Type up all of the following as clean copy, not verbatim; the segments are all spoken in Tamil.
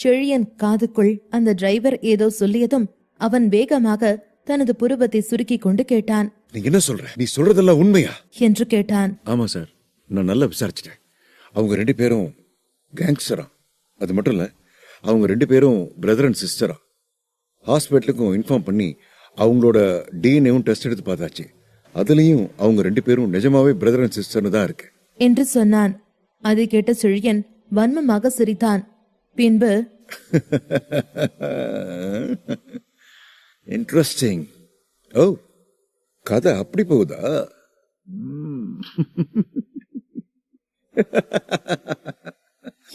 செழியன் காதுக்குள் அந்த டிரைவர் ஏதோ சொல்லியதும் அவன் வேகமாக தனது புருவத்தை சுருக்கிக் கொண்டு கேட்டான். நீ என்ன சொல்ற? நீ சொல்றதெல்லாம் உண்மையா என்று கேட்டான். ஆமா சார், நான் நல்லா விசாரிச்சிட்டேன். அவங்க 2 பேரும் கேங்ஸ்டரா. அது மட்டும் இல்ல, அவங்க 2 பேரும் பிரதர் அண்ட் சிஸ்டரா. ஹாஸ்பிட்டலுக்கும் இன்ஃபார்ம் பண்ணி அவங்களோட டிஎன்ஏவும் டெஸ்ட் எடுத்து பார்த்தாச்சு. அதுலயும் அவங்க 2 பேரும் நிஜமாவே பிரதர் அண்ட் சிஸ்டர்னு தான் இருக்கு என்று சொன்னான். அதை கேட்ட செழியன் வன்மமாக சிரித்தான். பின்பு இன்ட்ரெஸ்டிங். ஓ, கதை அப்படி போகுதா?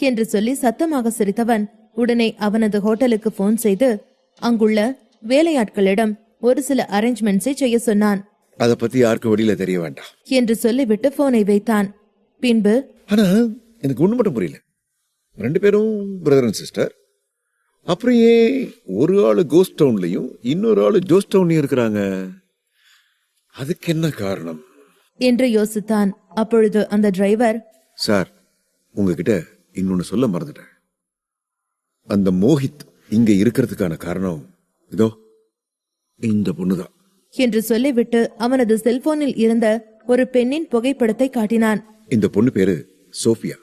என்று சொல்லி சத்தமாக சிரித்தவன் உடனே அவனது ஹோட்டலுக்கு போன் செய்து அங்குள்ள வேலையாட்களிடம் ஒரு சில அரேஞ்ச்மெண்ட்ஸை செய்ய சொன்னான். அத பத்தி யாருக்கும் வெளியில தெரிய வேண்டாம் என்று சொல்லிவிட்டு போனை வைத்தான். பின்பு ஆனா எனக்கு ஒண்ணு மட்டும் புரியல. 2 பேரும் பிரதர் அண்ட் சிஸ்டர், அப்புறம் ஏன் ஒரு ஆளு கோஸ்ட் டவுன்லயும் இன்னொரு ஆளு ஜோஸ் டவுன்லயும் இருக்கிறாங்க? அதுக்கு என்ன காரணம் என்று யோசித்தான். அப்பொழுது அந்த டிரைவர், சார், உங்ககிட்ட இன்னொன்னு சொல்ல மறந்துட்டேன். அந்த மோஹித் இங்க இருக்கிறதுக்கான காரணம் இதோ இந்த பொண்ணுதான் என்று சொல்லிவிட்டு அவனது செல்போனில் இருந்த ஒரு பெண்ணின் புகைப்படத்தை காட்டினான். இந்த பொண்ணு பேரு சோஃபியா.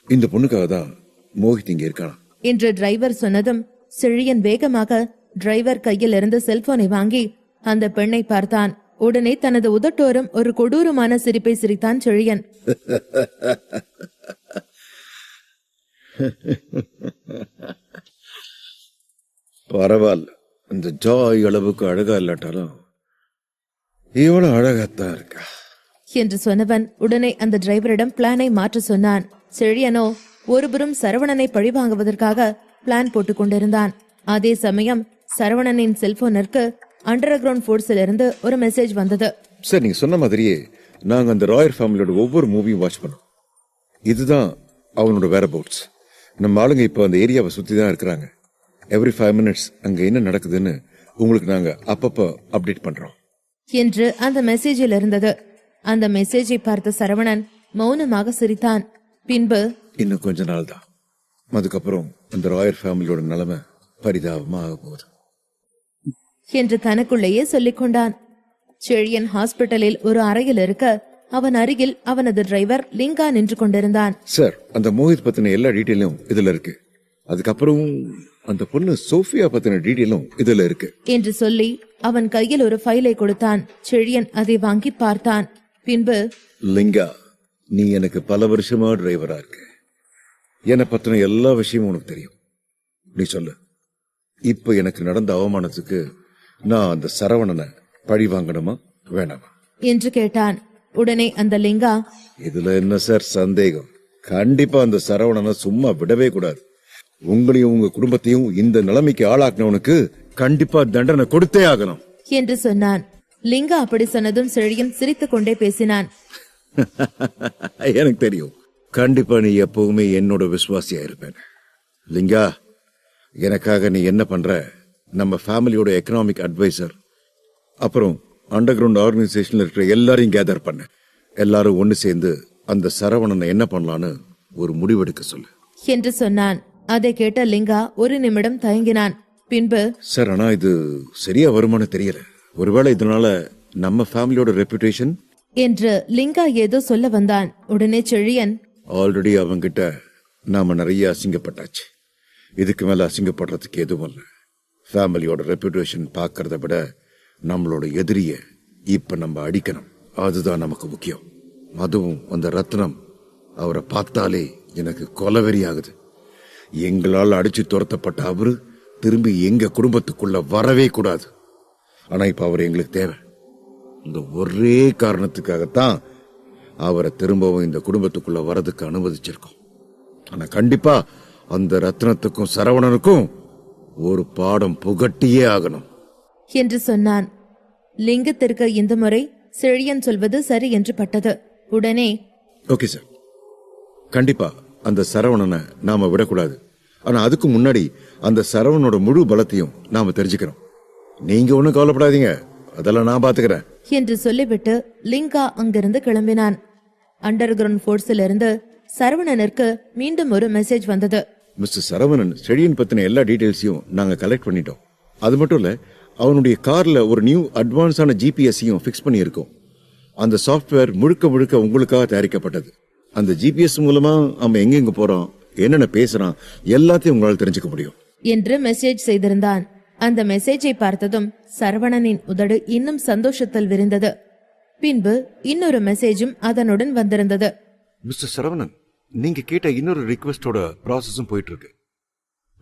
இந்த பொண்ணுக்காக தான் மோஹித் இங்க இருக்கானா என்று டிரைவர் சொன்னதும் செழியன் வேகமாக டிரைவர் கையில் இருந்து செல்போனை வாங்கி அந்த பெண்ணை பார்த்தான். உடனே தனது உதட்டோரம் ஒரு கொடூரமான சிரிப்பை சிரித்தான் செழியன். பரவாயில்ல, இந்த ஜாய் அளவுக்கு அழகா இல்லாட்டாலும் இவ்வளவு அழகாத்தான் இருக்கா என்று சொன்னவன் உடனே அந்த டிரைவரிடம் பிளானை மாற்ற சொன்னான். செழியனோ ஒருபுறம் சரவணனை பழிவாங்குவதற்காக பிளான் போட்டுக் கொண்டிருந்தான். அதே சமயம் சரவணனின் செல்போனிற்கு அண்டர் கிரவுண்ட் ஃபோர்ஸில் இருந்து ஒரு மெசேஜ் வந்தது. சார், நீங்க சொன்ன மாதிரியே நாங்க அந்த ராயர் ஃபேமிலியோட ஒவ்வொரு மூவியும் வாட்ச் பண்ணோம். இதுதான் அவனோட வேற போட்ஸ். நம்ம ஆளுங்க இப்போ அந்த ஏரியாவை சுத்தி தான் இருக்கிறாங்க. எவ்ரி 5 minutes அங்க என்ன நடக்குதுன்னு உங்களுக்கு நாங்க அப்பப்போ அப்டேட் பண்றோம் என்று அந்த மெசேஜில் இருந்தது. அந்த மெசேஜை பார்த்த சரவணன் மௌனமாக சிரித்தான். பின்பு இன்னும் கொஞ்ச நாள் தான், அதுக்கப்புறம் அந்த ராயர் ஃபேமிலியோட நிலைமை பரிதாபமா ஆக போகுது என்று தனக்குள்ளேயே சொல்லிக் கொண்டான். செழியன் ஹாஸ்பிட்டலில் ஒரு அறையில் இருக்க அவன் அருகில் அவனது டிரைவர் லிங்கா நின்று கொண்டிருந்தான். சார், அந்த மோஹித் பத்தின எல்லா டீட்டெயிலும் இதுல இருக்கு. அதுக்கப்புறம் அந்த பொண்ணு சோஃபியா பத்தின டீட்டெயிலும் இதுல இருக்கு என்று சொல்லி அவன் கையில் ஒரு ஃபைலை கொடுத்தான். செழியன் அதை வாங்கி பார்த்தான். பின்பு, லிங்கா, நீ எனக்கு பல வருஷமா டிரைவரா இருக்க. என்னை பத்தின எல்லா விஷயமும் உனக்கு தெரியும். நீ சொல்லு, இப்ப எனக்கு நடந்த அவமானத்துக்கு நான் அந்த சரவணனை பழி வாங்கணுமா வேணாமா என்று கேட்டான். உடனே அந்த லிங்கா, இதுல என்ன சார் சந்தேகம்? கண்டிப்பா அந்த சரவணனை சும்மா விடவே கூடாது. உங்களையும் உங்க குடும்பத்தையும் இந்த நிலைமைக்கு ஆளாக்குனவனுக்கு கண்டிப்பா தண்டனை கொடுத்தே ஆகணும் என்று சொன்னான். லிங்கா அப்படி சொன்னதும் செழியன் சிரித்துக் கொண்டே பேசினான். எனக்கு தெரியும், கண்டிப்பா நீ எப்பவுமே என்னோட விசுவாசியா இருப்பேன். லிங்கா, எனக்காக நீ என்ன பண்ற? நம்ம ஃபேமிலியோட எக்கனாமிக் அட்வைசர், அப்புறம் அண்டர் கிரவுண்ட் ஆர்கனைசேஷன்ல இருக்கிற எல்லாரையும் கேதர் பண்ண. எல்லாரும் ஒன்னு சேர்ந்து அந்த சரவணனை என்ன பண்ணலான்னு ஒரு முடிவெடுக்க சொல்லு என்று சொன்னான். அதை கேட்ட லிங்கா ஒரு நிமிடம் தயங்கினான். பின்பு, சார், ஆனா இது சரியா வருமானு தெரியல. ஒருவேளை இதனால நம்ம ஃபேமிலியோட ரெப்புடேஷன் என்று லிங்கா ஏதோ சொல்ல வந்தான். உடனே செழியன், ஆல்ரெடி அவங்கிட்ட நாம நிறைய அசிங்கப்பட்டாச்சு. இதுக்கு மேல அசிங்கப்படுறதுக்கு எதுவும் இல்ல. ஃபேமிலியோட ரெப்புடேஷன் பாக்கிறத விட நம்மளோட எதிரிய இப்ப நம்ம அடிக்கணும். அதுதான் நமக்கு முக்கியம். அதுவும் அந்த ரத்னம், அவரை பார்த்தாலே எனக்கு கொலவெறி ஆகுது. எங்களால் அடிச்சு துரத்தப்பட்ட அவரு திரும்பி எங்க குடும்பத்துக்குள்ள வரவே கூடாது. ஆனா இப்ப அவர் எங்களுக்கு தேவை. இந்த ஒரே காரணத்துக்காகத்தான் அவரை திரும்பவும் இந்த குடும்பத்துக்குள்ள வரதுக்கு அனுமதிச்சிருக்கோம். ஆனா கண்டிப்பா அந்த ரத்னத்துக்கும் சரவணனுக்கும் ஒரு பாடம் புகட்டியே ஆகணும் என்று சொன்னான். லிங்கத்திற்கு இந்த முறை செழியன் சொல்வது சரி என்று பட்டது. உடனே, ஓகே சார், கண்டிப்பா அந்த சரவணனை நாம விடக்கூடாது. ஆனா அதுக்கு முன்னாடி அந்த சரவணனோட முழு பலத்தையும் நாம தெரிஞ்சுக்கிறோம். நீங்க ஒண்ணும் கவலைப்படாதீங்க, அதெல்லாம் நான் பாத்துக்கிறேன் என்று சொல்லிவிட்டு லிங்கா அங்கிருந்து கிளம்பினான். அண்டர் கிரவுண்ட் ஃபோர்ஸில் இருந்து சரவணனிற்கு மீண்டும் ஒரு மெசேஜ் வந்தது. மிஸ்டர் சரவணன் செழியன் பத்தின எல்லா டீடைல்ஸையும் நாங்க கலெக்ட் பண்ணிட்டோம். அது மட்டும் இல்ல, அவனுடைய கார்ல ஒரு நியூ அட்வான்ஸான ஜிபிஎஸ்ஸையும் ஃபிக்ஸ் பண்ணியிருக்கோம். அந்த சாஃப்ட்வேர் முழுக்க முழுக்க உங்களுக்காக தயாரிக்கப்பட்டது. அந்த ஜிபிஎஸ் மூலமா அவன் எங்கெங்க போறான், என்னென்ன பேசுறான், எல்லாத்தையும் உங்களால் தெரிஞ்சுக்க முடியும் என்று மெசேஜ் செய்திருந்தான். அந்த மெசேஜை பார்த்ததும் சரவணனின் உதடு இன்னும் சந்தோஷத்தில் விரிந்தது. பின்பு இன்னொரு மெசேஜும் அதனுடன் வந்திருந்தது. மிஸ்டர் சரவணன், நீங்க கேட்ட இன்னொரு ரிக்வெஸ்டோட ப்ராசஸும் போயிட்டு இருக்கு.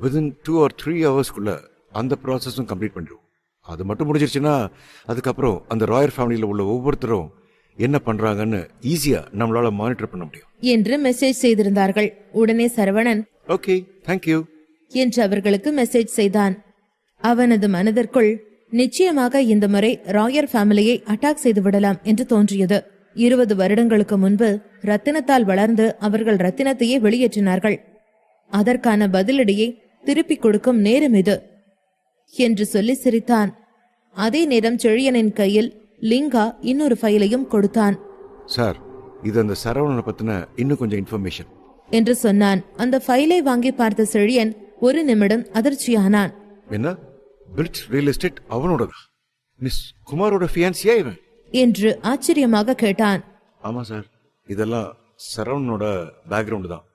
வித்தின் 2 or 3 ஹவர்ஸ்க்குள்ள அந்த ப்ராசஸும் கம்ப்ளீட் பண்ணிடுவோம். அது மட்டும் முடிஞ்சிருச்சுன்னா அதுக்கப்புறம் அந்த ராயர் ஃபேமிலியில உள்ள ஒவ்வொருத்தரும் என்ன பண்றாங்கன்னு ஈஸியா நம்மளால மானிட்டர் பண்ண முடியும் என்று மெசேஜ் செய்திருந்தார்கள். உடனே சரவணன் ஓகே தேங்க்யூ என்று அவர்களுக்கு மெசேஜ் செய்தான். அவனது மனதிற்குள் நிச்சயமாக இந்த முறை ராயர் ஃபேமிலியை அட்டாக் செய்து விடலாம் என்று தோன்றியது. 20 வருடங்களுக்கு முன்பு ரத்தினத்தால் வளர்ந்து அவர்கள் ரத்தினத்தையே வெளியேற்றினார்கள். அதற்கான பதிலடியை திருப்பிக் கொடுக்கும் நேரம் இது என்று சொல்லி சிரித்தான். அதே நேரம் செழியனின் கையில் லிங்கா இன்னொரு ஃபைலையும் கொடுத்தான். சார், இது அந்த சரவணனை பத்தின இன்னும் கொஞ்சம் இன்ஃபர்மேஷன் என்று சொன்னான். அந்த ஃபைலை வாங்கி பார்த்த செழியன் ஒரு நிமிடம் அதிர்ச்சியானான். என்ன, பிரிட்ஜ் ரியல் எஸ்டேட் அவனோடதா? மிஸ் குமாரோட ஃபியான்சியா இவன் என்று ஆச்சரியமாக கேட்டான். ஆமா சார், இதெல்லாம் சரவணனோட பேக்ரவுண்ட் தான்.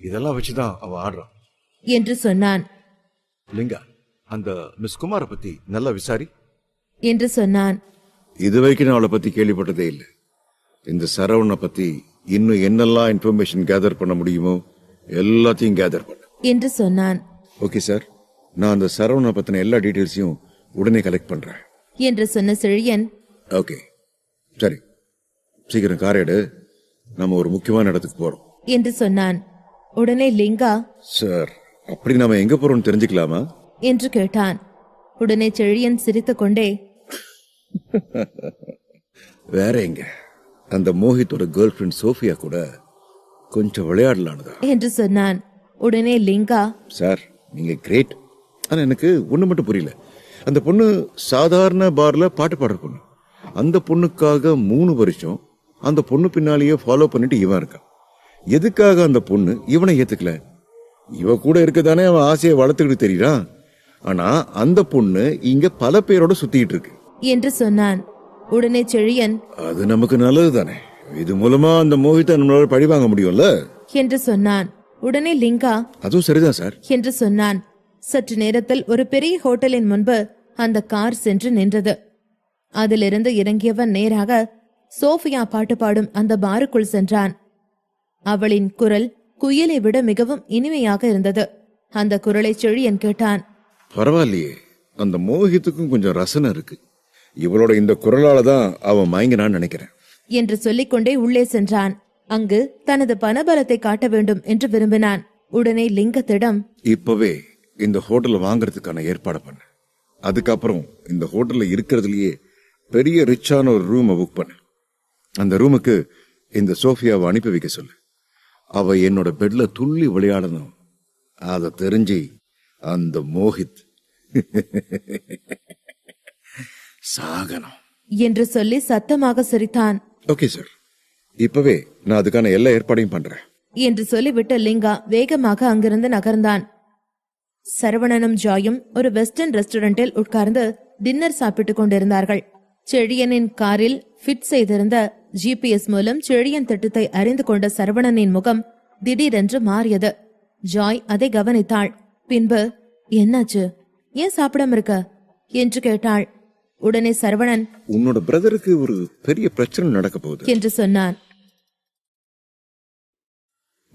இதெல்லாம் வச்சுதான் அவன் ஆடுறான் என்று சொன்னான். லிங்கா, அந்த மிஸ் குமாரை பத்தி நல்லா விசாரி என்று சொன்னான். இது வரைக்கும் நான் அவளை பத்தி கேள்விப்பட்டதே இல்லை. இந்த சரவணனை பத்தி இன்னும் என்னெல்லாம் இன்ஃபர்மேஷன் கேதர் பண்ண முடியுமோ எல்லாத்தையும் கேதர் பண்ண என்று சொன்னான். ஓகே சார், நான் அந்த சரவணனை பத்தின எல்லா டீடைல்ஸையும் உடனே கலெக்ட் பண்றேன் என்று சொன்ன செழியன் ஓகே சரி, சீக்கிரம் கார் எடு, நம்ம ஒரு முக்கியமான இடத்துக்கு போறோம் என்று சொன்னான். உடனே லிங்கா சார், அப்படி நாம எங்க போறோம்னு தெரிஞ்சுக்கலாமா என்று கேட்டான். உடனே செழியன் சிரித்துக் கொண்டே வேற எங்க, அந்த மோஹித்தோட கேர்ள் ஃபிரெண்ட் சோஃபியா கூட கொஞ்சம் விளையாடலான்னுதான் என்று சொன்னான். உடனே லிங்கா சார், நீங்க கிரேட். ஆனா எனக்கு ஒண்ணு மட்டும் புரியல. அந்த பொண்ணு சாதாரண பார்ல பாட்டு பாடுற பொண்ணு. அந்த பொண்ணுக்காக 3 வருஷம் அந்த பொண்ணு பின்னாலேயே ஃபாலோ பண்ணிட்டு இவன் இருக்கான். எதுக்காக அந்த பொண்ணு இவனை ஏத்துக்கல? இவ கூட இருக்கதானே அவன் ஆசையை வளர்த்துக்கிட்டு தெரியுறான். ஆனா அந்த பொண்ணு இங்க பல பேரோட சுத்திட்டு இருக்கு என்று சொன்னான். உடனே செழியன் அது நமக்கு நல்லது தானே, இது மூலமா அந்த மோகித்தை நம்மளால பழி வாங்க முடியும்ல என்று சொன்னான். உடனே லிங்கா அதுவும் சரிதான் சார் என்று சொன்னான். சற்று நேரத்தில் ஒரு பெரிய ஹோட்டலின் முன்பு அந்த கார் சென்று நின்றது. அதிலிருந்து இறங்கியவன் நேராக சோஃபியா பாட்டு பாடும் அந்த பாருக்குள் சென்றான். அவளின் குரல் குயிலை விட மிகவும் இனிமையாக இருந்தது. அந்த குரலை செழியன் கேட்டான். பரவாயில்லையே, அந்த மோகித்துக்கும் கொஞ்சம் ரசனை இருக்கு. இவளோட இந்த குரலால தான் அவன் மயங்கினான்னு நினைக்கிறேன் என்று சொல்லிக்கொண்டே உள்ளே சென்றான். அங்கு தனது பணபலத்தை காட்ட வேண்டும் என்று விரும்பினான். உடனே லிங்கத்திடம் இப்பவே இந்த ஹோட்டலை வாங்குறதுக்கான ஏற்பாடு பண்ண, அதுக்கப்புறம் இந்த ஹோட்டல்ல இருக்கிறதுலயே பெரிய ரிச்சான ஒரு ரூமை புக் பண்ண. அந்த ரூமுக்கு இந்த சோஃபியாவை அனுப்பி வைக்க சொல்லு. அவ என்னோட பெட்ல துள்ளி விளையாடணும். அத தெரிஞ்சு அந்த மோஹித் சாகணும் என்று சொல்லி சத்தமாக சிரித்தான். ஓகே சார், இப்பவே நான் அதுக்கான எல்லா ஏற்பாடையும் பண்றேன் என்று சொல்லிவிட்டு லிங்கா வேகமாக அங்கிருந்து நகர்ந்தான். சரவணனும் ஜாயும் ஒரு வெஸ்டர்ன் ரெஸ்டாரண்டில் உட்கார்ந்து டின்னர் சாப்பிட்டுக் கொண்டிருந்தார்கள். செழியனின் காரில் ஃபிட் செய்திருந்த ஜிபிஎஸ் மூலம் செழியன் திட்டத்தை அறிந்து கொண்ட சரவணனின் முகம் திடீரென்று மாறியது. ஜாய் அதை கவனித்தாள். பின்பு என்னாச்சு, ஏன் சாப்பிடாம இருக்க என்று கேட்டாள். உடனே சரவணன் உன்னோட பிரதருக்கு ஒரு பெரிய பிரச்சனை நடக்க போகுது என்று சொன்னான்.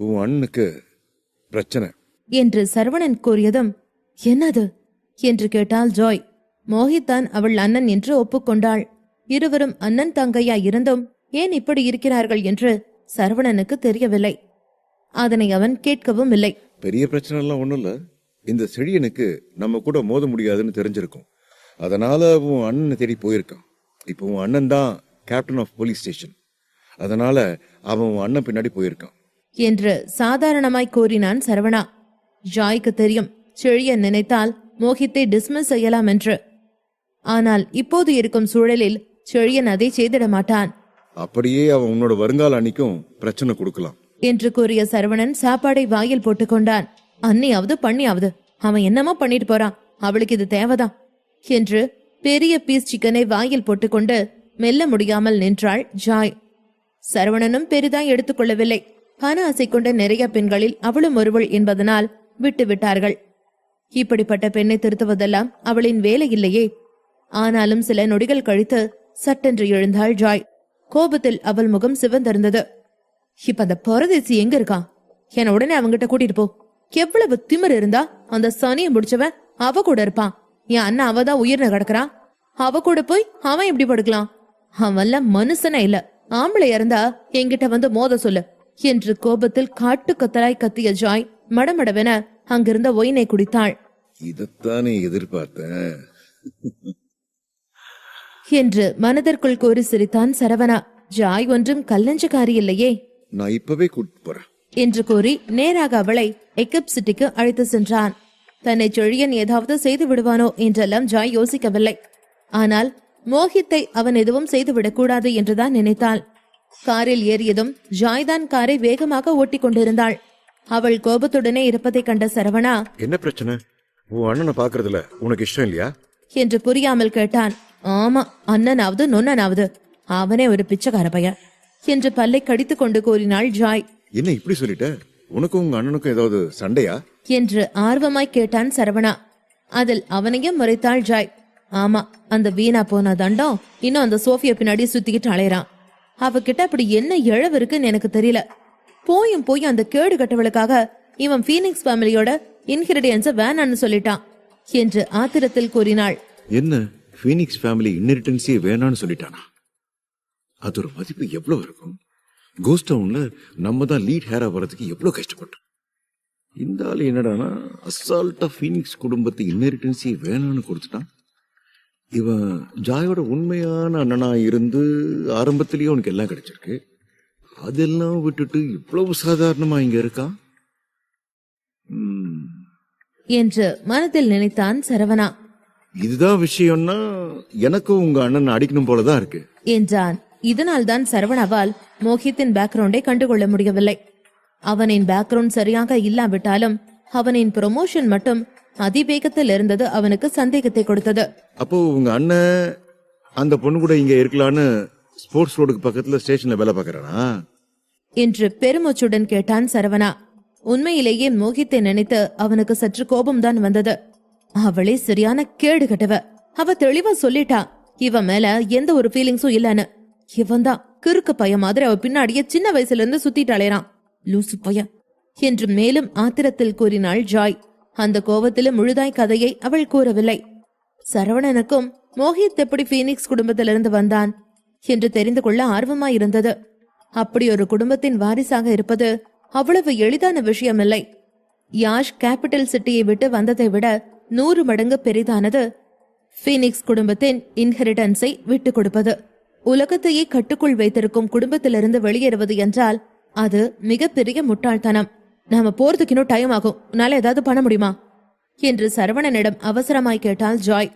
உன் அண்ணனுக்கு பிரச்சனை என்று சரவணன் கூறியதும் என்னது என்று கேட்டாள் ஜாய். மோஹித்தான் அவள் அண்ணன் என்று ஒப்புக்கொண்டாள். இருவரும் அண்ணன் தங்கையா இருந்தும் ஏன் இப்படி இருக்கிறார்கள் என்று சரவணனுக்கு தெரியவில்லை. அதனை அவன் கேட்கவும் இல்லை. பெரிய பிரச்சனை எல்லாம் ஒண்ணும் இல்ல. இந்த செழியனுக்கு நம்ம கூட மோத முடியாதுன்னு தெரிஞ்சிருக்கும். அதனால உன் அண்ணனை தேடி போயிருக்கான். இப்போ உன் அண்ணன் தான் கேப்டன் ஆஃப் போலீஸ் ஸ்டேஷன். அதனால அவன் உன் அண்ணன் பின்னாடி போயிருக்கான் என்று சாதாரணமாய் கூறினான் சரவணா. ஜாய்க்கு தெரியும் செழியன் நினைத்தால் மோஹித்தை டிஸ்மிஸ் செய்யலாம் என்று. ஆனால் இப்போது இருக்கும் சூழலில் செழியன் அதை செய்திட மாட்டான். அப்படியே அவன் உன்னோட வருங்கால அன்னைக்கும் பிரச்சனை கொடுக்கலாம் என்று கூறிய சரவணன் சாப்பாடை வாயில் போட்டுக்கொண்டான். அன்னியாவது பண்ணியாவது அவன் என்னமோ பண்ணிட்டு போறான், அவளுக்கு இது தேவைதான் என்று பெரிய பீஸ் சிக்கனை வாயில் போட்டுக்கொண்டு மெல்ல முடியாமல் நின்றாள் ஜாய். சரவணனும் பெரிதாய் எடுத்துக்கொள்ளவில்லை. பண ஆசை கொண்ட நிறைய பெண்களில் அவளும் ஒருவள் என்பதனால் விட்டு விட்டார்கள். இப்படிப்பட்ட பெண்ணை திருத்துவதெல்லாம் அவளின் வேலை இல்லையே. ஆனாலும் சில நொடிகள் கழித்து சட்டென்று எழுந்தாள் ஜாய். கோபத்தில் அவள் முகம் சிவந்திருந்தது. இப்ப அந்த பரதேசி எங்க இருக்கான்? என உடனே அவங்கிட்ட கூட்டிட்டு போ. எவ்வளவு திமிர் இருந்தா அந்த சனியை முடிச்சவன் அவ கூட இருப்பான். என் அண்ணன் அவதான் உயிர்னு கிடக்குறான், அவ கூட போய் அவன் எப்படி படுக்கலாம்? அவன்ல மனுஷனே இல்ல, ஆம்பளை இருந்தா என்கிட்ட வந்து மோத சொல்லு என்று கோபத்தில் காட்டு கத்தலாய் கத்திய ஜாய் மடமடவென அங்கிருந்த ஒயினை குடித்தாள். இதத்தானே எதிர்பார்த்தேன் என்று மனதிற்குள் கூறி சிரித்தான் சரவணா. ஜாய் ஒன்றும் கல்லஞ்சக்காரி இல்லையே. நான் இப்பவே கூட்டு போறேன் என்று கூறி நேராக அவளை எக்கப் சிட்டிக்கு அழைத்து சென்றான். தன்னை செழியன் ஏதாவது செய்து விடுவானோ என்றெல்லாம் ஜாய் யோசிக்கவில்லை. ஆனால் மோஹித்தை அவன் எதுவும் செய்துவிடக் கூடாது என்றுதான் நினைத்தாள். காரில் ஏறியதும் ஜாய் தான் காரை வேகமாக ஓட்டிக் கொண்டிருந்தாள். அவள் கோபத்துடனே இருப்பதை கண்ட சரவணா, என்ன பிரச்சனை? உன் அண்ணனை பாக்குறதுல உனக்கு இஷ்டம் இல்லையா என்று புரியாமல் கேட்டான். ஆமா, அண்ணனாவது நொன்னனாவது அவனே ஒரு பிச்சைக்கார பையன் என்று பல்லை கடித்துக் கொண்டு கூறினாள் ஜாய். என்ன இப்படி சொல்லிட்ட? உனக்கும் உங்க அண்ணனுக்கும் ஏதாவது சண்டையா என்று ஆர்வமாய் கேட்டான் சரவணா. அதில் அவனையும் முறைத்தாள் ஜாய். ஆமா, அந்த வீணா போன தண்டம் இன்னும் அந்த சோஃபியா பின்னாடி சுத்திக்கிட்டு அலையறான். அவகிட்ட அப்படி என்ன இழவு இருக்குன்னு எனக்கு தெரியல. போயும் போய் அந்த கேடு கட்டவளுக்காக இவன் பீனிக்ஸ் ஃபேமிலியோட இன்ஹெரிடியன்ஸ வேணான்னு சொல்லிட்டான் என்று ஆத்திரத்தில் கூறினாள். என்ன, பீனிக்ஸ் ஃபேமிலி இன்ஹெரிட்டன்ஸே வேணான்னு சொல்லிட்டானா? அதோட மதிப்பு எவ்வளவு இருக்கும்? கோஸ்ட் டவுன்ல நம்ம தான் லீட் ஹேரா வர்றதுக்கு எவ்வளவு கஷ்டப்பட்டோம். இந்த ஆள் என்னடானா அசால்ட்டா பீனிக்ஸ் குடும்பத்தை இன்ஹெரிட்டன்ஸே வேணான்னு கொடுத்துட்டான். இவன் ஜாயோட உண்மையான அண்ணனா இருந்து ஆரம்பத்திலேயே உனக்கு எல்லாம் கிடைச்சிருக்கு. அதெல்லாம் விட்டுட்டு இவ்வளவு சாதாரணமா இங்க இருக்கான் என்று மனதில் நினைத்தான் சரவணா. இதுதான் விஷயம்னா எனக்கும் உங்க அண்ணன் அடிக்கணும் போலதான் இருக்கு என்றான். இதனால் தான் சரவணாவால் மோஹித்தின் பேக்ரவுண்டை கண்டுகொள்ள முடியவில்லை. அவனின் பேக்ரவுண்ட் சரியாக இல்லாவிட்டாலும் அவனின் ப்ரொமோஷன் மட்டும் அதிவேகத்தில் இருந்தது அவனுக்கு சந்தேகத்தை கொடுத்தது. அப்போ உங்க அண்ணன் அந்த பொண்ணு கூட இங்க இருக்கலான்னு ஸ்போர்ட்ஸ் ரோடுக்கு பக்கத்துல ஸ்டேஷன்ல வேலை பாக்குறானா என்று பெருமூச்சுடன் கேட்டான் சரவணா. உண்மையிலேயே மோகித்தை நினைத்து அவனுக்கு சற்று கோபம்தான் வந்தது. அவளே சரியான கேடு கட்டவ. அவ தெளிவா சொல்லிட்டா இவன் மேல எந்த ஒரு ஃபீலிங்ஸும் இல்லன்னு. இவன் தான் கிறுக்கு பையன் மாதிரி அவ பின்னாடியே சின்ன வயசுல இருந்து சுத்திட்டு அலையறான், லூசு பையன் என்று மேலும் ஆத்திரத்தில் கூறினாள் ஜாய். அந்த கோபத்திலும் முழுதாய் கதையை அவள் கூறவில்லை. சரவணனுக்கும் மோஹித் எப்படி பீனிக்ஸ் குடும்பத்திலிருந்து வந்தான் என்று தெரிந்து கொள்ள ஆர்வமாயிருந்தது. அப்படி ஒரு குடும்பத்தின் வாரிசாக இருப்பது அவ்வளவு எளிதான விஷயமில்லை. யாஷ் கேபிட்டல் சிட்டியை விட்டு வந்ததை விட 100 மடங்கு பெரிதானது பீனிக்ஸ் குடும்பத்தின் இன்ஹெரிட்டன்ஸை விட்டுக் கொடுப்பது. உலகத்தையே கட்டுக்குள் வைத்திருக்கும் குடும்பத்திலிருந்து வெளியேறுவது என்றால் அது மிகப்பெரிய முட்டாள்தனம். நாம போறதுக்கு இன்னும் டைம் ஆகும், உன்னால ஏதாவது பண்ண முடியுமா என்று சரவணனிடம் அவசரமாய் கேட்டாள் ஜாய்.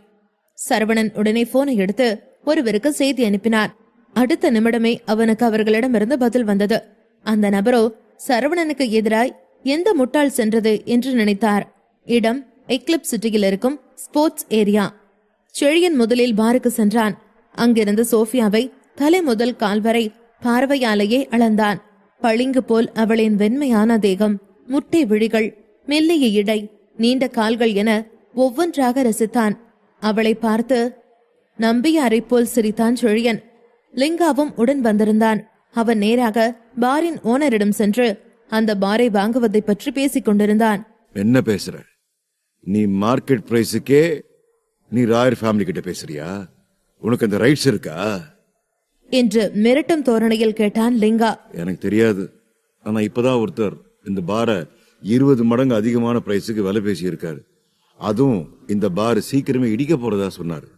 சரவணன் உடனே போனை எடுத்து ஒருவருக்கு செய்தி அனுப்பினார். அடுத்த நிமிடமே அவனுக்கு அவர்களிடமிருந்து பதில் வந்தது. அந்த நபரோ சரவணனுக்கு எதிராய் எந்த முட்டாள் சென்றது என்று நினைத்தார். இடம் எக்லிப் சிட்டியில் இருக்கும் ஸ்போர்ட்ஸ் ஏரியா. செழியன் முதலில் பாருக்கு சென்றான். அங்கிருந்து சோஃபியாவை தலை முதல் கால் வரை பார்வையாலேயே அளந்தான். பளிங்கு போல் அவளின் வெண்மையான தேகம், முட்டை விழிகள், மெல்லிய இடை, நீண்ட கால்கள் என ஒவ்வொன்றாக ரசித்தான். அவளை பார்த்து நம்பிய அறை போல் சிரித்தான் செழியன். லிங்காவும் உடன் வந்திருந்தான். அவன் நேராக பாரின் ஓனரிடம் சென்று அந்த பாரை வாங்குவதை பற்றி பேசிக் கொண்டிருந்தான். என்ன பேசுற நீ? மார்க்கெட் பிரைஸுக்கே நீ ராயர் ஃபேமிலி கிட்ட பேசுறியா? உனக்கு அந்த ரைட்ஸ் இருக்கா என்று மிரட்டும் தோரணையில் கேட்டான் லிங்கா. எனக்கு தெரியாது, ஆனா இப்பதான் ஒருத்தர் இந்த பாரை 20 மடங்கு அதிகமான பிரைஸுக்கு விலை பேசி இருக்காரு. அதுவும் இந்த பார் சீக்கிரமே இடிக்க போறதா சொன்னாரு.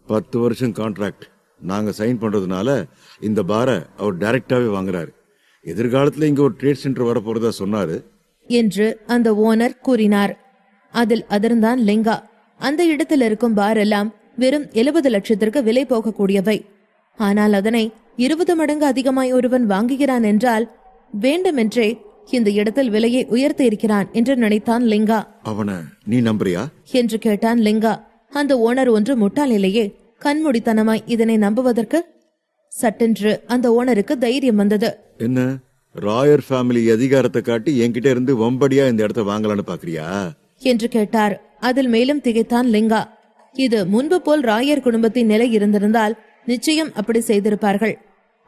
10 வருஷம் கான்ட்ராக்ட் நாங்க சைன் பண்றதுனால இந்த பாரை அவர் டைரக்டாவே வாங்குறாரு. எதிர்காலத்துல இங்க ஒரு ட்ரேட் சென்டர் வர போறதா சொன்னாரு என்று அந்த ஓனர் கூறினார். அதில் அதிர்ந்தான் லிங்கா. அந்த இடத்தில் இருக்கும் பார் எல்லாம் வெறும் 70 லட்சத்திற்கு விலை போகக்கூடியவை. ஆனால் அதனை 20 மடங்கு அதிகமாய் ஒருவன் வாங்குகிறான் என்றால் வேண்டுமென்றே இந்த இடத்தில் விலையை உயர்த்த இருக்கிறான் என்று நினைத்தான் லிங்கா. அவனை நீ நம்புறியா என்று கேட்டான் லிங்கா. அந்த ஓனர் ஒன்று முட்டாள் இல்லையே, கண்மூடித்தனமாய் இதனை நம்புவதற்கு. சட்டென்று அந்த ஓனருக்கு தைரியம் வந்தது. என்ன ராயர் ஃபேமிலி அதிகாரத்தை காட்டி என்கிட்ட இருந்து வம்படியா இந்த இடத்த வாங்கலான்னு பாக்குறியா என்று கேட்டார். அதில் மேலும் திகைத்தான் லிங்கா. இது முன்பு போல் ராயர் குடும்பத்தின் நிலை இருந்திருந்தால் நிச்சயம் அப்படி செய்திருப்பார்கள்.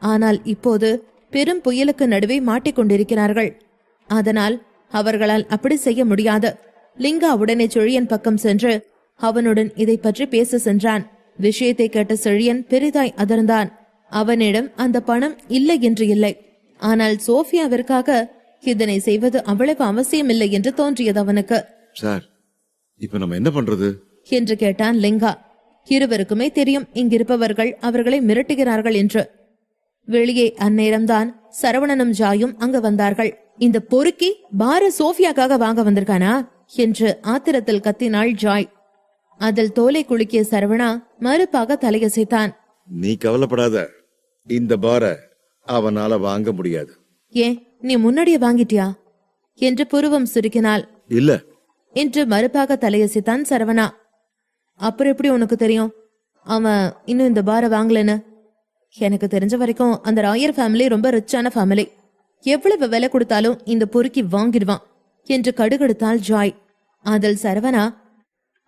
ஆனால் இப்போது பெரும் புயலுக்கு நடுவே மாட்டிக்கொண்டிருக்கிறார்கள். அதனால் அவர்களால் அப்படி செய்ய முடியாது. லிங்கா உடனே செழியன் பக்கம் சென்று அவனுடன் இதை பற்றி பேச சென்றான். விஷயத்தை கேட்ட செழியன் பெரிதாய் அதிர்ந்தான். அவனிடம் அந்த பணம் இல்லை என்று இல்லை, ஆனால் சோஃபியாவிற்காக இதனை செய்வது அவ்வளவு அவசியமில்லை என்று தோன்றியது அவனுக்கு. சார், இப்ப நம்ம என்ன பண்றது என்று கேட்டான் லிங்கா. இருவருக்குமே தெரியும் இங்கிருப்பவர்கள் அவர்களை மிரட்டுகிறார்கள் என்று. வெளியே அந்நேரம்தான் சரவணனும் ஜாயும் அங்கு வந்தார்கள். இந்த பொறுக்கி பார சோஃபியாக்காக வாங்க வந்திருக்கானா என்று ஆத்திரத்தில் கத்தினாள் ஜாய். அதில் தோலை குலுக்கிய சரவணா மறுப்பாக தலையசைத்தான். நீ கவலைப்படாத, இந்த பார அவனால வாங்க முடியாது. ஏன், நீ முன்னாடியே வாங்கிட்டியா என்று புருவம் சுருக்கினாள். இல்ல என்று மறுப்பாக தலையசைத்தான் சரவணா. அப்புறம் எப்படி உனக்கு தெரியும் அவன் இன்னும் இந்த பார வாங்கலன்னு? எனக்கு தெரிஞ்ச வரைக்கும் அந்த ராயர் ஃபேமிலி ரொம்ப ரிச்சான ஃபேமிலி. எவ்வளவு விலை கொடுத்தாலும் இந்த பொறுக்கி வாங்கிடுவான் என்று கடுகடுத்தாள் ஜாய். அதில் சரவணா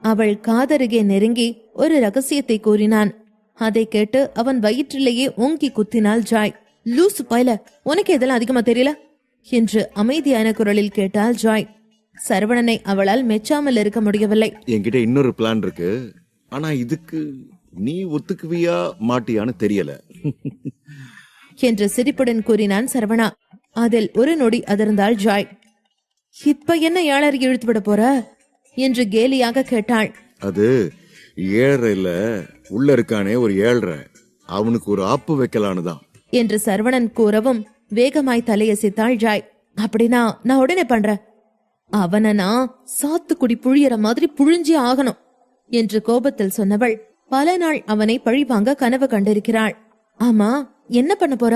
அவள் காதருகே நெருங்கி ஒரு ரகசியத்தை கூறினான். அதை கேட்டு அவன் வயிற்றிலேயே ஓங்கி குத்தினாள் ஜாய். லூசு பயல, உனக்கு இதெல்லாம் அதிகமா தெரியல என்று அமைதியான குரலில் கேட்டாள் ஜாய். சரவணனை அவளால் மெச்சாமல் இருக்க முடியவில்லை. என்கிட்ட இன்னொரு பிளான் இருக்கு, ஆனா இதுக்கு நீ ஒத்துக்குவியா மாட்டியான்னு தெரியல என்று சிரிப்புடன் கூறினான் சரவணா. அதில் ஒரு நொடி அதிர்ந்தாள் ஜாய். இப்ப என்ன ஏழரை இழுத்து விட போற என்று கேலியாக கேட்டாள். அது ஏழரை இல்ல, உள்ள இருக்கானே ஒரு ஏழரை, அவனுக்கு ஒரு ஆப்பு வைக்கலான்னுதான் என்று சரவணன் கூறவும் வேகமாய் தலையசைத்தாள் ஜாய். அப்படின்னா நான் உடனே பண்றேன். அவனை நான் சாத்துக்குடி புழியற மாதிரி புழிஞ்சே ஆகணும் என்று கோபத்தில் சொன்னவள் பல நாள் அவனை பழிவாங்க கனவு கண்டிருக்கிறாள். ஆமா, என்ன பண்ண போற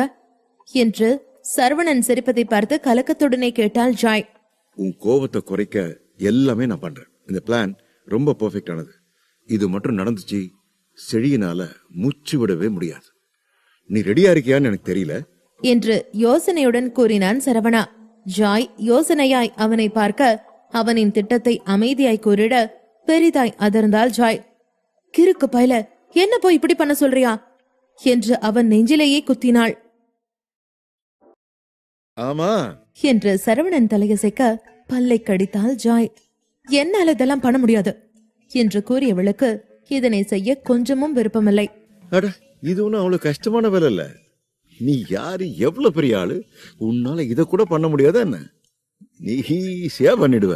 என்று சரவணன் சிரிப்பதை பார்த்து கலக்கத்துடனே கேட்டாள் ஜாய். உன் கோபத்தை குறைக்க எல்லாமே நான் பண்றேன். இந்த பிளான் ரொம்ப பெர்ஃபெக்டானது. இது மட்டும் நடந்துச்சு, செழியினால மூச்சு விடவே முடியாது. நீ ரெடியா இருக்கியான்னு எனக்கு தெரியல என்று யோசனையுடன் கூறினான் சரவணா. ஜாய் யோசனையாய் அவனை பார்க்க அவனின் திட்டத்தை அமைதியாய் கூறிட பெரிதாய் அதிர்ந்தாள் ஜாய். கிறுக்கு பயல, என்ன போய் இப்படி பண்ண சொல்றியா என்று அவன் நெஞ்சிலேயே குத்தினாள். ஆமா என்று சரவணன் தலையசைக்க பல்லை கடித்தாள் ஜாய். என்னால இதெல்லாம் பண்ண முடியாது என்று கூறியவளுக்கு இதனை செய்ய கொஞ்சமும் விருப்பமில்லை. அட, இது ஒன்னும் அவ்வளவு கஷ்டமான வேலை இல்ல. நீ யாரு, எவ்வளவு பெரிய ஆளு, உன்னால இத கூட பண்ண முடியாத என்ன? நீ ஈஸியா பண்ணிடுவ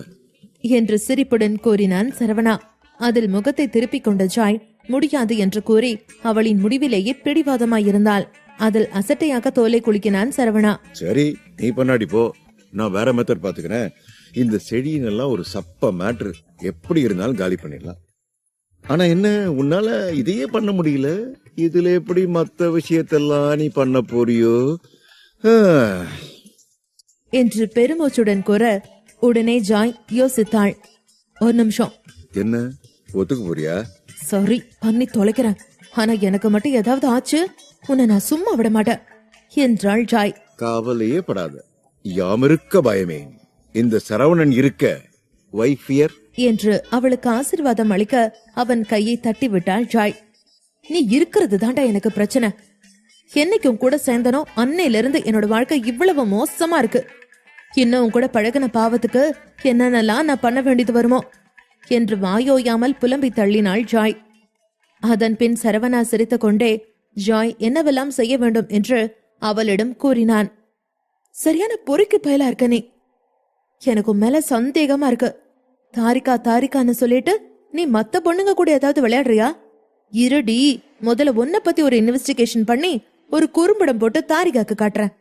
என்று சிரிப்புடன் கூறினான் சரவணா. அதில் முகத்தை திருப்பிக் கொண்ட ஜாய் முடியாது என்று கூறி அவளின் முடிவிலேயே பிடிவாதமாயிருந்தாள். அதில் அசட்டையாக தோலை குலுக்கினான் சரவணா. சரி, நீ பண்ணாடி போ, நான் வேற மெத்தட் பாத்துக்கிறேன். இந்த செடியினெல்லாம் ஒரு சப்ப மேட்ரு, எப்படி இருந்தாலும் காலி பண்ணிடலாம். ஆனா என்ன, உன்னால இதையே பண்ண முடியல, இதுல எப்படி மத்த விஷயத்தெல்லாம் நீ பண்ண போறியோ என்று பெருமூச்சுடன் கூற உடனே ஜாய் யோசித்தாள். ஒரு நிமிஷம். என்ன, ஒத்துக்கு போறியா? சாரி, பண்ணி தொலைக்கிறேன். ஆனா எனக்கு மட்டும் ஏதாவது ஆச்சு உன்னை நான் சும்மா விட மாட்டேன் என்றாள் ஜாய். கவலையே படாத, யாம் இருக்க பயமே, இந்த சரவணன் இருக்க வைஃபியர் என்று அவளுக்கு ஆசீர்வாதம் அளிக்க அவன் கையை தட்டி விட்டாள் ஜாய். நீ இருக்கிறது தாண்டா எனக்கு பிரச்சனை. என்னைக்கும் கூட சேர்ந்தனோ அன்னையிலிருந்து என்னோட வாழ்க்கை இவ்வளவு மோசமா இருக்கு. இன்னும் கூட பழகின பாவத்துக்கு என்னென்னலாம் நான் பண்ண வேண்டியது வருமோ என்று வாயோயாமல் புலம்பி தள்ளினாள் ஜாய். அதன் பின் சரவணா சிரித்துக் கொண்டே ஜாய் என்னவெல்லாம் செய்ய வேண்டும் என்று அவளிடம் கூறினான். சரியான பொறுக்கி பயலா இருக்க நீ. எனக்கு மேல சந்தேகமா இருக்கு. தாரிகா தாரிகான்னு சொல்லிட்டு நீ மத்த பொண்ணுங்க கூட ஏதாவது விளையாடுறியா? இருடி, முதல்ல உன்னை பத்தி ஒரு இன்வெஸ்டிகேஷன் பண்ணி ஒரு குறும்படம் போட்டு தாரிகாக்கு காட்டுறேன்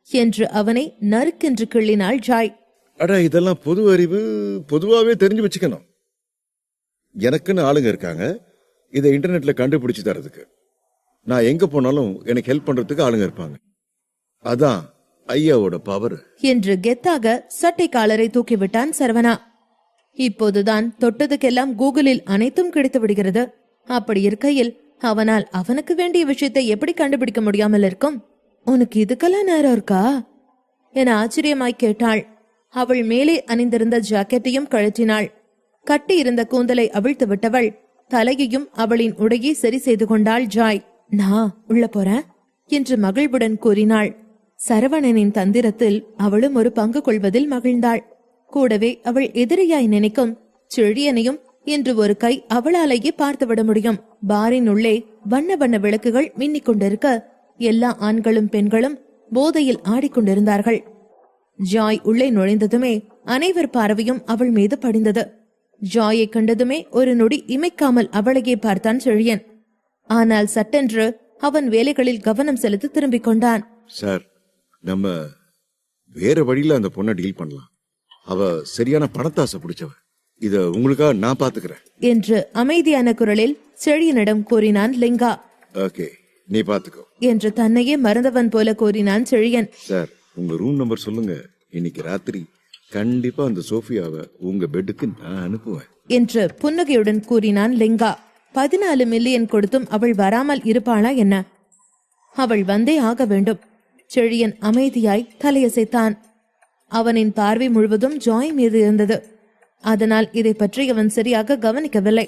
என்று அவனை நறுக்கென்று கிள்ளினாள் ஜாய். அட, இதெல்லாம் பொது அறிவு, பொதுவாவே தெரிஞ்சு வச்சுக்கணும். எனக்குன்னு ஆளுங்க இருக்காங்க இதை இன்டர்நெட்ல கண்டுபிடிச்சு தரதுக்கு. நான் எங்க போனாலும் எனக்கு ஹெல்ப் பண்றதுக்கு ஆளுங்க இருப்பாங்க. அதான் ஐயாவோட பவர். என்று கெத்தாக சட்டை காலரை தூக்கிவிட்டான் சரவணா. இப்போதுதான் தொட்டதுக்கெல்லாம் கூகுளில் அனைத்தும் கிடைத்து விடுகிறது. அப்படி இருக்கையில் அவனால் அவனுக்கு வேண்டிய விஷயத்தை எப்படி கண்டுபிடிக்க முடியாமல் இருக்கும்? உனக்கு இதுக்கெல்லாம் நேரம் இருக்கா என ஆச்சரியமாய் கேட்டாள். அவள் மேலே அணிந்திருந்த ஜாக்கெட்டையும் கழற்றினாள். கட்டி இருந்த கூந்தலை அவிழ்த்து விட்டவள் தலையையும் அவளின் உடையை சரி செய்து கொண்டாள். ஜாய், நான் உள்ள போறேன் என்று மகிழ்வுடன் கூறினாள். சரவணனின் தந்திரத்தில் அவளும் ஒரு பங்கு கொள்வதில் மகிழ்ந்தாள். கூடவே அவள் எதிரியாய் நினைக்கும் செழியனையும் இன்று ஒரு கை அவளாலேயே பார்த்துவிட முடியும். பாரின் உள்ளே வண்ண வண்ண விளக்குகள் மின்னிக் கொண்டிருக்க எல்லா ஆண்களும் பெண்களும் போதையில் ஆடிக்கொண்டிருந்தார்கள். ஜாய் உள்ளே நுழைந்ததுமே அனைவர் பார்வையும் அவள் மீது படிந்தது. ஜாயை கண்டதுமே ஒரு நொடி இமைக்காமல் அவளையே பார்த்தான் செழியன். ஆனால் சட்டென்று அவன் வேலைகளில் கவனம் செலுத்தி திரும்பிக் கொண்டான். சார், நம்ம வேற வழியில அந்த பொண்ணை டீல் பண்ணலாம். அவ சரியான பணத்தாசை பிடிச்சவ. இத உங்களுக்காக நான் பாத்துக்கிறேன் என்று அமைதியான குரலில் செழியனிடம் கூறினான் லிங்கா. ஓகே, நீ பாத்துக்கோ என்று தன்னையே மறந்தவன் போல கூறினான் செழியன். சார், உங்க ரூம் நம்பர் சொல்லுங்க. இன்னைக்கு ராத்திரி கண்டிப்பா அந்த சோஃபியாவை உங்க பெட்டுக்கு நான் அனுப்புவேன் என்று புன்னகையுடன் கூறினான் லிங்கா. 14 மில்லியன் கொடுத்தும் அவள் வராமல் இருப்பாளா என்ன? அவள் வந்தே ஆக வேண்டும். செழியன் அமைதியாய் தலையசைத்தான். அவனின் பார்வை முழுவதும் ஜாய் மீது இருந்தது. அதனால் இதை பற்றி அவன் சரியாக கவனிக்கவில்லை.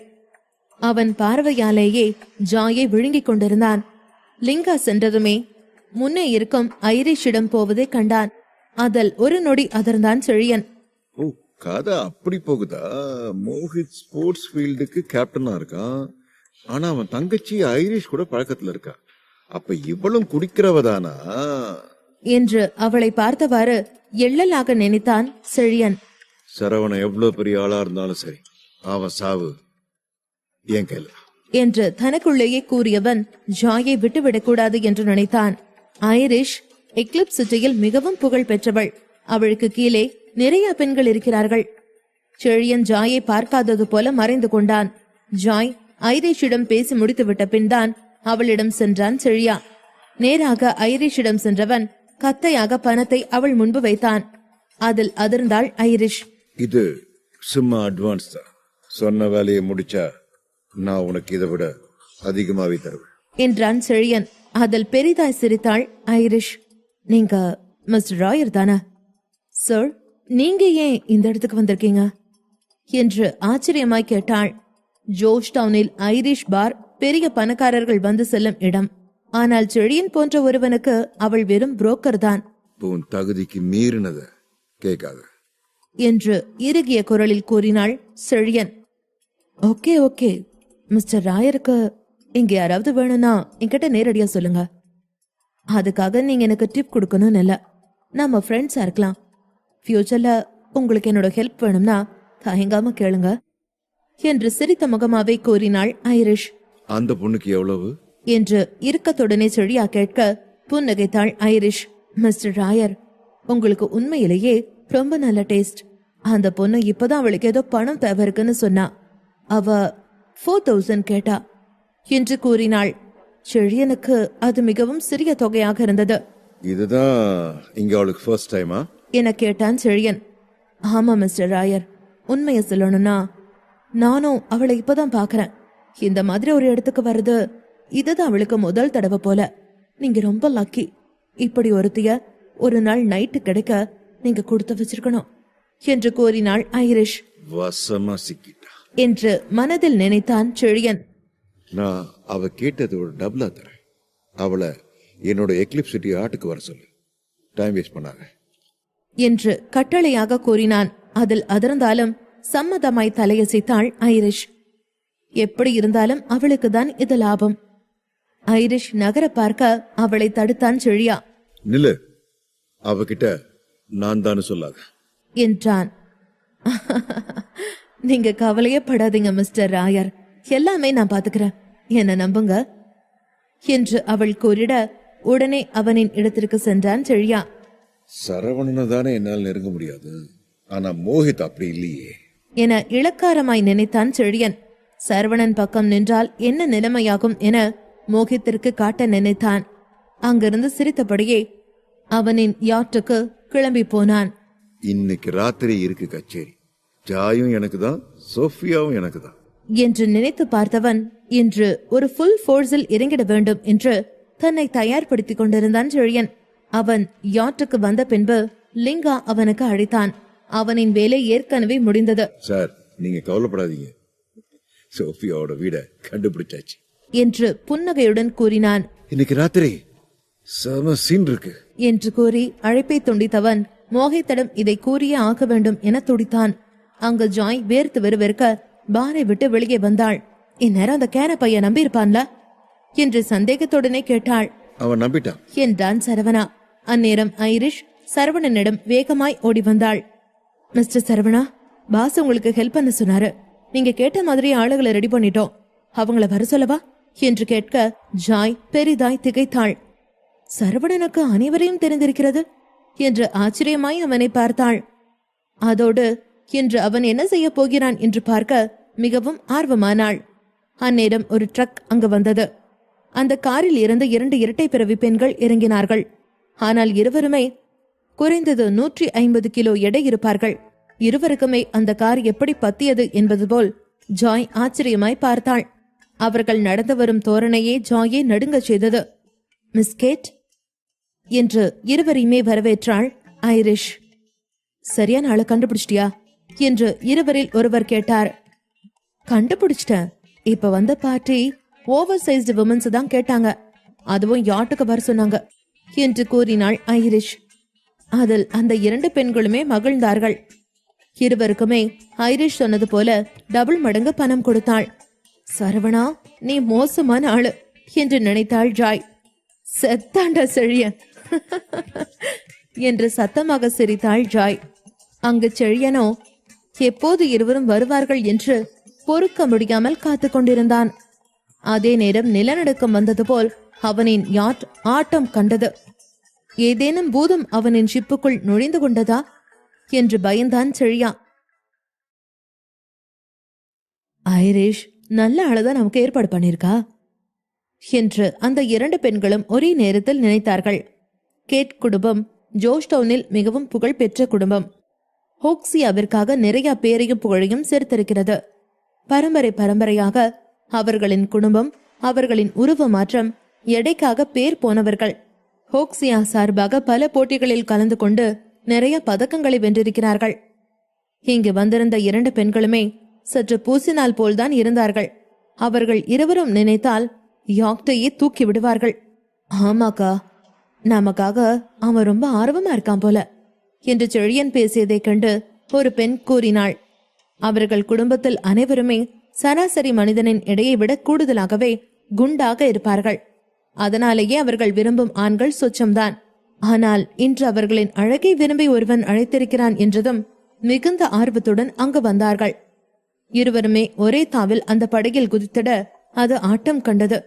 அவன் பார்வையாலேயே ஜாயை விழுங்கிக் கொண்டிருந்தான். லிங்கா சென்றதுமே முன்னே இருக்கும் ஐரிஷிடம் போவதை கண்டான். அதில் ஒரு நொடி அதிர்ந்தான் செழியன். ஓ, கதை அப்படி போகுதா? மோஹித் ஸ்போர்ட்ஸ் ஃபீல்டுக்கு கேப்டனா இருக்கான். ஆனா அவன் தங்கச்சி ஐரிஷ் கூட பழக்கத்துல இருக்கா. அப்ப இவளும் குடிக்கிறவதானா என்று அவளை பார்த்தவாறு எள்ளலாக நினைத்தான் செழியன். சரவணன் எவ்வளவு பெரிய ஆளா இருந்தாலும் சரி, அவன் சாவு என் கையில என்று தனக்குள்ளேயே கூறியவன் ஜாயை விட்டுவிடக் கூடாது என்று நினைத்தான். ஐரிஷ் எக்லிப்ஸ் சிட்டியில் மிகவும் புகழ் பெற்றவள். அவளுக்கு கீழே நிறைய பெண்கள் இருக்கிறார்கள். செழியன் ஜாயை பார்க்காதது போல மறைந்து கொண்டான். ஜாய் ஐரிஷிடம் பேசி முடித்துவிட்ட பின் தான் அவளிடம் சென்றான் செழியா. நேராக ஐரிஷிடம் சென்றவன் கத்தையாக பணத்தை அவள் முன்பு வைத்தான். அதில் அதிர்ந்தாள் ஐரிஷ். இது சும்மா அட்வான்ஸ் தான். சொன்ன வேலையை முடிச்சா நான் உனக்கு இதை விட அதிகமாவே தருவேன் என்றான் செழியன். அதில் பெரிதாய் சிரித்தாள் ஐரிஷ். நீங்க மிஸ்டர் ராயர் தானே? சார், நீங்க ஏன் இந்த இடத்துக்கு வந்திருக்கீங்க என்று ஆச்சரியமாய் கேட்டாள். ஜோர்ஜ் டவுனில் ஐரிஷ் பார் பெரிய பணக்காரர்கள் வந்து செல்லும் இடம். ஆனால் செழியன் போன்ற ஒருவனுக்கு அவள் வெறும் புரோக்கர் தான். உன் தகுதிக்கு மீறினத கேட்காத என்று இறுகிய குரலில் கூறினாள் செழியன். ஓகே ஓகே, மிஸ்டர் ராயருக்கு இங்க யாராவது வேணும்னா என்கிட்ட நேரடியா சொல்லுங்க. அதுக்காக நீங்க எனக்கு டிப் கொடுக்கணும்னு இல்ல. நம்ம ஃப்ரெண்ட்ஸா இருக்கலாம். ஃபியூச்சர்ல உங்களுக்கு என்னோட ஹெல்ப் வேணும்னா தயங்காம கேளுங்க என்று சிரித்த முகமாவே கூறினாள் ஐரிஷ். அந்த பொண்ணுக்கு எவ்வளவு என்று இறுக்கத்துடனே செழியா கேட்க புன்னகைத்தாள் ஐரிஷ். மிஸ்டர் ராயர், உங்களுக்கு உண்மையிலேயே ரொம்ப நல்ல டேஸ்ட். அந்த பொண்ணு இப்பதான் அவளுக்கு ஏதோ பணம் தேவை இருக்குன்னு சொன்னா. அவ 4000 கேட்டா என்று கூறினாள். செழியனுக்கு அது மிகவும் சிறிய தொகையாக இருந்தது. இதுதான் இங்க அவளுக்கு ஃபர்ஸ்ட் டைமா என கேட்டான் செழியன். ஆமா மிஸ்டர் ராயர், உண்மைய சொல்லணும்னா நானும் அவளை இப்பதான் பாக்குறேன். இந்த மாதிரி ஒரு இடத்துக்கு வர்றது இதுதான் அவளுக்கு முதல் தடவை போல. நீங்க ரொம்ப லக்கி. இப்படி ஒருத்திய ஒரு நாள் நைட்டு கிடைக்க நீங்க கொடுத்து வச்சிருக்கணும் என்று கூறினாள் ஐரிஷ். வசமா சிக்கிட்டா என்று மனதில் நினைத்தான் செழியன். நான் அவ கேட்டது ஒரு டபுளா தரேன். அவளை என்னோட எக்லிப்ஸ் சிட்டி ஆட்டுக்கு வர சொல்லு. டைம் வேஸ்ட் பண்ணாங்க என்று கட்டளையாக கூறினான். அதில் அதிர்ந்தாலும் சம்மதமாய் தலையசைத்தாள் ஐரிஷ். எப்படி இருந்தாலும் அவளுக்கு தான் இது லாபம். ஐரிஷ் நகர பார்க்க அவளை தடுத்தான் செழியா. நில்லு, அவகிட்ட நான் தானு சொல்லாத என்றான். நீங்க கவலையே படாதீங்க மிஸ்டர் ராயர், எல்லாமே நான் பாத்துக்கிறேன், என்ன நம்புங்க என்று அவள் கூறிட உடனே அவனின் இடத்திற்கு சென்றான் செழியா. சரவணனை தானே என்னால் நெருங்க முடியாது, ஆனா மோஹித் அப்படி இல்லையே என இளக்காரமாய் நினைத்தான் செழியன். சரவணன் பக்கம் நின்றால் என்ன நிலைமையாகும் என மோகித்திற்கு காட்ட நினைத்தான். அங்கிருந்து சிரித்தபடியே, அவனின் யாட்டுக்கு கிளம்பி போனான். இன்னைக்கு ராத்திரி இருக்கு கச்சேரி. ஜாயும் எனக்கு தான், சோஃபியாவும் எனக்கு தான் என்று நினைத்து பார்த்தவன் இன்று ஒரு ஃபுல் ஃபோர்ஸில் இறங்கிட வேண்டும் என்று தன்னை தயார்படுத்திக் கொண்டிருந்தான் செழியன். அவன் யாட்டுக்கு வந்த பின்பு லிங்கா அவனுக்கு அழைத்தான். அவனின் வேலை ஏற்கனவே முடிந்தது. சார், நீங்க கவலைப்படாதீங்க, சோஃபியாவோட வீட கண்டுபிடிச்சாச்சு என்று புன்னகையுடன் கூறினான். இன்னைக்கு ராத்திரி செம சீன் இருக்கு என்று கூறி அழைப்பை துண்டித்தவன் மோகித்திடம் இதை கூறியே ஆக வேண்டும் என துடித்தான். அங்கு ஜாய் வேர்த்து வெறுவெறுக்க பாரை விட்டு வெளியே வந்தாள். இந்நேரம் அந்த கேன பையன் நம்பி இருப்பான்ல என்று சந்தேகத்துடனே கேட்டாள். அவன் நம்பிட்டான் என்றான் சரவணா. அந்நேரம் ஐரிஷ் சரவணனிடம் வேகமாய் ஓடி வந்தாள். மிஸ்டர் சரவணா, பாஸ் உங்களுக்கு ஹெல்ப் பண்ண சொன்னாரு. நீங்க கேட்ட மாதிரி ஆளுகளை ரெடி பண்ணிட்டோம். அவங்கள வர சொல்லவா என்று கேட்க ஜாய் பெரிதாய் திகைத்தாள். சரவணனுக்கு அனைவரையும் தெரிந்திருக்கிறது என்று ஆச்சரியமாய் அவனை பார்த்தாள். அதோடு இன்று அவன் என்ன செய்ய போகிறான் என்று பார்க்க மிகவும் ஆர்வமானாள். அந்நேரம் ஒரு ட்ரக் அங்கு வந்தது. அந்த காரில் இருந்து 2 இரட்டை பிறவி பெண்கள் இறங்கினார்கள். ஆனால் இருவருமே குறைந்தது 150 கிலோ எடை இருப்பார்கள். இருவருக்குமே அந்த கார் எப்படி பத்தியது என்பது போல் ஜாய் ஆச்சரியமாய் பார்த்தாள். அவர்கள் நடந்து வரும் தோரணையே ஜாயை நடுங்கச் செய்தது. மிஸ் கேட் என்று இருவரையுமே வரவேற்றாள் ஐரிஷ். சரியான ஆளை கண்டுபிடிச்சிட்டியா என்று இருவரில் ஒருவர் கேட்டார். கண்டுபிடிச்சிட்டேன். இப்ப வந்த பார்ட்டி ஓவர் சைஸ்டு விமன்ஸ் தான் கேட்டாங்க. அதுவும் யாட்டுக்கு வர சொன்னாங்க என்று கூறினாள் ஐரிஷ். அதில் அந்த 2 பெண்களுமே மகிழ்ந்தார்கள். இருவருக்குமே ஐரிஷ் சொன்னது போல டபுள் மடங்கு பணம் கொடுத்தாள். சரவணா, நீ மோசமான ஆளு என்று நினைத்தாள் ஜாய். செத்தாண்டா செழியன் என்று சத்தமாக சிரித்தாள் ஜாய். அங்கு செழியனோ எப்போது இருவரும் வருவார்கள் என்று பொறுக்க முடியாமல் காத்து கொண்டிருந்தான். அதே நேரம் நிலநடுக்கம் வந்தது போல் அவனின் யாட் ஆட்டம் கண்டது. ஏதேனும் பூதம் அவனின் ஷிப்புக்குள் நுழைந்து கொண்டதா என்று பயந்தான் செழியா. ஐரிஷ் நல்ல ஆளுதான் நமக்கு ஏற்பாடு பண்ணிருக்கா என்று அந்த 2 பெண்களும் ஒரே நேரத்தில் நினைத்தார்கள். கேட் குடும்பம் ஜோஷ்டவுனில் மிகவும் புகழ் பெற்ற குடும்பம். ஹோக்ஸியாவிற்காக நிறைய பேரையும் புகழையும் சேர்த்திருக்கிறது. பரம்பரையாக அவர்களின் குடும்பம், அவர்களின் உருவ மாற்றம், எடைக்காக பேர் போனவர்கள். ஹோக்ஸியா சார்பாக பல போட்டிகளில் கலந்து கொண்டு நிறைய பதக்கங்களை வென்றிருக்கிறார்கள். இங்கு வந்திருந்த 2 பெண்களுமே சற்று பூசினால் போல்தான் இருந்தார்கள். அவர்கள் இருவரும் நினைத்தால் யாக்டையே தூக்கி விடுவார்கள். ஆமாக்கா, நமக்காக அவன் ரொம்ப ஆர்வமா இருக்கான் போல என்று செழியன் பேசியதைக் கண்டு ஒரு பெண் கூறினாள். அவர்கள் குடும்பத்தில் அனைவருமே சராசரி மனிதனின் எடையை விட கூடுதலாகவே குண்டாக இருப்பார்கள். அதனாலேயே அவர்கள் விரும்பும் ஆண்கள் சொச்சம்தான். ஆனால் இன்று அவர்களின் அழகை விரும்பி ஒருவன் அழைத்திருக்கிறான் என்றதும் மிகுந்த ஆர்வத்துடன் அங்கு வந்தார்கள். இருவருமே ஒரே தாவில் அந்த படகில் குதித்திட அது ஆட்டம் கண்டது.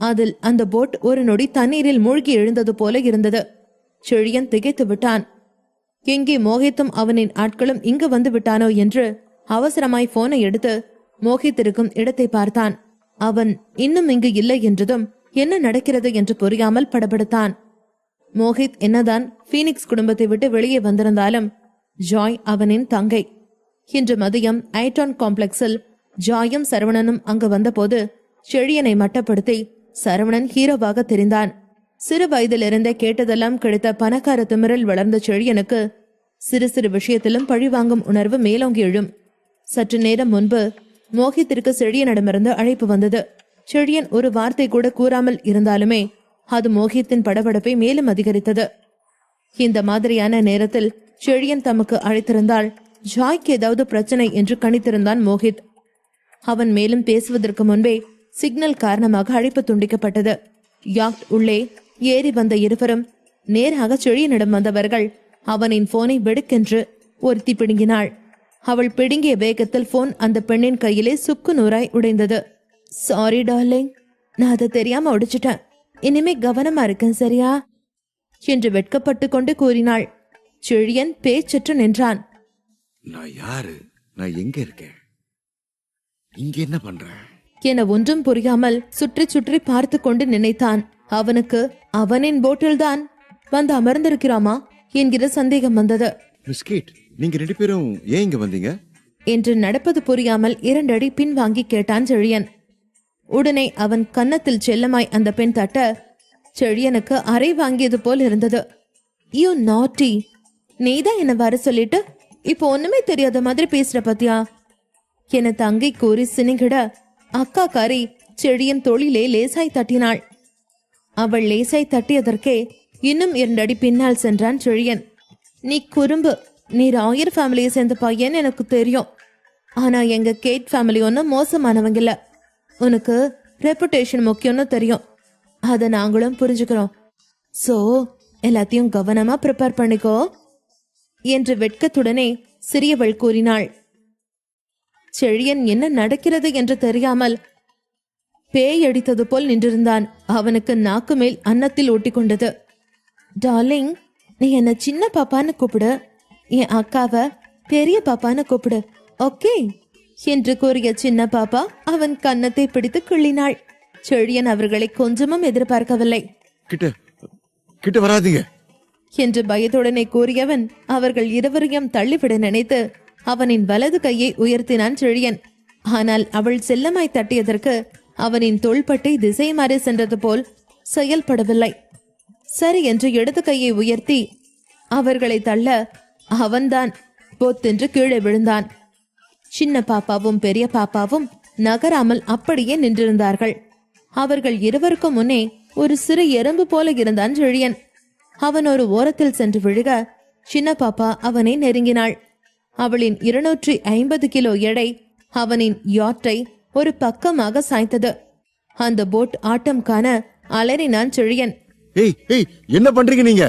அதில் அந்த போட் ஒரு நொடி தண்ணீரில் மூழ்கி எழுந்தது போல இருந்தது. செழியன் திகைத்து விட்டான். எங்கே மோகித்தும் அவனின் ஆட்களும் இங்கு வந்து விட்டானோ என்று அவசரமாய் போனை எடுத்து மோகித்திருக்கும் இடத்தை பார்த்தான். அவன் இன்னும் இங்கு இல்லை என்றதும் என்ன நடக்கிறது என்று புரியாமல் படபடுத்தான். மோகித் என்னதான் பீனிக்ஸ் குடும்பத்தை விட்டு வெளியே வந்திருந்தாலும் ஜாய் அவனின் தங்கை. இன்று மதியம் ஐட்டான் காம்ப்ளெக்ஸில் ஜாயும் சரவணனும் அங்கு வந்தபோது செழியனை மட்டப்படுத்தி சரவணன் ஹீரோவாக தெரிந்தான். சிறு வயதிலிருந்தே கேட்டதெல்லாம் கிடைத்த பணக்கார திமிரில் வளர்ந்த செழியனுக்கு சிறு சிறு விஷயத்திலும் பழிவாங்கும் உணர்வு மேலோங்கி எழும். சற்று நேரம் முன்பு மோகித்திற்கு செழியனிடமிருந்து அழைப்பு வந்தது. செழியன் ஒரு வார்த்தை கூட கூறாமல் இருந்தாலுமே அது மோகித்தின் படபடப்பை மேலும் அதிகரித்தது. இந்த மாதிரியான நேரத்தில் செழியன் தமக்கு அழைத்திருந்தால் ஜாய்க்கு ஏதாவது பிரச்சனை என்று கணித்திருந்தான் மோகித். அவன் மேலும் பேசுவதற்கு முன்பே சிக்னல் காரணமாக அழைப்பு துண்டிக்கப்பட்டது. யாக்ட் உள்ளே ஏறி வந்த இருவரும் நேராக செழியனிடம் வந்தவர்கள் அவனின் போனை வெடுக்கென்று ஒருத்தி பிடுங்கினாள். அவள் பிடுங்கிய வேகத்தில் போன் அந்த பெண்ணின் கையிலே சுக்கு நூறாய் உடைந்தது. சாரி டார்லிங், நான் அதை தெரியாம உடைச்சிட்டேன். இனிமே கவனமா இருக்கேன், சரியா என்று வெட்கப்பட்டு கொண்டு கூறினாள். செழியன் பேச்சற்று நின்றான். நான் யாரு, நான் எங்க இருக்கேன், இங்க என்ன பண்றேன் என ஒன்றும் புரியாமல் சுற்றி சுற்றி பார்த்து கொண்டு நினைத்தான். அவனுக்கு அவனின் போட்டில்தான் வந்து அமர்ந்திருக்கிறாமா என்கிற சந்தேகம் வந்தது. மிஸ் கேட், நீங்க 2 பேரும் ஏன் இங்க வந்தீங்க என்று நடப்பது புரியாமல் 2 அடி பின்வாங்கி கேட்டான் செழியன். உடனே அவன் கன்னத்தில் செல்லமாய் அந்த பெண் தட்ட செழியனுக்கு அறை வாங்கியது போல் இருந்தது. யூ நாட்டி, நீதான் என்ன வர சொல்லிட்டு இப்போ ஒண்ணுமே தெரியாத மாதிரி பேசுற பத்தியா என தங்கை கூறி சினிகிட அக்கா காரி செழியன் தோளிலே லேசாய் தட்டினாள். அவள் லேசாய் தட்டியதற்கே இன்னும் 2 அடி பின்னால் சென்றான் செழியன். நீ குறும்பு, நீ ராயர் ஃபேமிலியை சேர்ந்த பையன் எனக்கு தெரியும். ஆனா எங்க கேட் ஃபேமிலி ஒன்னும் மோசமானவங்க இல்ல. உனக்கு ரெப்புடேஷன் முக்கியம்னு தெரியும். அத நாங்களும் புரிஞ்சுக்கிறோம். சோ எல்லாத்தையும் கவனமா ப்ரிப்பேர் பண்ணிக்கோ என்று வெட்கத்துடனே சிறியவள் கூறினாள். செழியன் என்ன நடக்கிறது என்று தெரியாமல் பேய் அடித்தது போல் நின்றிருந்தான். அவனுக்கு நாக்கு மேல் அன்னத்தில் ஒட்டிக்கொண்டது. டார்லிங், நீ என்ன சின்ன பாப்பான்னு கூப்பிடு, என் அக்காவை பெரிய பாப்பான்னு கூப்பிடு, ஓகே என்று கூறிய சின்ன பாப்பா அவன் கன்னத்தை பிடித்து கிள்ளினாள். செழியன் அவர்களை கொஞ்சமும் எதிர்பார்க்கவில்லை. கிட்ட கிட்ட வராதீங்க என்று பயத்துடனே கூறியவன் அவர்கள் இருவரையும் தள்ளிவிட நினைத்து அவனின் வலது கையை உயர்த்தினான் செழியன். ஆனால் அவள் செல்லமாய் தட்டியதற்கு அவனின் தோள்பட்டை திசை மாறி சென்றது போல் செயல்படவில்லை. சரி என்று இடது கையை உயர்த்தி அவர்களை தள்ள அவன்தான் பொத்தென்று கீழே விழுந்தான். சின்ன பாப்பாவும் பெரிய பாப்பாவும் நகராமல் அப்படியே நின்றிருந்தார்கள். அவர்கள் இருவருக்கும் முன்னே ஒரு சிறு எறும்பு போல இருந்தான் செழியன். அவன் ஒரு ஓரத்தில் சென்று விழுக சின்ன பாப்பா அவனை நெருங்கினாள். அவளின் 250 கிலோ எடை அவனின் யாட்டை ஒரு பக்கமாக சாய்த்தது. அந்த போட் ஆட்டம் காண அலறினான் செழியன். ஏய் ஏய், என்ன பண்றீங்க நீங்க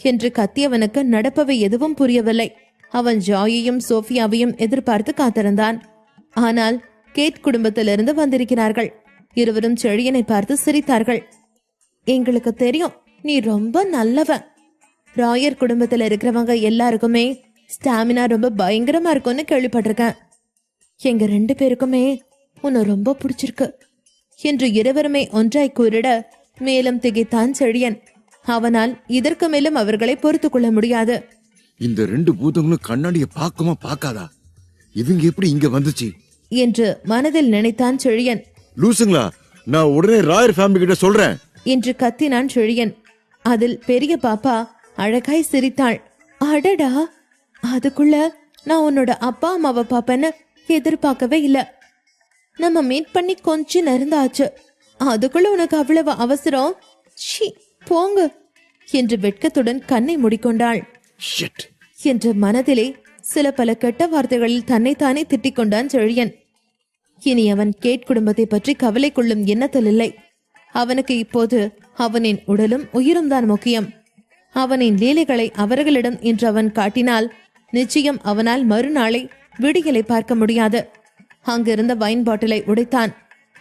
என்று கத்தியவனுக்கு நடப்பவை எதுவும் புரியவில்லை. அவன் ஜாயையும் சோஃபியாவையும் எதிர்பார்த்து காத்திருந்தான். ஆனால் கேட் குடும்பத்திலிருந்து வந்திருக்கிறார்கள். இருவரும் செழியனை பார்த்து சிரித்தார்கள். எங்களுக்கு தெரியும், நீ ரொம்ப நல்லவன். ராயர் குடும்பத்துல இருக்கிறவங்க எல்லாருக்குமே ஸ்டாமினா ரொம்ப பயங்கரமா இருக்கும்னு கேள்விப்பட்டிருக்கேன். எங்க 2 பேருக்குமே உன்னை ரொம்ப பிடிச்சிருக்கு என்று இருவருமே ஒன்றாய் கூறிட மேலும் திகைத்தான் செழியன். அவனால் இதற்கு மேலும் அவர்களை பொறுத்து கொள்ள முடியாது. இந்த 2 பூதங்களும் கண்ணாடிய பாக்குமா பாக்காதா? இவங்க எப்படி இங்க வந்துச்சு என்று மனதில் நினைத்தான் செழியன். லூசுங்களா, நான் உடனே ராயர் ஃபேமிலி கிட்ட சொல்றேன் என்று கத்தினான் செழியன். அதில் பெரிய பாப்பா அழகாய் சிரித்தாள். அடடா, அதுக்குள்ள நான் உன்னோட அப்பா அம்மாவை பாப்பேன்னு எதிர்பார்க்கவே இல்ல. நம்ம மீட் பண்ணி கொஞ்ச நெருந்தாச்சு, அதுக்குள்ள உனக்கு அவ்வளவு அவசரம்? ஷி, போங்க என்று வெட்கத்துடன் கண்ணை மூடிக்கொண்டாள். என்ற மனதிலே சில பல கெட்ட வார்த்தைகளில் தன்னைத்தானே திட்டிக் கொண்டான் செழியன். இனி அவன் கேட் குடும்பத்தை பற்றி கவலை கொள்ளும் எண்ணத்தில் இல்லை. அவனுக்கு இப்போது அவனின் உடலும் உயிரும் தான் முக்கியம். அவனின் லீலைகளை அவர்களிடம் இன்று அவன் காட்டினால் நிச்சயம் அவனால் மறுநாளை விடியலை பார்க்க முடியாது. அங்கிருந்த வைன் பாட்டிலை உடைத்தான்.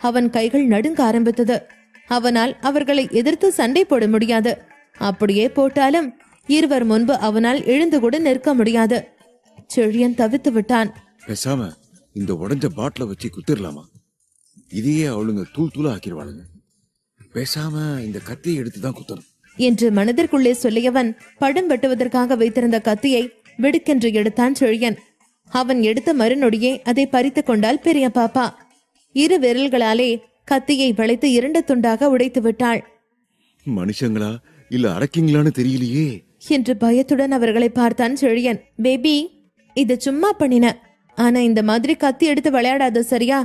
அவன் கைகள் நடுங்க ஆரம்பித்தது. அவனால் அவர்களை எதிர்த்து சண்டை போட முடியாது. அப்படியே போட்டாலும் இருவர் முன்பு அவனால் எழுந்து கூட நிற்க முடியாது. செழியன் தவித்து விட்டான். பேசாம இந்த உடைஞ்ச பாட்டில வச்சு குத்திரலாமா? இதையே அவளுங்க தூள் தூளா ஆக்கிடுவாளுங்க. பேசாம இந்த கத்தியை எடுத்துதான் குத்தணும் என்று மனதிற்குள்ளே சொல்லியவன் படம் வெட்டுவதற்காக வைத்திருந்த கத்தியை வெடுக்கென்று எடுத்தான் செழியன். அவன் எடுத்த மறுநொடியே அதை பறித்து கொண்டாள் பெரிய பாப்பா. 2 விரல்களாலே கத்தியை வளைத்து 2 துண்டாக உடைத்து விட்டாள். மனுஷங்களா இல்ல அடக்கிங்களான்னு தெரியலையே என்று பயத்துடன் அவர்களை பார்த்தான் செழியன். பேபி, இது சும்மா பண்ணின, ஆனா இந்த மாதிரி கத்தி எடுத்து விளையாடாத, சரியா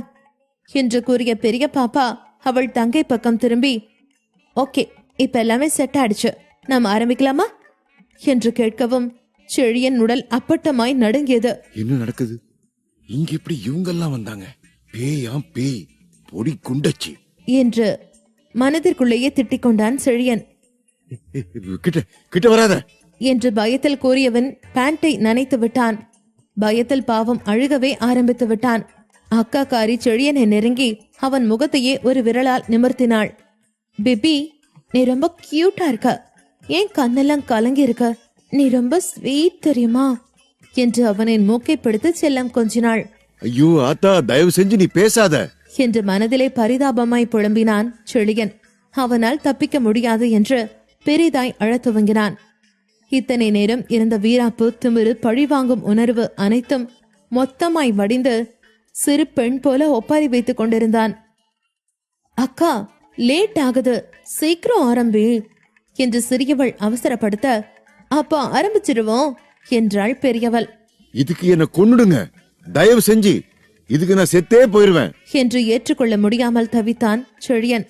என்று கூறிய பெரிய பாப்பா அவள் தங்கை பக்கம் திரும்பி, ஓகே, இப்ப எல்லாமே செட் ஆயிடுச்சு, நாம் ஆரம்பிக்கலாமா என்று கேட்கவும் செழியன் உடல் அப்பட்டமாய் நடுங்கியது. என்ன நடக்குது இங்க? எப்படி இவங்கெல்லாம் வந்தாங்க? பேயாம் பேய், பொடி குண்டச்சி என்று மனதிற்குள்ளேயே திட்டிக் கொண்டான் செழியன். கிட்ட வராத என்று பயத்தில் கூறியவன் பேண்டை நனைத்து விட்டான். பயத்தில் பாவம் அழுகவே ஆரம்பித்து விட்டான். அக்கா காரி செழியனை நெருங்கி அவன் முகத்தையே ஒரு விரலால் நிமிர்த்தினாள். பேபி, நீ ரொம்ப கியூட்டா இருக்க, ஏன் கண்ணெல்லாம் கலங்கி இருக்க, நீ ரொம்ப ஸ்வீட் தெரியுமா என்று அவனின் மூக்கை பிடித்து செல்லம் கொஞ்சினாள். ஐயோ ஆத்தா, தயவு செஞ்சு நீ பேசாத என்று மனதிலே பரிதாபமாய் புலம்பினான் செழியன். அவனால் தப்பிக்க முடியாது என்று பெரிதாய் அழத் துவங்கினான். இத்தனை நேரம் இருந்த வீராப்பு, திமிரு, பழிவாங்கும் உணர்வு அனைத்தும் மொத்தமாய் வடிந்து சிறு பெண் போல ஒப்பாரி வைத்துக் கொண்டிருந்தான். அக்கா, லேட் ஆகுது, சீக்கிரம் ஆரம்பி என்று சிறியவள் அவசரப்படுத்த, அப்பா ஆரம்பிச்சிருவோம் என்றாள் பெரியவள். இதுக்கு என்ன கொன்னுடுங்க, தயவு செஞ்சு, இதுக்கு நான் செத்தே போயிருவேன் என்று ஏற்றுக்கொள்ள முடியாமல் தவித்தான் செழியன்.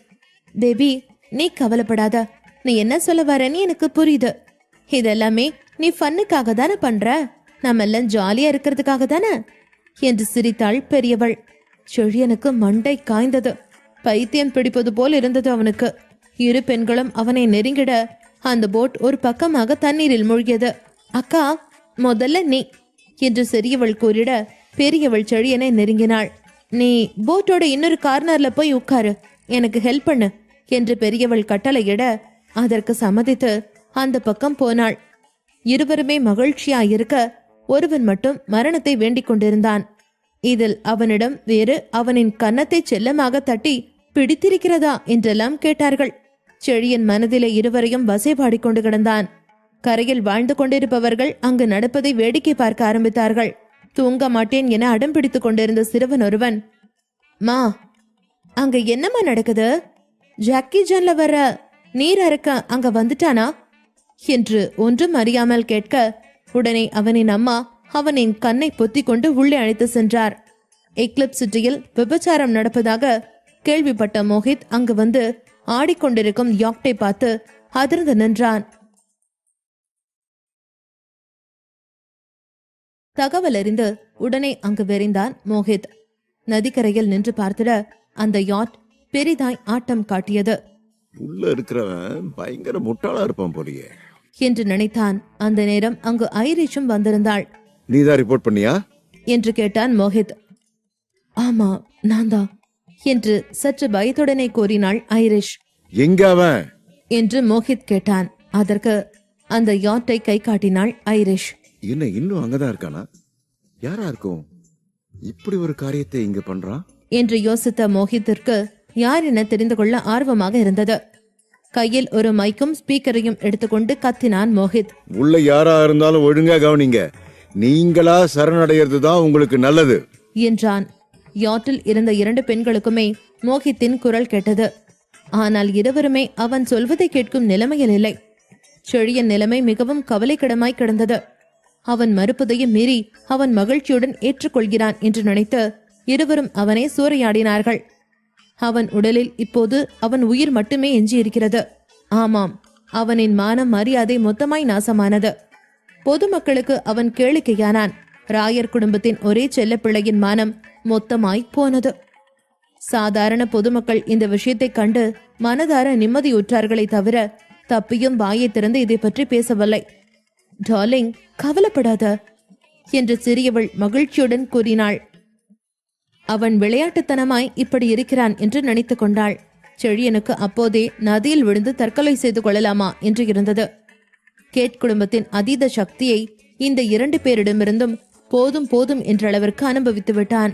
பேபி, நீ கவலைப்படாத, நீ என்ன சொல்ல வரன்னு எனக்கு புரியுது. இதெல்லாமே நீ ஃபன்னுக்காக தானே பண்ற, நம்ம எல்லாம் ஜாலியா இருக்கிறதுக்காக தானே என்று சிரித்தாள் பெரியவள். செழியனுக்கு மண்டை காய்ந்தது. பைத்தியம் பிடிப்பது போல் இருந்தது அவனுக்கு. இரு பெண்களும் அவனை நெருங்கிட அந்த போட் ஒரு பக்கமாக தண்ணீரில் மூழ்கியது. அக்கா, முதல்ல நீ என்று சிறியவள் கூறிட பெரியவள் செழியனை நெருங்கினாள். நீ போட்டோட இன்னொரு கார்னர்ல போய் உட்காரு, எனக்கு ஹெல்ப் பண்ணு என்று பெரியவள் கட்டளையிட அதற்கு சம்மதித்து அந்த பக்கம் போனாள். இருவருமே மகிழ்ச்சியாயிருக்க ஒருவன் மட்டும் மரணத்தை வேண்டிக் கொண்டிருந்தான். இதில் அவனிடம் வேறு அவனின் கன்னத்தை செல்லமாக தட்டி பிடித்திருக்கிறதா என்றெல்லாம் கேட்டார்கள். செழியன் மனதிலே இருவரையும் வசைபாடிக் கொண்டு கிடந்தான். கரையில் வாழ்ந்து கொண்டிருப்பவர்கள் அங்கு நடப்பதை வேடிக்கை பார்க்க ஆரம்பித்தார்கள். தூங்க மாட்டேன் என அடம் பிடித்துக் கொண்டிருந்த சிறுவன் ஒருவன், மா, அங்க என்னம்மா நடக்குது? ஜாக்கி ஜான்ல வர நீர் அறுக்க அங்க வந்துட்டானா என்று ஒன்றும் அறியாமல் கேட்க, உடனே அவனின் அம்மா அவனின் கண்ணை பொத்தி கொண்டு உள்ளே அழைத்து சென்றார். எக்லிப் சிட்டியில் விபச்சாரம் நடப்பதாக கேள்விப்பட்ட மோஹித் அங்கு வந்து ஆடிக்கொண்டிருக்கும் யாக்டை பார்த்து அதிர்ந்து நின்றான். தகவல் அறிந்து உடனே அங்கு விரைந்தான் மோஹித். நதிக்கரையில் நின்று பார்த்திட அந்த யாட் பெரிதாய் ஆட்டம் காட்டியது. உள்ள இருக்கிறவன் பயங்கர முட்டாளா இருப்பான் போலியே என்று நினைத்தான். அந்த நேரம் அங்கு ஐரிஷும் வந்திருந்தாள். நீதான் ரிப்போர்ட் பண்ணியா என்று கேட்டான் மோஹித். ஆமா, நான் தான் என்று சற்று பயத்துடனே கூறினாள் ஐரிஷ். எங்க அவன் என்று மோஹித் கேட்டான். அதற்கு அந்த யாட்டை கை காட்டினாள் ஐரிஷ். என்ன இன்னும் அங்கதான் இருக்கானா? யாரா இருக்கும் இப்படி ஒரு காரியத்தை இங்க பண்றான் என்று யோசித்த மோஹித்திற்கு யார் என தெரிந்து கொள்ள ஆர்வமாக இருந்தது. கையில் ஒரு மைக்கும் ஸ்பீக்கரையும் எடுத்துக்கொண்டு கத்தினான் மோஹித். உள்ள யாரா இருந்தாலும் ஒழுங்கா கவனிங்க, நீங்களா சரணடைகிறது தான் உங்களுக்கு நல்லது என்றான். யாட்டில் இருந்த 2 பெண்களுக்குமே மோஹித்தின் குரல் கேட்டது. ஆனால் இருவருமே அவன் சொல்வதை கேட்கும் நிலைமையில் இல்லை. செழியன் நிலைமை மிகவும் கவலைக்கிடமாய் கிடந்தது. அவன் மறுப்பதையும் மீறி அவன் மகிழ்ச்சியுடன் ஏற்றுக்கொள்கிறான் என்று நினைத்து இருவரும் அவனை சூறையாடினார்கள். அவன் உடலில் இப்போது அவன் உயிர் மட்டுமே எஞ்சியிருக்கிறது. ஆமாம், அவனின் மானம் மரியாதை மொத்தமாய் நாசமானது. பொதுமக்களுக்கு அவன் கேளிக்கையானான். ராயர் குடும்பத்தின் ஒரே செல்லப்பிள்ளையின் மானம் மொத்தமாய் போனது. சாதாரண பொதுமக்கள் இந்த விஷயத்தை கண்டு மனதார நிம்மதியுற்றார்களே தவிர தப்பியும் வாயை திறந்து இதை பற்றி பேசவில்லை. டார்லிங், கவலைப்படாத என்று சிறியவள் மகிழ்ச்சியுடன் கூறினாள். அவன் விளையாட்டுத்தனமாய் இப்படி இருக்கிறான் என்று நினைத்து கொண்டாள். செழியனுக்கு அப்போதே நதியில் விழுந்து தற்கொலை செய்து கொள்ளலாமா என்று இருந்தது. கேட் குடும்பத்தின் அதீத சக்தியை இந்த 2 பேரிடமிருந்தும் போதும் போதும் என்றளவிற்கு அனுபவித்து விட்டான்.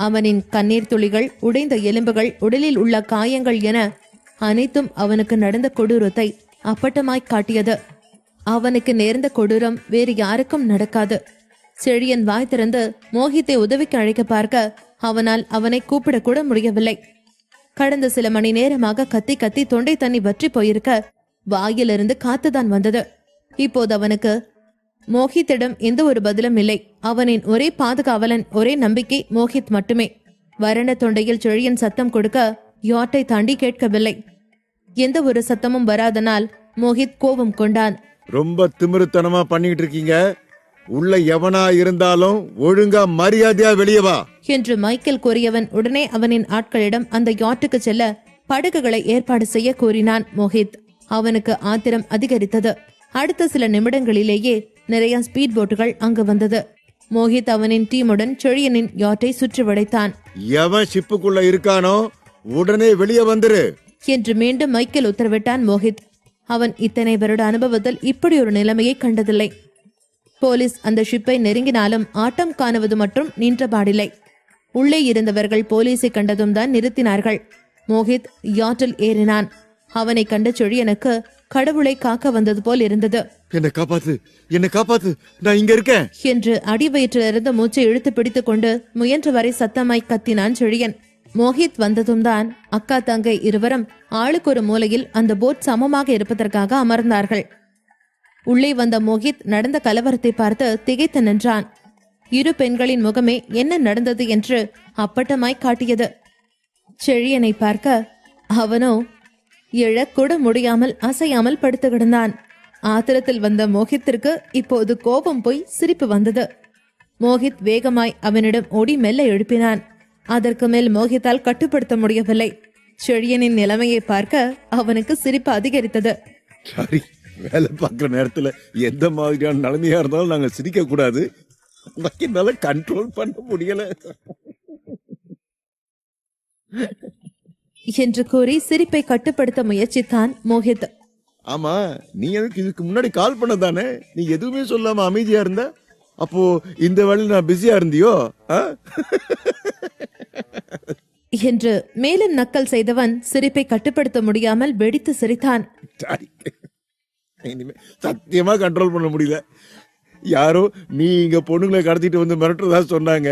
அவனின் கண்ணீர் துளிகள், உடைந்த எலும்புகள், உடலில் உள்ள காயங்கள் என அனைத்தும் அவனுக்கு நடந்த கொடூரத்தை அப்பட்டமாய் காட்டியது. அவனுக்கு நேர்ந்த கொடூரம் வேறு யாருக்கும் நடக்காது. செழியன் வாய் திறந்து மோஹித்தை உதவிக்கு அழைக்க பார்க்க அவனால் அவனை கூப்பிடக்கூட முடியவில்லை. கடந்த சில மணி நேரமாக கத்தி கத்தி தொண்டை தண்ணி வற்றி போயிருக்க வாயிலிருந்து காத்துதான் வந்தது. இப்போது அவனுக்கு மோஹித்திடம் எந்த ஒரு பதிலும் இல்லை. அவனின் ஒரே பாதுகாவலன், ஒரே நம்பிக்கை மோஹித் மட்டுமே. வறண்ட தொண்டையில் செழியன் சத்தம் கொடுக்க யாட்டை தாண்டி கேட்கவில்லை. எந்த ஒரு சத்தமும் வராதனால் மோஹித் கோபம் கொண்டான். ரொம்ப திமிருத்தனமா பண்ணிட்டு இருக்கீங்க, உள்ள எவனா இருந்தாலும் ஒழுங்கா மரியாதையா வெளியே வா என்று மைக்கேல் கூறியவன் உடனே அவனின் ஆட்களிடம் அந்த யாட்டுக்கு செல்ல படகுகளை ஏற்பாடு செய்ய கூறினான் மோஹித். அவனுக்கு ஆத்திரம் அதிகரித்தது. அடுத்த சில நிமிடங்களிலேயே நிறைய ஸ்பீட் போட்டுகள் அங்கு வந்தது. மோஹித் அவனின் டீமுடன் செழியனின் யாட்டை சுற்றி வளைத்தான். எவன் ஷிப்புக்குள்ள இருக்கானோ உடனே வெளியே வந்துரு என்று மீண்டும் மைக்கேல் உத்தரவிட்டான் மோஹித். அவன் இத்தனை வருட அனுபவத்தில் இப்படி ஒரு நிலைமையை கண்டதில்லை. போலீஸ் அந்த ஷிப்பை நெருங்கினாலும் ஆட்டம் காணுவது மற்றும் நின்றபாடில்லை. உள்ளே இருந்தவர்கள் போலீஸை கண்டதும் தான் நிறுத்தினார்கள். மோஹித் யாட்டில் ஏறினான். அவனை கண்ட செழியனுக்கு கடவுளை காக்க வந்தது போல் இருந்தது. என்னை காப்பாத்து, நான் இங்க இருக்கேன் என்று அடிவயிற்றிலிருந்து மூச்சை இழுத்து பிடித்துக் கொண்டு முயன்றவரை சத்தமாய் கத்தினான் செழியன். மோஹித் வந்ததும் தான் அக்கா தங்கை இருவரும் ஆளுக்கு ஒரு மூலையில் அந்த போட் சமமாக இருப்பதற்காக அமர்ந்தார்கள். உள்ளே வந்த மோஹித் நடந்த கலவரத்தை பார்த்து திகைத்து நின்றான். இரு பெண்களின் முகமே என்ன நடந்தது என்று அப்பட்டமாய் காட்டியது. செழியனை பார்க்க அவனோ எழக்கூட முடியாமல் அசையாமல் படுத்து கிடந்தான். ஆத்திரத்தில் வந்த மோஹித்திற்கு இப்போது கோபம் போய் சிரிப்பு வந்தது. மோஹித் வேகமாய் அவனிடம் ஓடி மெல்ல எழுப்பினான். அதற்கு மேல் மோஹித்தால் கட்டுப்படுத்த முடியவில்லை. செழியனின் நிலைமையை பார்க்க அவனுக்கு சிரிப்பு அதிகரித்தது. சாரி, வேலை பார்க்குற நேரத்துல எந்த மாதிரியான நிலைமையா இருந்தாலும் நாங்க சிரிக்க கூடாது. என்னால கண்ட்ரோல் பண்ண முடியல என்று கூறி சிரிப்பை கட்டுப்படுத்த முயற்சித்தான் மோஹித். ஆமா, நீ எனக்கு இதுக்கு முன்னாடி கால் பண்ணதானே? நீ எதுவுமே சொல்லாம அமைதியா இருந்த. அப்போ இந்த வேளையில நான் பிஸியா இருந்தியோ? என்று மேலும் நக்கல் செய்தவன் சிரிப்பை கட்டுப்படுத்த முடியாமல் வெடித்து சிரித்தான். சத்தியமா கண்ட்ரோல் பண்ண முடியல. யாரோ நீ இங்க பொண்ணுங்களை கடத்திட்டு வந்து மிரட்டுறதா சொன்னாங்க.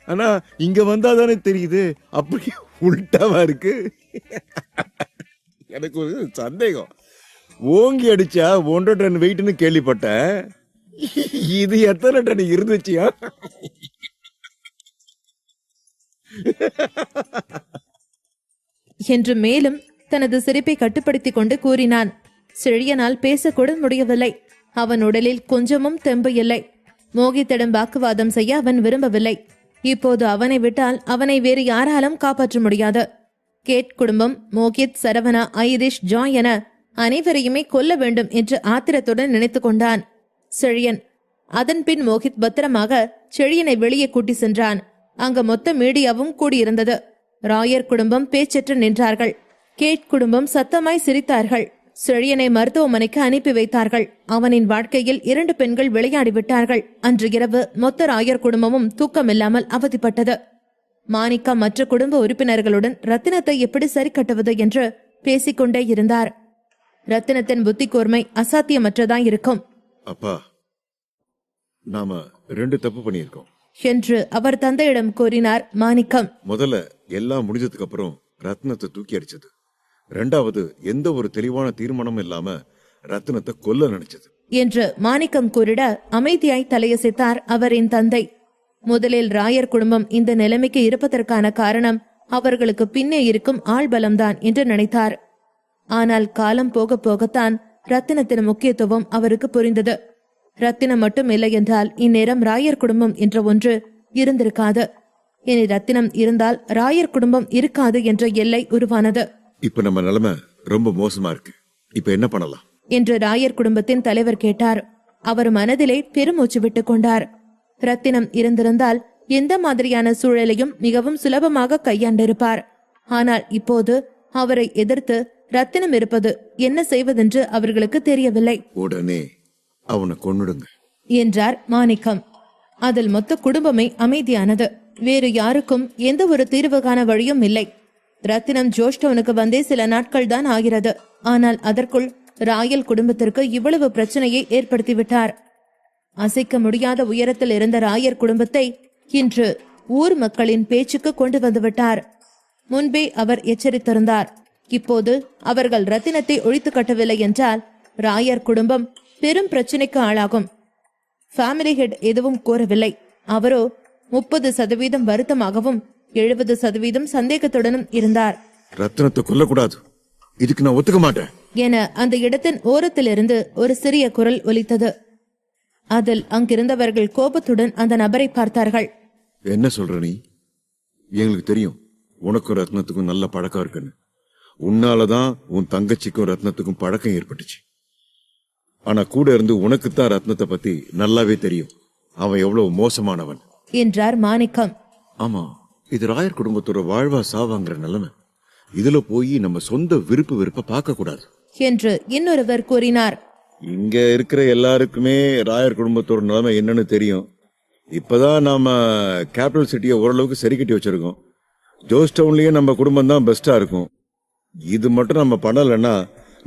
ஆனா இங்க வந்தாதானே தெரியுது அப்படி உள்டாவா இருக்கு. எனக்கு ஒரு சந்தேகம். ஓங்கி அடிச்சா 1.5 டன் வெயிட்னு கேள்விப்பட்டேன். இது எத்தனை டன் இருந்துச்சியா? என்று மேலும் தனது சிரிப்பை கட்டுப்படுத்திக் கொண்டு கூறினான். செழியனால் பேசக்கூட முடியவில்லை. அவன் உடலில் கொஞ்சமும் தெம்பு இல்லை. மோகித்திடம் வாக்குவாதம் செய்ய அவன் விரும்பவில்லை. இப்போது அவனை விட்டால் அவனை வேறு யாராலும் காப்பாற்ற முடியாது. கேட் குடும்பம், மோகித், சரவணா, ஐரிஷ், ஜாய் என அனைவரையுமே கொல்ல வேண்டும் என்று ஆத்திரத்துடன் நினைத்து கொண்டான் செழியன். அதன்பின் மோகித் பத்திரமாக செழியனை வெளியே கூட்டி சென்றான். அங்கு மொத்த மீடியாவும் கூடியிருந்தது. ராயர் குடும்பம் பேச்சற்று நின்றார்கள். கேட் குடும்பம் சத்தமாய் சிரித்தார்கள். செழியனை மருத்துவமனைக்கு அனுப்பி வைத்தார்கள். அவனின் வாழ்க்கையில் 2 பெண்கள் விளையாடிவிட்டார்கள். அன்று இரவு மொத்த ராயர் குடும்பமும் தூக்கமில்லாமல் அவதிப்பட்டது. மாணிக்கா மற்ற குடும்ப உறுப்பினர்களுடன் ரத்தினத்தை எப்படி சரி கட்டுவது என்று பேசிக்கொண்டே இருந்தார். ரத்தினத்தின் புத்தி கூர்மை அசாத்தியமற்றதாய் இருக்கும். அப்பா, நாம 2 தப்பு பண்ணியிருக்கோம் என்று அவர் தந்தையிடம் கூறினார் மாணிக்கம். முதல்ல எல்லாம் முடிஞ்சதுக்கு அப்புறம் ரத்னத்தை தூக்கி அடிச்சது. 2வது எந்த ஒரு தெளிவான தீர்மானமும் இல்லாம ரத்னத்தை கொல்ல நினைச்சது என்று மாணிக்கம் கூறிட அமைதியாய் தலையசைத்தார் அவரின் தந்தை. முதலில் ராயர் குடும்பம் இந்த நிலைமைக்கு இருப்பதற்கான காரணம் அவர்களுக்கு பின்னே இருக்கும் ஆள்பலம்தான் என்று நினைத்தார். ஆனால் காலம் போக போகத்தான் ரத்தினத்தின் முக்கியத்துவம் அவருக்கு புரிந்தது. ரத்தினம் மட்டும் இல்லை என்றால் இந்நேரம் ராயர் குடும்பம் என்ற ஒன்று இருந்திருக்காது. இனி ரத்தினம் இருந்தால் ராயர் குடும்பம் இருக்காது என்ற எல்லை உருவானது. இப்ப நம்ம நிலைமை ரொம்ப மோசமா இருக்கு. இப்ப என்ன பண்ணலாம் என்று ராயர் குடும்பத்தின் தலைவர் கேட்டார். அவர் மனதிலே பெருமூச்சு விட்டுக் கொண்டார். ரத்தினம் இருந்திருந்தால் எந்த மாதிரியான சூழலையும் மிகவும் சுலபமாக கையாண்டிருப்பார். ஆனால் இப்போது அவரை எதிர்த்து ரத்தினம் இருப்பது என்ன செய்வதென்று அவர்களுக்கு தெரியவில்லை. உடனே அவனை கொன்னுடுங்க என்றார் மாணிக்கம். அதில் மொத்த குடும்பமே அமைதியானது. வேறு யாருக்கும் எந்த ஒரு தீர்வு காண வழியும் இல்லை. ரத்தினம் ஜோஷ்டவனுக்கு வந்தே சில நாட்கள் தான் ஆகிறது. ஆனால் அதற்குள் ராயல் குடும்பத்திற்கு இவ்வளவு பிரச்சனையை ஏற்படுத்திவிட்டார். அசைக்க முடியாத உயரத்தில் இருந்த ராயர் குடும்பத்தை இன்று ஊர் மக்களின் பேச்சுக்கு கொண்டு வந்துவிட்டார். முன்பே அவர் எச்சரித்திருந்தார். இப்போது அவர்கள் ரத்தினத்தை ஒழித்து கட்டவில்லை என்றால் ராயர் குடும்பம் பெரும் பிரச்சனைக்கு ஆளாகும். ஃபேமிலி ஹெட் எதுவும் கூறவில்லை. அவரோ 30% வருத்தமாகவும் 70% சந்தேகத்துடனும் இருந்தார். ரத்தினத்தை கொல்லக்கூடாது, இதுக்கு நான் ஒத்துக்க மாட்டேன் என அந்த இடத்தின் ஓரத்திலிருந்து ஒரு சிறிய குரல் ஒலித்தது. அதில் அங்கிருந்தவர்கள் கோபத்துடன் அந்த நபரை பார்த்தார்கள். என்ன சொல்ற நீ? எங்களுக்கு தெரியும் உனக்கும் ரத்னத்துக்கும் நல்ல பழக்கம் இருக்குன்னு. உன்னாலதான் உன் தங்கச்சிக்கும் ரத்னத்துக்கும் பழக்கம் ஏற்பட்டுச்சு. ஆனா கூட இருந்து உனக்குத்தான் ரத்னத்தை பத்தி நல்லாவே தெரியும். அவன் எவ்வளவு மோசமானவன் என்றார் மாணிக்கம். ஆமா, இது ராயர் குடும்பத்தோட வாழ்வா சாவாங்கிற நிலைமை. இதுல போய் நம்ம சொந்த விருப்பு வெறுப்ப பார்க்க கூடாது என்று இன்னொருவர் கூறினார். இங்க இருக்கிற எல்லாருக்குமே ராயர் குடும்பத்தோட நிலைமை என்னன்னு தெரியும். இப்பதான் நாம கேபிட்டல் சிட்டியை ஓரளவுக்கு சரி கட்டி வச்சிருக்கோம். ஜோஸ் டவுன்லயே நம்ம குடும்பம் தான் பெஸ்டா இருக்கும். இது மட்டும் நம்ம பண்ணலன்னா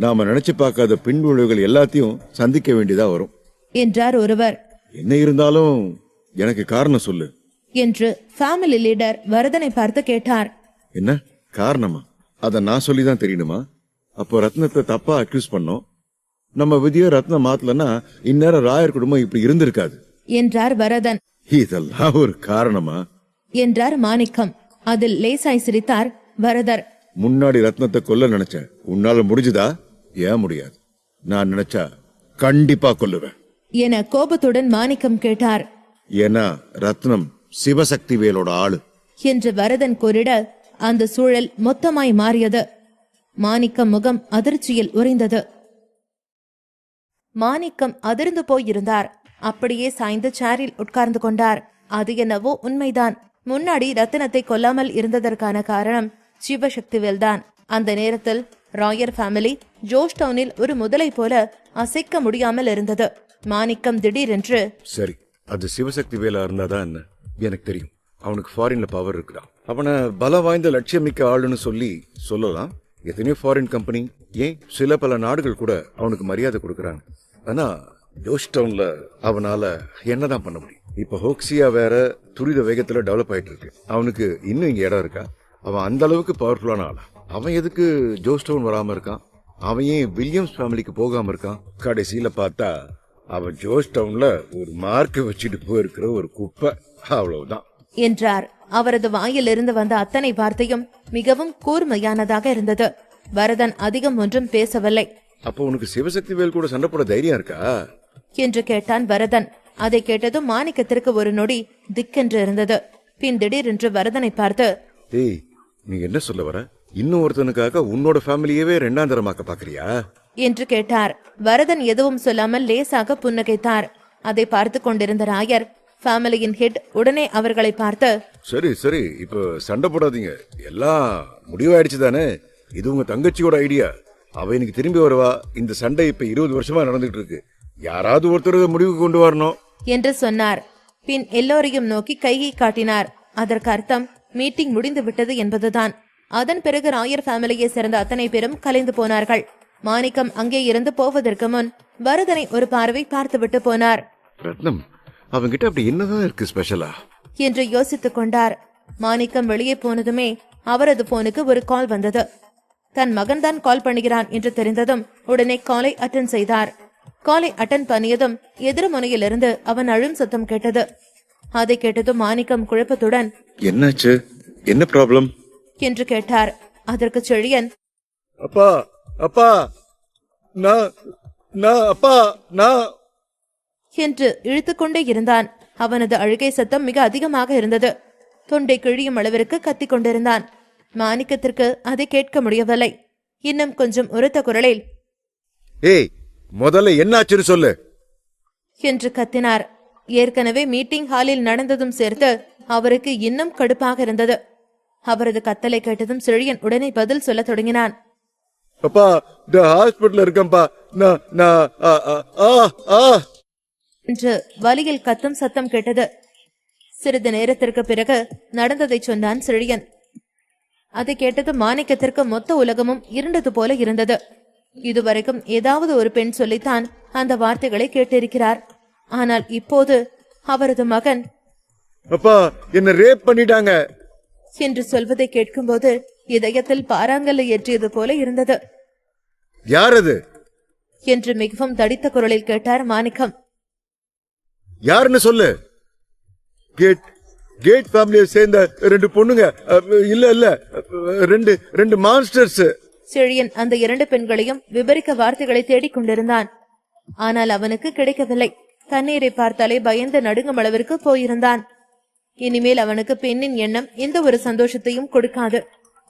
நாம நினைச்சு பார்க்காத பின்விளைவுகள் எல்லாத்தையும் சந்திக்க வேண்டியதா வரும் என்றார் ஒருவர். என்ன இருந்தாலும் எனக்கு காரணம் சொல்லு என்று ஃபேமிலி லீடர் வரதனை பார்த்து கேட்டார். என்ன காரணமா? அத நான் சொல்லிதான் தெரியணுமா? அப்போ ரத்னத்தை தப்பா அக்யூஸ் பண்ணோம். நம்ம விதிய ரத்னம் மாத்தலன்னா இந்நேரம் ராயர் குடும்பம் இப்படி இருந்திருக்காது என்றார் வரதன். இதெல்லாம் ஒரு காரணமா என்றார் மாணிக்கம். அதில் லேசாய் சிரித்தார் வரதர். முன்னாடி ரத்னத்தை கொல்ல நினைச்சேன், உன்னால முடிஞ்சுதா? ஏன் முடியாது? நான் நினைச்சா கண்டிப்பா கொல்லுவேன் என கோபத்துடன் மாணிக்கம் கேட்டார். ஏன்னா ரத்னம் சிவசக்தி வேலோட ஆளு என்று வரதன் கூறிட அந்த சூழல் மொத்தமாய் மாறியது. மாணிக்கம் முகம் அதிர்ச்சியில் உறைந்தது. மாணிக்கம் அதிர்ந்து போயிருந்தார். அப்படியே சாய்ந்து சேரில் உட்கார்ந்து கொண்டார். அது என்னவோ உண்மைதான். முன்னாடி ரத்தினத்தை கொல்லாமல் இருந்ததற்கான காரணம் சிவசக்திவேல் தான். அந்த நேரத்தில் ராயர் ஃபேமிலி ஜோஷ் டவுனில் ஒரு முதலை போல அசைக்க முடியாமல் இருந்தது. மாணிக்கம் திடீரென்று, சரி, அது சிவசக்தி வேலா இருந்தாதான் என்ன? எனக்கு தெரியும் அவனுக்கு ஃபாரின்ல பவர் இருக்குதா. அவனை பல வாய்ந்த லட்சியமிக்க ஆளுன்னு சொல்லலாம். எத்தனையோ ஃபாரின் கம்பெனி, ஏன் சில பல நாடுகள் கூட அவனுக்கு மரியாதை கொடுக்கறாங்க. ஆனா ஜோஷ் டவுன்ல அவனால என்னதான் பண்ண முடியும்? இப்ப ஹோக்ஸியா வேற துரித வேகத்துல டெவலப் ஆயிட்டு இருக்கு. அவனுக்கு இன்னும் இங்க இடம் இருக்கா? அவன் அந்த அளவுக்கு பவர்ஃபுல்லான ஆளா? அவன் எதுக்கு ஜோஷ் டவுன் வராம இருக்கான்? அவன் ஏன் வில்லியம்ஸ் ஃபேமிலிக்கு போகாம இருக்கான்? கடைசியில பார்த்தா அவன் ஜோஷ் டவுன்ல ஒரு மார்க் வச்சுட்டு போயிருக்கிற ஒரு குப்பை, அவ்வளவுதான் என்றார். அவரது வாயிலிருந்து வந்த அத்தனை வார்த்தையும் மிகவும் கூர்மையானதாக இருந்தது. வரதன் அதிகம் ஒன்றும் பேசவில்லை. அப்போ உனக்கு சிவசக்தி வேல் கூட சண்டை போட தைரியம் இருக்கா என்று கேட்டான் வரதன். அதை கேட்டதும் மாணிக்கத்திற்கு ஒரு நொடி திக்கென்று இருந்தது. பின் திடீரென்று வரதனை பார்த்து, ஏய், நீ என்ன சொல்ல வர? இன்னும் ஒருத்தனுக்காக உன்னோட ஃபேமிலியவே ரெண்டாம் தரமாக்க பாக்குறியா என்று கேட்டார். வரதன் எதுவும் சொல்லாமல் லேசாக புன்னகைத்தார். அதை பார்த்து கொண்டிருந்த ராயர் ஃபேமிலியின் ஹெட் உடனே அவர்களை பார்த்து, சரி சரி, இப்ப சண்டை போடாதீங்க, எல்லாம் முடிவாயிடுச்சு தானே? இது உங்க தங்கச்சியோட ஐடியா. அவ இன்னைக்கு திரும்பி வருவா. இந்த சண்டை இப்ப 20 வருஷமா நடந்துட்டு இருக்கு. யாராவது ஒருத்தர் முடிவுக்கு கொண்டு வரணும் என்று சொன்னார். பின் எல்லோரையும் நோக்கி கையை காட்டினார். அதற்கு அர்த்தம் மீட்டிங் முடிந்து விட்டது என்பதுதான். அதன் பிறகு ராயர் ஃபேமிலியை சேர்ந்த அத்தனை பேரும் கலைந்து போனார்கள். மாணிக்கம் அங்கே இருந்து போவதற்கு முன் வரதனை ஒரு பார்வை பார்த்துவிட்டு போனார். ரத்னம், அவங்கிட்ட அப்படி என்னதான் இருக்கு ஸ்பெஷலா என்று யோசித்துக் கொண்டார். மாணிக்கம் வெளியே போனதுமே அவரது போனுக்கு ஒரு கால் வந்தது. தன் மகன்தான் கால் பண்ணுகிறான் என்று தெரிந்ததும் உடனே காலை அட்டன் செய்தார். காலை அட்டன் பண்ணியதும் எதிர்முனையிலிருந்து அவன் அழும் சத்தம் கேட்டது. அதை கேட்டதும் மாணிக்கம் குழப்பத்துடன், என்னாச்சு, என்ன ப்ராப்ளம் என்று கேட்டார். அதற்கு செழியன், அப்பா அப்பா அப்பா என்று இழுத்துக்கொண்டே இருந்தான். அவனது அழுகை சத்தம் மிக அதிகமாக இருந்தது. தொண்டை கிழியும் அளவிற்கு கத்திக் கொண்டிருந்தான். மாணிக்கத்திற்கு அதை கேட்க முடியவில்லை. இன்னும் கொஞ்சம் உரத்த குரலில், ஏய், முதல்ல என்னாச்சுன்னு சொல்லு என்று கத்தினார். ஏற்கனவே மீட்டிங் ஹாலில் நடந்ததும் சேர்த்து அவருக்கு இன்னும் கடுப்பாக இருந்தது. அவரது கத்தலை கேட்டதும் செழியன் உடனே பதில் சொல்ல தொடங்கினான். அப்பா, ஹாஸ்பிடல்ல இருக்கேன்பா, என்று வலியில் கத்தும் சத்தம் கேட்டது. சிறிது நேரத்திற்கு பிறகு நடந்ததை சொன்னான் செழியன். அதை கேட்டது மாணிக்கத்திற்கு மொத்த உலகமும் இருண்டது போல இருந்தது. இதுவரைக்கும் ஏதாவது ஒரு பெண் சொல்லித்தான் அந்த வார்த்தைகளை கேட்டிருக்கிறார். ஆனால் இப்போது அவரது மகன், அப்பா, என்ன ரேப் பண்ணிட்டாங்க என்று சொல்வதை கேட்கும்போது இதயத்தில் பாறாங்கல்லை ஏற்றியது போல இருந்தது. யார் அது என்று மிகவும் தடித்த குரலில் கேட்டார் மாணிக்கம். யாருன்னு சொல்லு. கேட் ஃபேமிலியை சேர்ந்த 2 பொண்ணுங்க. இல்ல ரெண்டு மான்ஸ்டர்ஸ். செழியன் அந்த 2 பெண்களையும் விபரிக்க வார்த்தைகளை தேடிக் கொண்டிருந்தான். ஆனால் அவனுக்கு கிடைக்கவில்லை. தண்ணீரை பார்த்தாலே பயந்து நடுங்கும் அளவிற்கு போயிருந்தான். இனிமேல் அவனுக்கு பெண்ணின் எண்ணம் எந்த ஒரு சந்தோஷத்தையும் கொடுக்காது.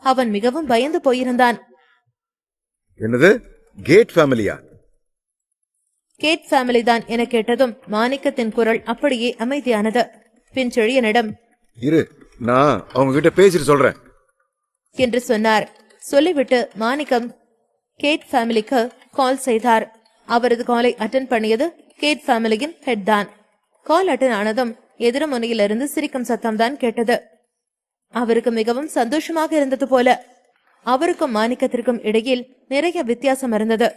அவன் மிகவும் பயந்து போயிருந்தான். என்னது, கேட் ஃபேமிலியா? கேட் ஃபேமிலி தான் என கேட்டதும் மாணிக்கத்தின் குரல் அப்படியே அமைதியானது. பின் செழியனிடம், இரு, நான் அவங்க கிட்ட பேசிட்டு சொல்றேன் என்று சொன்னார். சொல்லிவிட்டு மாணிக்கம் கேட் ஃபேமிலிக்கு கால் செய்தார். அவரது காலை அட்டன் பண்ணியது கேட் ஃபேமிலியின் ஹெட் தான். கால் அட்டன் ஆனதும் எதிர்முனையிலிருந்து சிரிக்கும் சத்தம் தான் கேட்டது. அவருக்கு மிகவும் சந்தோஷமாக இருந்தது போல. அவருக்கும் மாணிக்கத்திற்கும் இடையில் நிறைய வித்தியாசம் இருந்தது.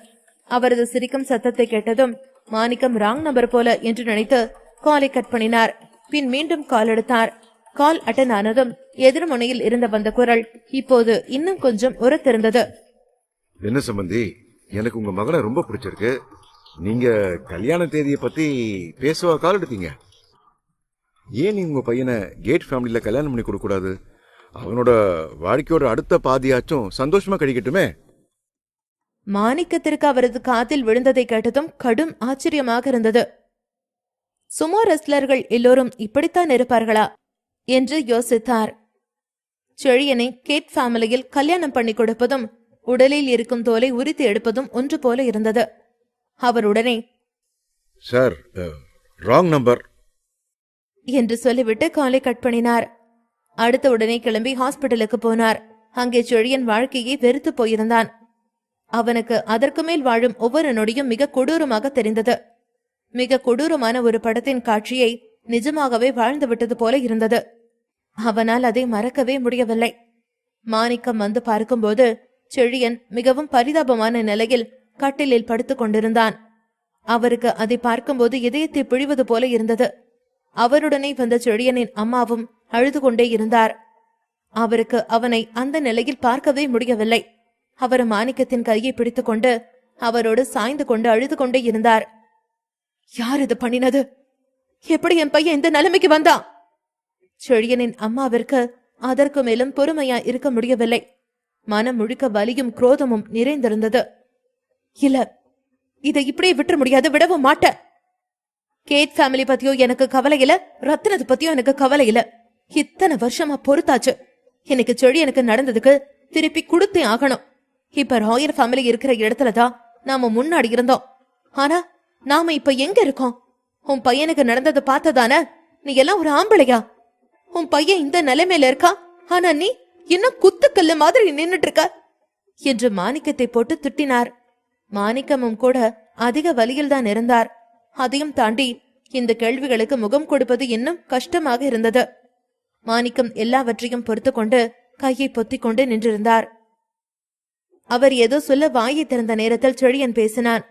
அவரது சிரிக்கும் சத்தத்தை கேட்டதும் மாணிக்கம் ராங் நம்பர் போல என்று நினைத்து காலை கட் பண்ணினார். பின் மீண்டும் கால் எடுத்தார். கால் அட்டன் ஆனதும் எதிர்முனையில் இருந்த வந்த குரல் இப்போது இன்னும் கொஞ்சம் உரத்திருந்தது. என்ன சம்பந்தி, எனக்கு உங்க மகனை ரொம்ப பிடிச்சிருக்கு. நீங்க கல்யாண தேதியை பத்தி பேசுவா கால் எடுத்தீங்க. ஏன் நீங்க உங்க பையனை கேட் ஃபேமிலியில கல்யாணம் பண்ணி கொடுக்க கூடாது? அவனோட வாழ்க்கையோட அடுத்த பாதியாச்சும் சந்தோஷமா கழிக்கட்டுமே. மாணிக்கத்திற்கு அவரது காதில் விழுந்ததை கேட்டதும் கடும் ஆச்சரியமாக இருந்தது. சுமோ ரெஸ்லர்கள் எல்லோரும் இப்படித்தான் இருப்பார்களா என்று யோசித்தார். செழியனை கேட் ஃபேமிலியில் கல்யாணம் பண்ணி கொடுப்பதும் உடலில் இருக்கும் தோலை உரித்து எடுப்பதும் ஒன்று போல இருந்தது. அவர் உடனே சார், ராங் நம்பர் என்று சொல்லிவிட்டு காலை கட் பண்ணினார். அடுத்த உடனே கிளம்பி ஹாஸ்பிட்டலுக்கு போனார். அங்கே செழியன் வாழ்க்கையை வெறுத்து போயிருந்தான். அவனுக்கு அதற்கு மேல் வாழும் ஒவ்வொரு நொடியும் மிக கொடூரமாக தெரிந்தது. மிக கொடூரமான ஒரு படத்தின் காட்சியை நிஜமாகவே வாழ்ந்து விட்டது போல இருந்தது. அவனால் அதை மறக்கவே முடியவில்லை. மாணிக்கம் வந்து பார்க்கும்போது செழியன் மிகவும் பரிதாபமான நிலையில் கட்டிலில் படுத்துக் கொண்டிருந்தான். அவருக்கு அதை பார்க்கும்போது இதயத்தை பிழிவது போல இருந்தது. அவருடனே வந்த செழியனின் அம்மாவும் அழுது கொண்டே இருந்தார். அவருக்கு அவனை அந்த நிலையில் பார்க்கவே முடியவில்லை. அவர் மாணிக்கத்தின் கையை பிடித்துக் கொண்டு அவரோடு சாய்ந்து கொண்டு அழுது கொண்டே இருந்தார். யார் இது பண்ணினது? எப்படி என் பையன் இந்த நிலைமைக்கு வந்தான்? செழியனின் அம்மாவிற்கு அதற்கு மேலும் பொறுமையா இருக்க முடியவில்லை. மனம் முழுக்க வலியும் குரோதமும் நிறைந்திருந்தது. இல்ல, இதை இப்படியே விட்டுற முடியாது, விடவும் மாட்டேன். கேட் ஃபேமிலி பத்தியோ எனக்கு கவலை இல்ல, ரத்னத்தை பத்தியோ எனக்கு கவலை இல்ல. இத்தனை வருஷமா பொறுத்தாச்சு. எனக்கு செழியனுக்கு நடந்ததுக்கு திருப்பி கொடுத்தே ஆகணும். இப்ப ராயர் ஃபேமிலி இருக்கிற இடத்துலதான் நாம முன்னாடி இருந்தோம். ஆனா நாம இப்ப எங்க இருக்கோம்? உன் பையனுக்கு நடந்ததை பார்த்ததானே? நீ எல்லாம் ஒரு ஆம்பளையா? உன் பையன் இந்த நிலைமையில இருக்கா, ஆனா நீ இன்னும் குத்துக்கல்ல மாதிரி நின்னுட்டு இருக்க என்று மாணிக்கத்தை போட்டு திட்டினார். மாணிக்கமும் கூட அதிக வலியில் தான் இருந்தார். அதையும் தாண்டி இந்த கேள்விகளுக்கு முகம் கொடுப்பது இன்னும் கஷ்டமாக இருந்தது. மாணிக்கம் எல்லாவற்றையும் பொறுத்து கொண்டு கையை பொத்திக் கொண்டு நின்றிருந்தார். அவர் ஏதோ சொல்ல வாயை திறந்த நேரத்தில் செழியன் பேசினான்.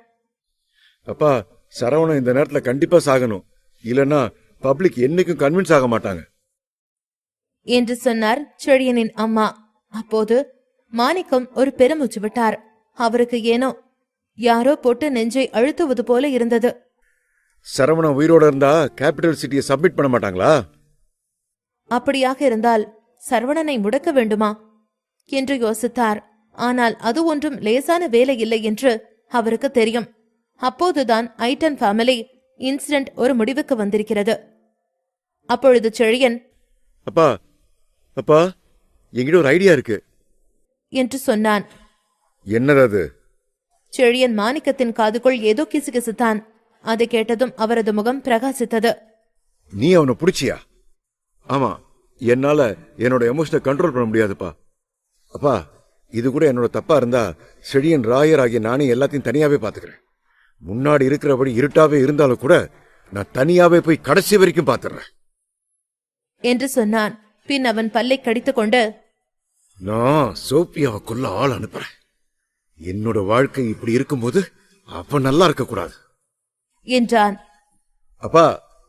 அப்பா, சரவணன் இந்த நேரத்துல கண்டிப்பா சாகணும், இல்லன்னா பப்ளிக் என்னைக்கும் கன்வின்ஸ் ஆக மாட்டாங்க என்று சொன்னார் செழியனின் அம்மா. அப்போது மாணிக்கம் ஒரு பெருமூச்சு விட்டார். அவருக்கு ஏனோ யாரோ போட்டு நெஞ்சை அழுத்துவது போல இருந்தது. சரவணன் உயிரோட இருந்தா கேபிட்டல் சிட்டியை சப்மிட் பண்ண மாட்டாங்களா? அப்படியாக இருந்தால் சரவணனை முடக்க வேண்டுமா என்று யோசித்தார். ஆனால் அது ஒன்றும் லேசான வேலை இல்லை என்று அவருக்கு தெரியும். அப்போதுதான் ஐட்டன் ஃபேமிலி இன்சிடென்ட் ஒரு முடிவுக்கு வந்திருக்கிறது. அப்பொழுது செழியன், அப்பா அப்பா, என்கிட்ட ஒரு ஐடியா இருக்கு என்று சொன்னான். என்னது அது? செழியன் மாணிக்கத்தின் காதுக்குள் ஏதோ கிசுகிசுத்தான். அதை கேட்டதும் அவரது முகம் பிரகாசித்தது. நீ அவனை புடிச்சியா? ஆமா, என்னால என்னோட எமோஷனை கண்ட்ரோல் பண்ண முடியாதுப்பா. அப்பா, இது கூட என்னோட தப்பா இருந்தா செழியன், ராயர் ஆகிய நானே எல்லாத்தையும் தனியாவே பாத்துக்கிறேன். முன்னாடி இருக்கிறபடி இருட்டாவே இருந்தாலும் கூட நான் தனியாவே போய் கடைசி வரைக்கும் பாத்துறேன் என்று சொன்னான். பின் அவன் பல்லை கடித்துக் கொண்டு, நான் சோபியாவை கொல்ல ஆள் அனுப்புறேன். என்னோட வாழ்க்கை இப்படி இருக்கும்போது அவன் நல்லா இருக்க கூடாது என்றான். அப்பா,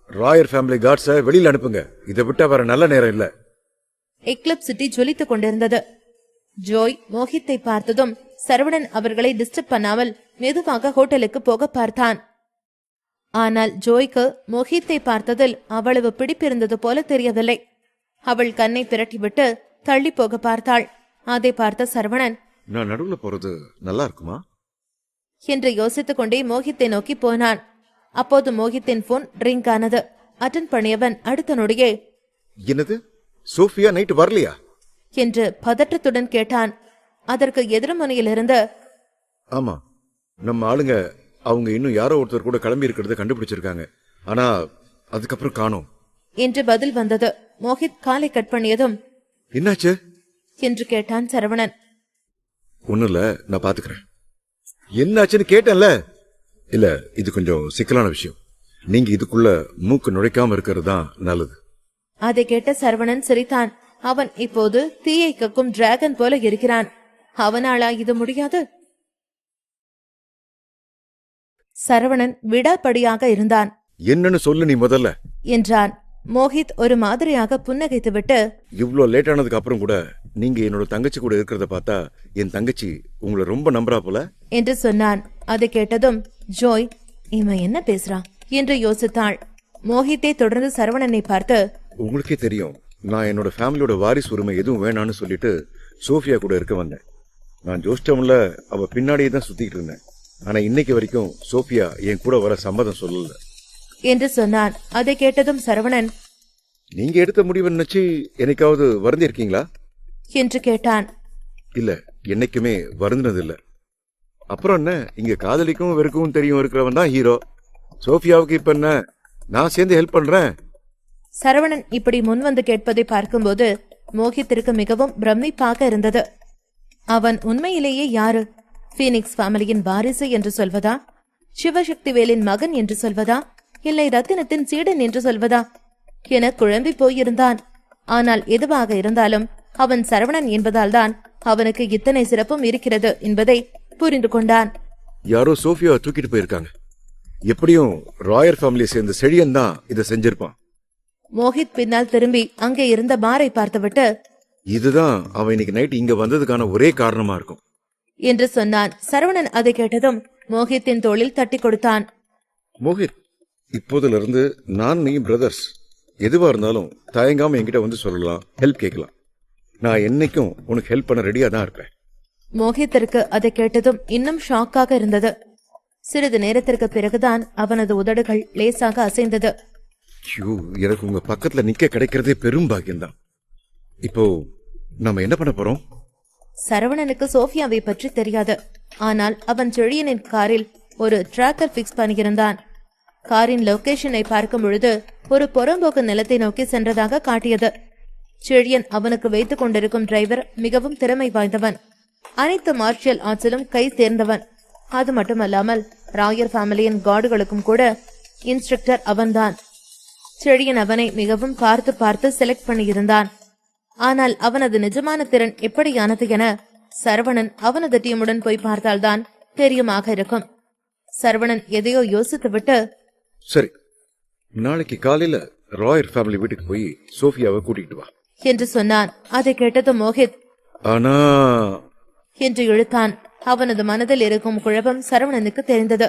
ராயர் ஃபேமிலி கார்ட்ஸை வெளியில அனுப்புங்க. இதை விட்டா வேற நல்ல நேரம் இல்ல. எக்லிப்ஸ் சிட்டி ஜொலித்துக் கொண்டிருந்தது. ஜோய் மோஹித்தை பார்த்ததும் சரவணன் அவர்களை டிஸ்டர்ப் பண்ணாமல் மெதுவாக ஹோட்டலுக்கு போக பார்த்தான். ஆனால் ஜோய்க்கு மோஹித்தை பார்த்ததில் அவ்வளவு பிடிப்பிருந்தது போல தெரியவில்லை. அவள் கண்ணை பிரட்டிவிட்டு தள்ளி போக பார்த்தாள். அதை பார்த்த சரவணன், நான் நடுவுல போறது நல்லா இருக்குமா என்று யோசித்துக் கொண்டே மோஹித்தை நோக்கி போனான். அப்போது மோஹித்தின் போன் ரிங் ஆனது. அட்டன் பண்ணியவன் அடுத்த நொடியே, என்னது, சோஃபியா நைட்டு வரலையா என்று பதற்றத்துடன் கேட்டான். அதற்கு எதிர்முனையிலிருந்து, ஆமா, நம்ம ஆளுங்க அவங்க இன்னும் யாரோ ஒருத்தர் கூட கிளம்பி இருக்கிறத கண்டுபிடிச்சிருக்காங்க. ஆனா அதுக்கப்புறம் காணோம் என்று பதில் வந்தது. மோஹித் காலை கட் பண்ணியதும், என்னாச்சு என்று கேட்டான் சரவணன். ஒண்ணும் இல்ல, நான் பாத்துக்கிறேன். என்னாச்சுன்னு கேட்டேன்ல. இல்ல, இது கொஞ்சம் சிக்கலான விஷயம். நீங்க இதுக்குள்ள மூக்கு நுழைக்காம இருக்கிறது தான் நல்லது. அதை கேட்ட சரவணன் சிரித்தான். அவன் இப்போது தீயை கக்கும் டிராகன் போல இருக்கிறான். அவனாளா இது முடியாது? சரவணன் விடாப்படியாக இருந்தான். என்னன்னு சொல்லு நீ முதல்ல என்றான். மோஹித் ஒரு மாதிரியாக புன்னகைத்துவிட்டு, இவ்ளோ லேட் ஆனதுக்கு அப்புறம் கூட நீங்க என்னோட தங்கச்சி கூட இருக்கிறத பார்த்தா என் தங்கச்சி உங்களை ரொம்ப நம்புறா போல என்று சொன்னான். அதை கேட்டதும் ஜோய், இவன் என்ன பேசுறான் என்று யோசித்தாள். மோஹித்தை தொடர்ந்து சரவணனை பார்த்து, உங்களுக்கே தெரியும், நான் என்னோட ஃபேமிலியோட வாரிசு உரிமை எதுவும் வேணான்னு சொல்லிட்டு சோஃபியா கூட இருக்க வந்தேன். நான் ஜோஸ்டம்ல அவ பின்னாடியே தான் சுத்திக்கிட்டு இருந்தேன். ஆனா இன்னைக்கு வரைக்கும் சோஃபியா என் கூட வர சம்மதம் சொல்லல என்று சொன்னான். அதை கேட்டதும் சரவணன், நீங்க எடுத்த முடிவு நினைச்சு என்னைக்காவது வருந்தி இருக்கீங்களா என்று கேட்டான். இல்ல, என்னைக்குமே வருந்தினது இல்ல. அப்புறம் என்ன, இங்க காதலிக்கும் வெறுக்கவும் தெரியும் இருக்கிறவன் தான் ஹீரோ. சோஃபியாவுக்கு இப்ப என்ன, நான் சேர்ந்து ஹெல்ப் பண்றேன். சரவணன் இப்படி முன் வந்து கேட்பதை பார்க்கும்போது மோஹித்திற்கு மிகவும் பிரமிப்பாக இருந்தது. அவன் உண்மையிலேயே யாரு? பீனிக்ஸ் ஃபேமிலியின் வாரிசு என்று சொல்வதா, சிவசக்திவேலின் மகன் என்று சொல்வதா, இல்லை ரத்தினத்தின் சீடன் என்று சொல்வதா என குழம்பி போயிருந்தான். ஆனால் எதுவாக இருந்தாலும் அவன் சரவணன் என்பதால் தான் அவனுக்கு இத்தனை சிறப்பும் இருக்கிறது என்பதை புரிந்து கொண்டான். யாரோ சோஃபியா தூக்கிட்டு போயிருக்காங்க. எப்படியும் ராயர் ஃபேமிலியை சேர்ந்த செழியன் தான் இதை செஞ்சிருப்பான். மோஹித் பின்னால் திரும்பி அங்கே இருந்த பாரை பார்த்துவிட்டு, இதுதான் அவன் இன்னைக்கு நைட் இங்க வந்ததுக்கான ஒரே காரணமா இருக்கும் என்று சொன்னான். சரவணன் அதை கேட்டதும் மோஹித்தின் தோளில் தட்டி கொடுத்தான். மோஹித், இப்போதுல இருந்து நான் நீ பிரதர்ஸ். எதுவா இருந்தாலும் தயங்காம என்கிட்ட வந்து சொல்லலாம், ஹெல்ப் கேட்கலாம். நான் என்னைக்கும் உனக்கு ஹெல்ப் பண்ண ரெடியா தான் இருப்பேன். மோஹித்திற்கு அதை கேட்டதும் இன்னும் ஷாக்காக இருந்தது. சிறிது நேரத்திற்கு பிறகுதான் அவனது உதடுகள் லேசாக அசைந்தது. எனக்கு உங்க பக்கத்துல நிக்க கிடைக்கிறதே பெரும் பாக்கியம்தான். இப்போ நாம என்ன பண்ண போறோம்? சரவணனுக்கு சோஃபியாவை பற்றி தெரியாது. ஆனால் அவன் செழியனின் காரில் ஒரு டிராக்கர் பிக்ஸ் பண்ணியிருந்தான். காரின் லொகேஷனை பார்க்கும் பொழுது ஒரு புறம்போக்கு நிலத்தை நோக்கி சென்றதாக காட்டியது. செழியன் அவனுக்கு வைத்துக் கொண்டிருக்கும் டிரைவர் மிகவும் திறமை வாய்ந்தவன். அனைத்து மார்ஷியல் ஆர்ட்ஸிலும் கை சேர்ந்தவன். அது மட்டுமல்லாமல் ராயர் ஃபேமிலியின் கார்டுகளுக்கும் கூட இன்ஸ்ட்ரக்டர் அவன்தான். செழியன் அவனை மிகவும் பார்த்து பார்த்து செலக்ட் பண்ணியிருந்தான். ஆனால் அவனது நிஜமான திறன் எப்படியானது என சரவணன் அவனது டீமுடன் போய் பார்த்தால்தான் தெரியுமாக இருக்கும். சரவணன் எதையோ யோசித்துவிட்டு, சரி, நாளைக்கு காலையில ராயர் ஃபேமிலி வீட்டுக்கு போய் சோஃபியாவை கூட்டிட்டு வா என்று சொன்னான். அதை கேட்டது மோஹித் ஆனா என்று இழுத்தான். அவனது மனதில் இருக்கும் குழப்பம் சரவணனுக்கு தெரிந்தது.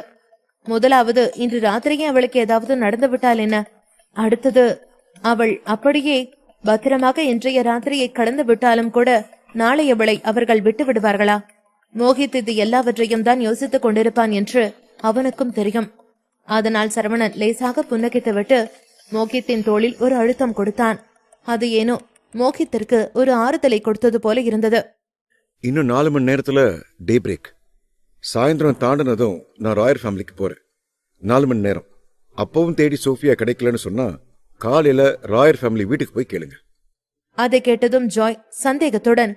முதலாவது, இன்று ராத்திரியே அவளுக்கு ஏதாவது நடந்துவிட்டால் என்ன? அடுத்தது, அவள் அப்படியே பத்திரமாக இன்றைய ராத்திரியை கடந்து விட்டாலும் கூட நாளை அவளை அவர்கள் விட்டு விடுவார்களா? மோஹித் இது எல்லாவற்றையும் தான் யோசித்துக் கொண்டிருப்பான் என்று அவனுக்கும் தெரியும். அதனால் சரவணன் லேசாக புன்னகைத்துவிட்டு மோஹித்தின் தோளில் ஒரு அழுத்தம் கொடுத்தான். அது ஏனோ மோஹித்திற்கு ஒரு ஆறுதலை கொடுத்தது போல இருந்தது. இன்னும் 4 மணி நேரத்துல டே பிரேக். சாயந்தரம் தாண்டினதும் நான் ராயர் ஃபேமிலிக்கு போறேன். 4 மணி நேரம். அப்பவும் தேடி சோஃபியா கிடைக்கலன்னு சொன்னா காலையில ராயர் ஃபேமிலி வீட்டுக்கு போய் கேளுங்க. அதை கேட்டதும் ஜாய் சந்தேகத்துடன்,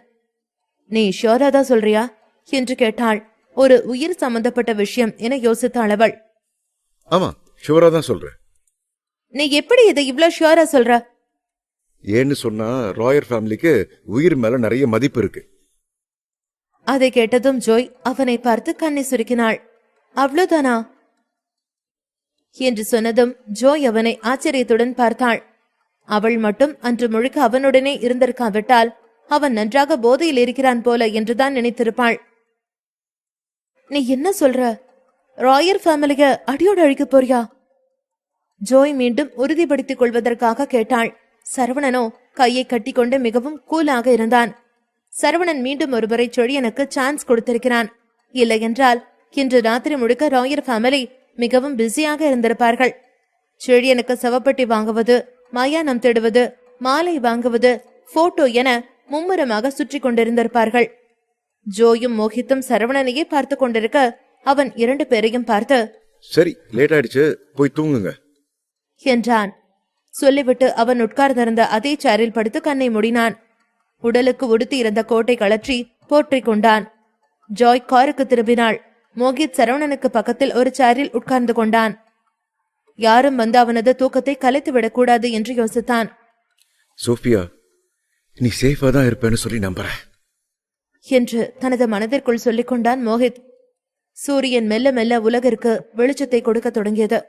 நீ ஷியோரா தான் சொல்றியா என்று கேட்டாள். ஒரு உயிர் சம்பந்தப்பட்ட விஷயம் என யோசித்தாள் அவள். ஆமா, ஷியோரா தான் சொல்றேன். நீ எப்படி இதை இவ்வளவு ஷியோரா சொல்ற? ஏன்னு சொன்னா ராயர் ஃபேமிலிக்கு உயிர் மேல நிறைய மதிப்பு இருக்கு. அதை கேட்டதும் ஜோய் அவனை பார்த்து கண்ணை சுருக்கினாள். அவ்வளவுதானா என்று சொன்னதும் ஜோய் அவனை ஆச்சரியத்துடன் பார்த்தாள். அவள் மட்டும் அன்று முழுக்க அவனுடனே இருந்திருக்காவிட்டால் அவன் நன்றாக போதையில் இருக்கிறான் போல என்றுதான் நினைத்திருப்பாள். நீ என்ன சொல்ற? ராயர் ஃபேமிலிய அடியோடு அழிக்க போறியா? ஜோய் மீண்டும் உறுதிப்படுத்திக் கொள்வதற்காக கேட்டாள். சரவணனோ கையை கட்டிக்கொண்டு மிகவும் கூலாக இருந்தான். சரவணன் மீண்டும் ஒருவரை செழியனுக்கு சான்ஸ் கொடுத்திருக்கிறான். இல்லை என்றால் இன்று ராத்திரி முழுக்க ராயர் ஃபேமிலி மிகவும் பிஸியாக இருந்திருப்பார்கள். செழியனுக்கு சவப்பட்டி வாங்குவது, மயானம் தேடுவது, மாலை வாங்குவது, போட்டோ என மும்முரமாக சுற்றி கொண்டிருந்திருப்பார்கள். ஜோயும் மோஹித்தும் சரவணனையே பார்த்து கொண்டிருக்க அவன் 2 பேரையும் பார்த்து, சரி, லேட் ஆயிடுச்சு, போய் தூங்குங்க என்றான். சொல்லிவிட்டு அவன் உட்கார்ந்திருந்த அதே சேரில் படுத்து கண்ணை மூடினான். உடலுக்கு உடுத்தி இருந்த கோட்டை கழற்றி போற்றிக் கொண்டான். ஜாய் காருக்கு திரும்பினாள். மோஹித் சரவணனுக்கு பக்கத்தில் ஒரு சேரில் உட்கார்ந்து கொண்டான். யாரும் வந்து அவனது தூக்கத்தை கலைத்துவிடக் கூடாது என்று யோசித்தான். சோஃபியா, நீ சேஃபா தான் இருப்பேன்னு சொல்லி நம்புறேன் என்று தனது மனதிற்குள் சொல்லிக் கொண்டான் மோஹித். சூரியன் மெல்ல மெல்ல உலகிற்கு வெளிச்சத்தை கொடுக்க தொடங்கியது.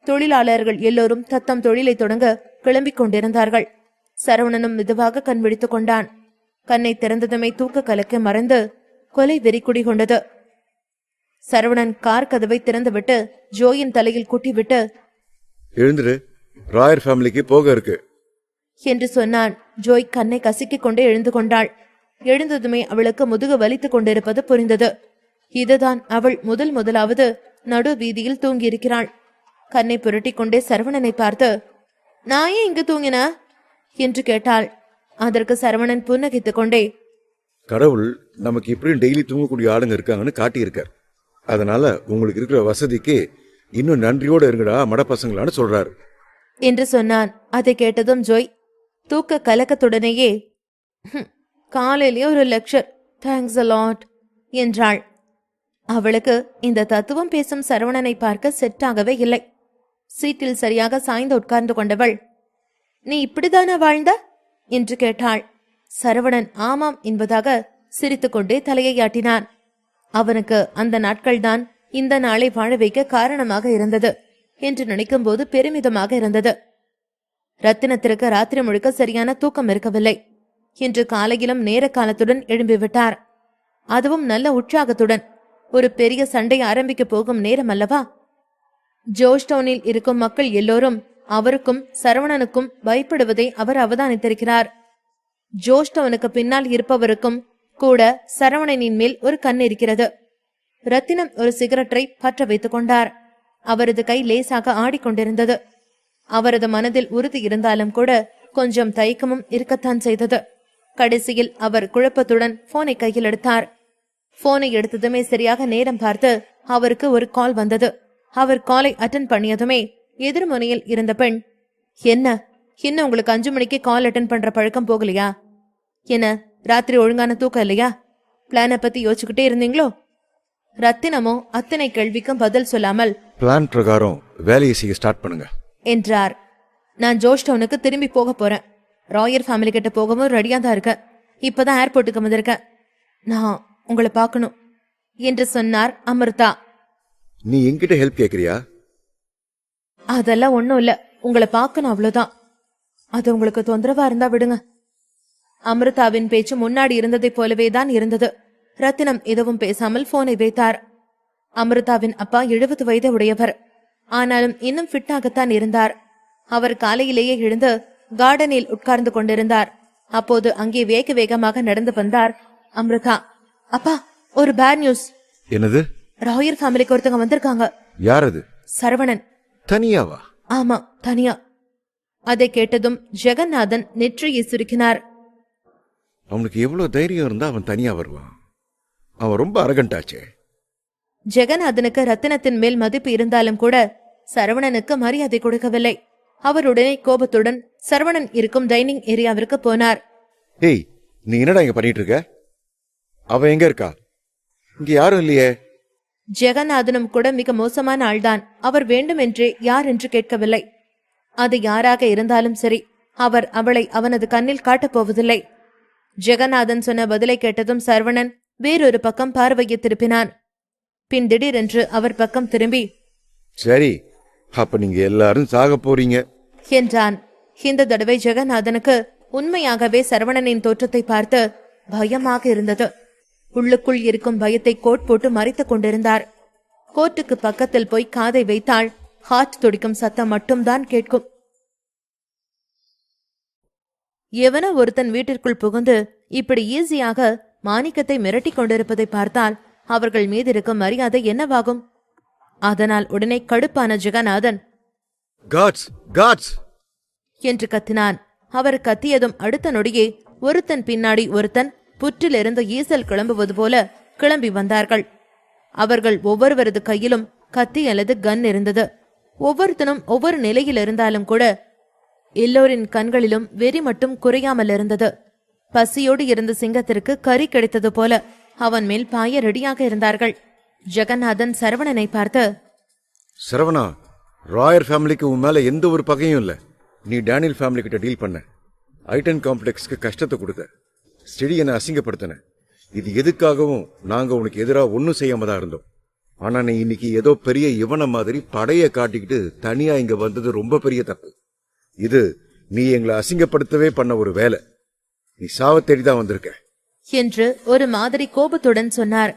தொழிலாளர்கள் எல்லோரும் தத்தம் தொழிலை தொடங்க கிளம்பிக் கொண்டிருந்தார்கள். சரவணனும் மெதுவாக கண் விழித்துக் கொண்டான். கண்ணை திறந்ததுமே தூக்க கலக்க மறைந்து கொலை வெறி குடிகொண்டது. சரவணன் கார் கதவை திறந்துவிட்டு ஜோயின் தலையில் குட்டிவிட்டு, எழுந்துரு, ராயர் ஃபேமிலிக்கு போக இருக்கு என்று சொன்னான். ஜோய் கண்ணை கசிக்கிக் கொண்டே எழுந்து கொண்டாள். எழுந்ததுமே அவளுக்கு முதுகு வலித்துக் கொண்டிருப்பது புரிந்தது. இதுதான் அவள் முதலாவது நடு வீதியில் தூங்கியிருக்கிறாள். கண்ணை புரட்டிக் கொண்டே சரவணனை பார்த்து, நான் ஏன் இங்கு தூங்கின என்று கேட்டாள். அதற்கு சரவணன் புன்னகைத்துக் கொண்டே, கடவுள் நமக்கு இப்படியும் டெய்லி தூங்கக்கூடிய ஆளுங்க இருக்காங்கன்னு காட்டியிருக்கார். அதனால உங்களுக்கு இருக்கிற வசதிக்கு இன்னும் நன்றியோட இருங்கடா மடப்பசங்களான்னு சொல்றாரு என்று சொன்னான். அதை கேட்டதும் ஜோய் தூக்க கலக்கத்துடனேயே, காலையிலேயே ஒரு லெக்சர், தேங்க்ஸ் அ லாட் என்றாள். அவளுக்கு இந்த தத்துவம் பேசும் சரவணனை பார்க்க செட் ஆகவே இல்லை. சீட்டில் சரியாக சாய்ந்து உட்கார்ந்து கொண்டவள், நீ இப்படிதானா வாழ்ந்த என்று கேட்டாள். சரவணன் ஆமாம் என்பதாக சிரித்துக்கொண்டே தலையை ஆட்டினான். அவனுக்கு அந்த நாட்கள்தான் இந்த நாளை வாழ வைக்க காரணமாக இருந்தது என்று நினைக்கும் போது பெருமிதமாக இருந்தது. ரத்தினத்திற்கு ராத்திரி முழுக்க சரியான தூக்கம் இருக்கவில்லை. இன்று காலையிலும் நேர காலத்துடன் எழும்பிவிட்டார். அதுவும் நல்ல உற்சாகத்துடன். ஒரு பெரிய சண்டை ஆரம்பிக்க போகும் நேரம் அல்லவா? ஜோர்ஜ்டவுனில் இருக்கும் மக்கள் எல்லோரும் அவருக்கும் சரவணனுக்கும் பயப்படுவதை அவர் அவதானித்திருக்கிறார். ஜோர்ஜ்டவுனுக்கு பின்னால் இருப்பவருக்கும் கூட சரவணனின் மேல் ஒரு கண் இருக்கிறது. ரத்தினம் ஒரு சிகரெட்டை பற்ற வைத்துக் கொண்டார். அவரது கை லேசாக ஆடிக்கொண்டிருந்தது. அவரது மனதில் உறுதி இருந்தாலும் கூட கொஞ்சம் தயக்கமும் இருக்கத்தான் செய்தது. கடைசியில் அவர் குழப்பத்துடன் போனை கையில் எடுத்தார். போனை எடுத்ததுமே சரியாக நேரம் பார்த்து அவருக்கு ஒரு கால் வந்தது. அவர் காலை அட்டன் பண்ணியதுமே எதிர்முனையில் இருந்த பெண், என்ன இன்னும் உங்களுக்கு 5 மணிக்கு கால் அட்டன் பண்ற பழக்கம் போகலையா? என்ன ராத்திரி ஒழுங்கான தூக்கம் இல்லையா? பிளானை பத்தி யோசிச்சுக்கிட்டே இருந்தீங்களோ? ரத்தினமோ அத்தனை கேள்விக்கும் பதில் சொல்லாமல், பிளான் பிரகாரம் வேலையை செய்ய ஸ்டார்ட் பண்ணுங்க என்றார். நான் ஜோர்ஜ்டவுனுக்கு திரும்பி போக போறேன். ராயர் ஃபேமிலி கிட்ட போகவும் ரெடியா தான் இருக்கேன். இப்பதான் ஏர்போர்ட்டுக்கு வந்திருக்கேன். நான் உங்களை பார்க்கணும் என்று சொன்னார் அமிர்தா. நீ என்கிட்ட ஹெல்ப் கேக்குறியா? அதெல்லாம் ஒண்ணும் இல்ல, உங்களை பார்க்கணும் அவ்வளவுதான். அது உங்களுக்கு தொந்தரவா இருந்தா விடுங்க. அமிர்தாவின் பேச்சு முன்னாடி இருந்ததை போலவே தான் இருந்தது. ரத்தினம் எதுவும் பேசாமல் போனை வைத்தார். அமிர்தாவின் அப்பா 70 வயது உடையவர். ஆனாலும் இன்னும் ஃபிட்டாகத்தான் இருந்தார். அவர் காலையிலேயே எழுந்து கார்டனில் உட்கார்ந்து கொண்டிருந்தார். அப்போது அங்கே வேக வேகமாக நடந்து வந்தார் அமிர்தா. அப்பா, ஒரு பேட் நியூஸ். என்னது? ராயர் ஃபேமிலிக்கு ஒருத்தங்க வந்திருக்காங்க. யார் அது? சரவணன். தனியாவா? ஆமா, தனியா. அதை கேட்டதும் ஜெகநாதன் நெற்றியை சுருக்கினார். அவனுக்கு எவ்வளவு தைரியம் இருந்தா அவன் தனியா வருவான்? அவன் ரொம்ப அரகண்டாச்சே. ஜெகநாதனுக்கு ரத்தினத்தின் மேல் மதிப்பு இருந்தாலும் கூட சரவணனுக்கு மரியாதை கொடுக்கவில்லை. அவருடனே கோபத்துடன் சரவணன் இருக்கும் டைனிங் ஏரியாவிற்கு போனார். ஏய், நீ என்னடா இங்க பண்ணிட்டு இருக்க? அவ எங்க இருக்கா? இங்க யாரும் இல்லையே. ஜெகநாதனும் கூட மிக மோசமான ஆள்தான். அவர் வேண்டுமென்றே யார் என்று கேட்கவில்லை. அது யாராக இருந்தாலும் சரி, அவர் அவளை அவனது கண்ணில் காட்டப் போவதில்லை. ஜெகநாதன் சொன்ன பதிலை கேட்டதும் சரவணன் வேறொரு பக்கம் பார்வையை திருப்பினான். பின் திடீரென்று அவர் பக்கம் திரும்பி, சரி, அப்ப நீங்க எல்லாரும் சாக போறீங்க என்றான். இந்த தடவை ஜெகநாதனுக்கு உண்மையாகவே சரவணனின் தோற்றத்தை பார்த்து பயமாக இருந்தது. உள்ளுக்குள் இருக்கும் பயத்தை கோட் போட்டு மறைத்துக் கொண்டிருந்தார். கோட்டுக்கு பக்கத்தில் போய் காதை வைத்தாள். ஹார்ட் துடிக்கும் சத்தம் மட்டும்தான் கேட்கும். எவனோ ஒருத்தன் வீட்டிற்குள் புகுந்து இப்படி ஈஸியாக மாணிக்கத்தை மிரட்டி கொண்டிருப்பதை பார்த்தால் அவர்கள் மீது இருக்கும் மரியாதை என்னவாகும்? அதனால் உடனே கடுப்பான ஜெகநாதன், காட்ஸ் காட்ஸ் என்று கத்தினான். அவர் கத்தியதும் அடுத்த நொடியே ஒருத்தன் பின்னாடி ஒருத்தன் புற்றிலிருந்து ஈசல் கிளம்புவது போல கிளம்பி வந்தார்கள். அவர்கள் ஒவ்வொருவரது கையிலும் கத்தி அல்லது கன் இருந்தது. ஒவ்வொருத்தனும் ஒவ்வொரு நிலையில் இருந்தாலும் கூட எல்லோரின் கண்களிலும் வெறி மட்டும் குறையாமல் இருந்தது. பசியோடு இருந்த சிங்கத்திற்கு கறி கிடைத்தது போல அவன் மேல் பாய ரெடியாக இருந்தார்கள். ஜெகநாதன் சரவணனை பார்த்து, சரவணா, ராயர் ஃபேமிலிக்கு உன் மேல எந்த ஒரு பகையும் இல்ல. நீ டேனியல் ஃபேமிலி கிட்ட டீல் பண்ண, ஐட்டன் காம்ப்ளெக்ஸ்க்கு கஷ்டத்தை கொடுத்த, ஸ்டெடி என்னை அசிங்கப்படுத்தின. இது எதுக்காகவும் நாங்க உனக்கு எதிரா ஒன்னும் செய்யாம தான் இருந்தோம். ஆனா நீ இன்னைக்கு ஏதோ பெரிய இவன மாதிரி படைய காட்டிக்கிட்டு தனியா இங்க வந்தது ரொம்ப பெரிய தப்பு. இது நீ எங்களை அசிங்கப்படுத்தவே பண்ண ஒரு வேலை. நீ சாவ தேடிதான் வந்திருக்க என்று ஒரு மாதிரி கோபத்துடன் சொன்னார்.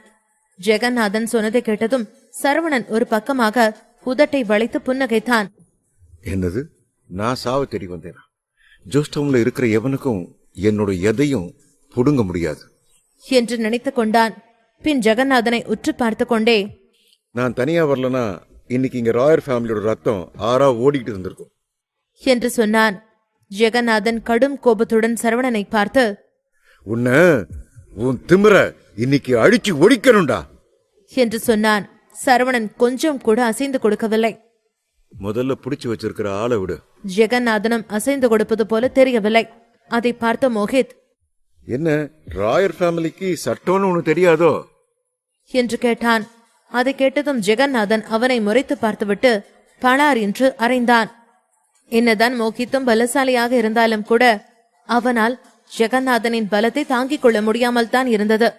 ஜெகநாதன் சொன்னதை கேட்டதும் சரவணன் ஒரு பக்கமாக உதட்டை வளைத்து புன்னகைத்தான். என்னது, நான் சாவ தேடி வந்தேனா? ஜோஸ்டவுன்ல இருக்கிற எவனுக்கும் என்னோட எதையும் புடுங்க முடியாது என்று நினைத்துக் கொண்டான். பின் ஜெகநாதனை உற்று பார்த்து கொண்டே, நான் தனியா வரலனா இன்னைக்கு இங்க ராயர் ஃபேமிலியோட ரத்தம் ஆறா ஓடிக்கிட்டு இருந்திருக்கும் என்று சொன்னான். ஜெகநாதன் கடும் கோபத்துடன் சரவணனை பார்த்து, உன் திமிர இன்னைக்கு அழிச்சு ஒழிக்கணும்டா என்று சொன்னான். சரவணன் கொஞ்சம் கூட அசைந்து கொடுக்கவில்லை. முதல்ல புடிச்சு வச்சிருக்கிற ஆளை விடு. ஜெகநாதனும் அசைந்து கொடுப்பது போல தெரியவில்லை. அதை பார்த்த மோஹித், என்ன ராயர் ஃபேமிலிக்கு சட்டம்னு ஒண்ணு தெரியாதோ என்று கேட்டான். அதை கேட்டதும் ஜெகநாதன் அவனை முறைத்து பார்த்துவிட்டு பணார் என்று அறைந்தான். என்னதான் மோகித்தும் பலசாலியாக இருந்தாலும் கூட அவனால் ஜெகநாதனின் பலத்தை தாங்கிக் கொள்ள முடியாமல் தான் இருந்தது.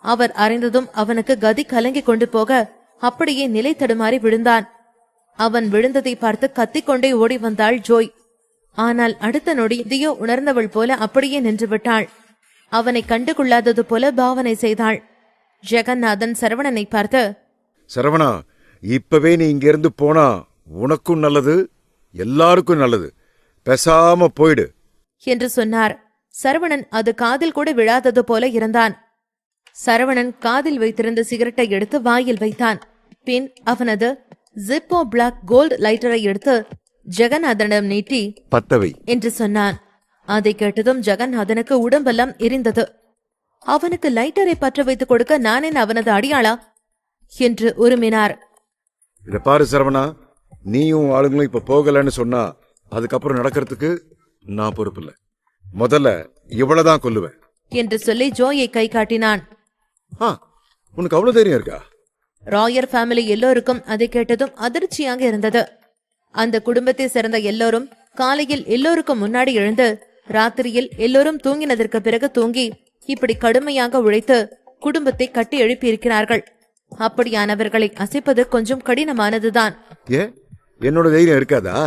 அவர் அறைந்ததும் அவனுக்கு கதி கலங்கி கொண்டு போக அப்படியே நிலை தடுமாறி விழுந்தான். அவன் விழுந்ததை பார்த்து கத்திக்கொண்டே ஓடி வந்தாள் ஜோய். ஆனால் அடுத்த நொடி எதையோ உணர்ந்தவள் போல அப்படியே நின்று விட்டாள். அவனை கண்டுகொள்ளாதது போல பாவனை செய்தாள். ஜெகநாதன் சரவணனை பார்த்து, சரவணா, இப்பவே நீ இங்க இருந்து போனா உனக்கும் நல்லது, எல்லாருக்கும் நல்லது. பேசாம போயிடு என்று சொன்னார். சரவணன் அது காதில் கூட விழாதது போல இருந்தான். சரவணன் காதில் வைத்திருந்த சிகரெட்டை எடுத்து வாயில் வைத்தான். பின் அவனது ஜிப்போ பிளாக் கோல்டு லைட்டரை எடுத்து ஜெகநாதனிடம் நீட்டி பத்தவை என்று சொன்னான். அதை கேட்டதும் ஜெகநாதனுக்கு உடம்பெல்லாம் எரிந்தது. அவனுக்கு லைட்டரை பற்ற வைத்துக் கொடுக்க நானேன் அவனது அடியாளா என்று உருமினார். இத பாரு சரவணா, நீயும் ஆளுங்களும் இப்ப போகலன்னு சொன்னா அதுக்கப்புறம் நடக்கிறதுக்கு நான் பொறுப்பில்லை. முதல்ல இவ்வளவுதான் கொல்லுவேன் என்று சொல்லி ஜோயை கை காட்டினான். உனக்கு அவ்வளவு தைரியம் இருக்கா? ராயர் ஃபேமிலி எல்லோருக்கும் அதை கேட்டதும் அதிர்ச்சியாக இருந்தது. அந்த குடும்பத்தை சேர்ந்த எல்லோரும் காலையில் எல்லோருக்கும் முன்னாடி எழுந்து ராத்திரியில் எல்லோரும் தூங்கினதற்கு பிறகு தூங்கி இப்படி கடுமையாக உழைத்து குடும்பத்தை கட்டி எழுப்பியிருக்கிறார்கள். அப்படியானவர்களை அசைப்பது கொஞ்சம் கடினமானதுதான். என்னோட தைரியம் இருக்காதா?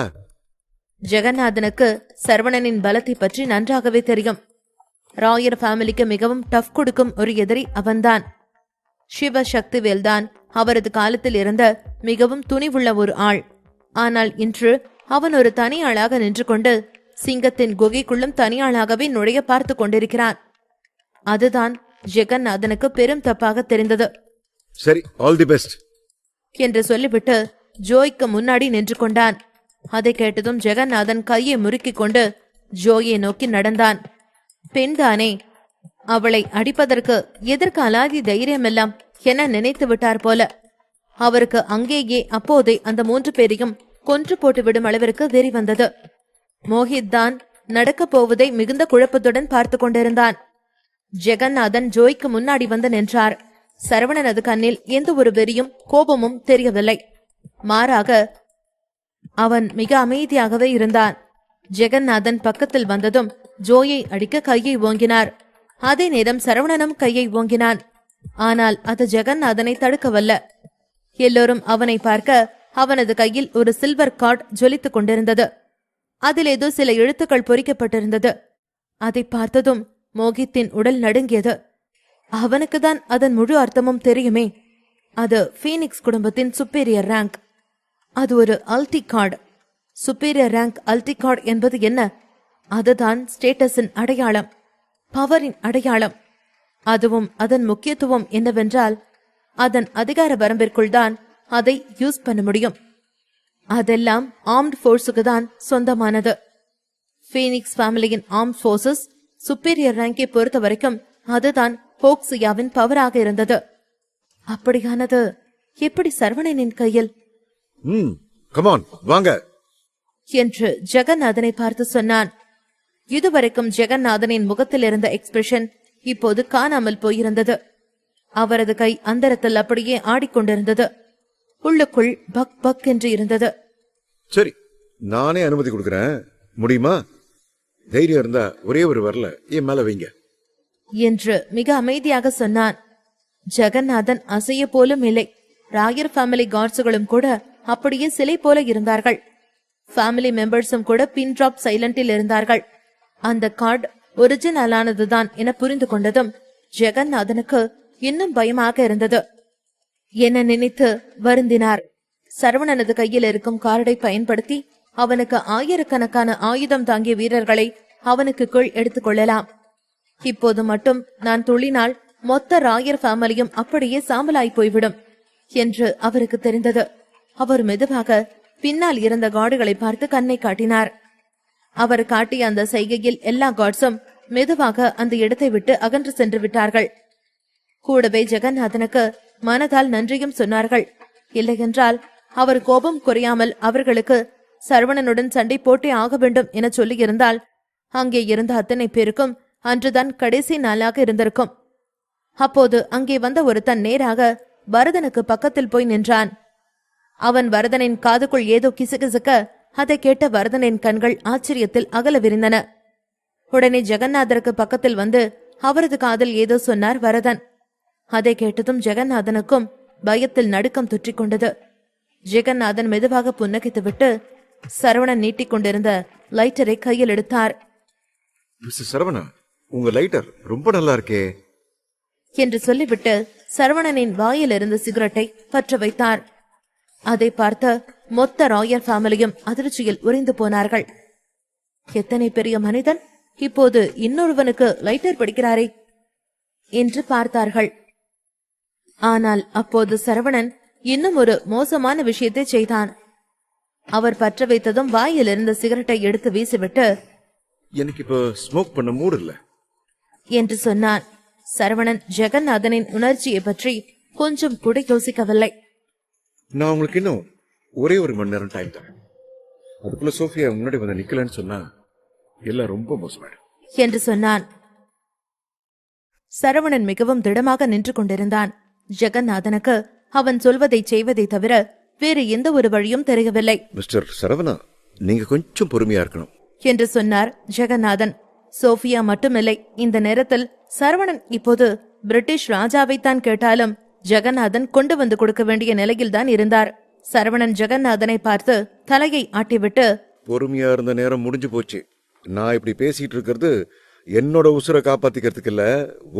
ஜெகநாதனுக்கு சரவணனின் பலத்தை பற்றி நன்றாகவே தெரியும். ராயர் ஃபேமிலிக்கு மிகவும் டஃப் கொடுக்கும் ஒரு எதிரி அவன்தான். சிவசக்திவேல்தான் அவரது காலத்தில் இருந்த மிகவும் துணிவுள்ள ஒரு ஆள். ஆனால் இன்று அவன் ஒரு தனியாளாக நின்று கொண்டு சிங்கத்தின் குகைக்குள்ளும் தனியாளாகவே நுழைய பார்த்து கொண்டிருக்கிறான். அதுதான் ஜெகநாதனுக்கு பெரும் தப்பாக தெரிந்தது. சரி, ஆல் தி பெஸ்ட் என்று சொல்லிவிட்டு ஜோய்க்கு முன்னாடி நின்று கொண்டான். அதை கேட்டதும் ஜெகநாதன் கையை முறுக்கிக் கொண்டு ஜோயை நோக்கி நடந்தான். பெண்தானே, அவளை அடிப்பதற்கு எதற்கு அலாதி தைரியமெல்லாம் என நினைத்து விட்டார் போல. அவருக்கு அங்கேயே அப்போதே அந்த 3 பேரையும் கொன்று போட்டு விடும் அளவிற்கு வெறி வந்தது. மோஹித் தான் நடக்கப் போவதை மிகுந்த குழப்பத்துடன் பார்த்து கொண்டிருந்தான். ஜெகநாதன் ஜோய்க்கு முன்னாடி வந்து நின்றார். சரவணனது கண்ணில் எந்த ஒரு வெறியும் கோபமும் தெரியவில்லை. மாறாக அவன் மிக அமைதியாகவே இருந்தான். ஜெகநாதன் பக்கத்தில் வந்ததும் ஜோயை அடிக்க கையை ஓங்கினார். அதே நேரம் சரவணனும் கையை ஓங்கினான். ஆனால் அது ஜெகநாதனை தடுக்கவல்ல. எல்லோரும் அவனை பார்க்க அவனது கையில் ஒரு சில்வர் கார்டு ஜொலித்துக் கொண்டிருந்தது. அதில் ஏதோ சில எழுத்துக்கள் பொறிக்கப்பட்டிருந்தது. அதை பார்த்ததும் மோகித்தின் உடல் நடுங்கியது. அவனுக்குதான் அதன் முழு அர்த்தமும் தெரியுமே. அது ஃபீனிக்ஸ் குடும்பத்தின் சுப்பீரியர் ரேங்க். அது ஒரு அல்டி கார்டு. சுப்பீரியர் ரேங்க் அல்டி கார்டு என்பது என்ன? அதுதான் ஸ்டேட்டஸின் அடையாளம், பவரின் அடையாளம். அதுவும் அதன் முக்கியத்துவம் என்னவென்றால் அதன் அதிகார வரம்பிற்குள் தான் அதை யூஸ் பண்ண முடியும். அதெல்லாம் ஆர்ம்ட் போர்ஸுக்கு தான் சொந்தமானது. ஃபீனிக்ஸ் ஃபேமிலியின் ஆர்ம்ட் போர்சஸ் சுப்பீரியர் ரேங்கை பொறுத்த வரைக்கும் அதுதான் ஹோக்ஸியாவின் பவராக இருந்தது. அப்படியானது எப்படி சரவணனின் கையில்? கமான் வாங்க என்று ஜெகநாதனை பார்த்து சொன்னான். இதுவரைக்கும் ஜெகநாதனின் முகத்தில் இருந்த எக்ஸ்பிரஷன் இப்போது காணாமல் போயிருந்தது. அவரது கை அந்தரத்தில் அப்படியே ஆடிக்கொண்டிருந்தது. உள்ளுக்குள் பக் பக் என்று இருந்தது. சரி, நானே அனுமதி கொடுக்கிறேன். முடியுமா? தைரியம் இருந்தா ஒரே ஒரு வரல என் மேல வைங்க என்று மிக அமைதியாக சொன்னான். ஜெகநாதன் அசைய போலும் இல்லை. ராயர் ஃபேமிலி கார்ட்ஸுகளும் கூட அப்படியே சிலை போல இருந்தார்கள். ஃபேமிலி மெம்பர்ஸும் கூட பின் டிராப் சைலண்டில் இருந்தார்கள். அந்த கார்டு ஒரிஜினலானதுதான் என புரிந்து கொண்டதும் ஜெகநாதனுக்கு இன்னும் பயமாக இருந்தது. என்ன நினைத்து வருந்தினார். சரவணனது கையில் இருக்கும் கார்டை பயன்படுத்தி அவனுக்கு ஆயிரக்கணக்கான ஆயுதம் தாங்கிய வீரர்களை அவனுக்கு கீழ் எடுத்துக் கொள்ளலாம். இப்போது மட்டும் நான் துளினால் மொத்த ராயர் ஃபேமிலியும் அப்படியே சாம்பலாய் போய்விடும் என்று அவருக்கு தெரிந்தது. அவர் மெதுவாக பின்னால் இருந்த கார்டுகளை பார்த்து கண்ணை காட்டினார். அவர் காட்டிய அந்த செய்கையில் எல்லா கார்ட்ஸும் மெதுவாக அந்த இடத்தை விட்டு அகன்று சென்று விட்டார்கள். கூடவே ஜெகநாதனுக்கு மனதால் நன்றியும் சொன்னார்கள். இல்லையென்றால் அவர் கோபம் குறையாமல் அவர்களுக்கு சரவணனுடன் சண்டை போட்டே ஆக வேண்டும் என சொல்லியிருந்தால் அங்கே இருந்த அத்தனை பேருக்கும் அன்றுதான் கடைசி நாளாக இருந்திருக்கும். அப்போது அங்கே வந்த ஒருத்தன் நேராக பரதனுக்கு பக்கத்தில் போய் நின்றான். அவன் வரதனின் காதுக்குள் ஏதோ கிசுகிசுக்க அதை கேட்ட வரதனின் கண்கள் ஆச்சரியத்தில் அகல விரிந்தன. உடனே ஜெகநாதருக்கு பக்கத்தில் வந்து அவரது காதில் ஏதோ சொன்னார் வரதன். அதை கேட்டதும் ஜெகநாதனுக்கும் பயத்தில் நடுக்கம் தொற்றிக் கொண்டது. ஜெகநாதன் மெதுவாக புன்னகைத்துவிட்டு சரவணன் நீட்டிக் கொண்டிருந்த லைட்டரை கையில் எடுத்தார். சரவணா, உங்க லைட்டர் ரொம்ப நல்லா இருக்கே என்று சொல்லிவிட்டு சரவணனின் வாயிலிருந்து சிகரெட்டை பற்ற வைத்தார். அதை பார்த்த மொத்த ராயர் ஃபேமிலியும் அதிர்ச்சியில் உறைந்து போனார்கள். எத்தனை பெரிய மனிதன் இப்போது இன்னொருவனுக்கு லைட்டர் பிடிக்கிறாரே என்று பார்த்தார்கள். ஆனால் அப்போது சரவணன் இன்னும் ஒரு மோசமான விஷயத்தை செய்தான். அவர் பற்ற வைத்ததும் வாயிலிருந்த சிகரெட்டை எடுத்து வீசிவிட்டு, எனக்கு இப்ப ஸ்மோக் பண்ண மூடு இல்ல என்று சொன்னான். சரவணன் ஜெகநாதனின் உணர்ச்சியை பற்றி கொஞ்சம் கூட யோசிக்கவில்லை. நான் உங்களுக்கு இன்னும் ஒரே ஒரு மணி நேரம் டைம் தரேன். அதுக்குள்ள சோஃபியா முன்னாடி வந்து நிக்கலன்னு சொன்னா எல்லாம் ரொம்ப மோசமாயிடும் என்று சொன்னான். சரவணன் மிகவும் திடமாக நின்று கொண்டிருந்தான். ஜெகநாதனுக்கு அவன் சொல்வதை செய்வதை தவிர வேறு எந்த ஒரு வழியும் தெரியவில்லை. மிஸ்டர் சரவணா, நீங்க கொஞ்சம் பொறுமையா இருக்கணும் என்று சொன்னார் ஜெகநாதன். சோஃபியா மட்டுமில்லை, இந்த நேரத்தில் சரவணன் இப்போது பிரிட்டிஷ் ராஜாவைத்தான் கேட்டாலும் ஜெகநாதன் கொண்டு வந்து கொடுக்க வேண்டிய நிலையில்தான் இருந்தார். சரவணன் ஜெகநாதனை பார்த்து தலையை ஆட்டிவிட்டு, பொறுமையா இருந்த நேரம் முடிஞ்சு போச்சு. நான் இப்படி பேசிட்டு இருக்கிறது என்னோட உசுரை காப்பாத்திக்கிறதுக்கு இல்ல,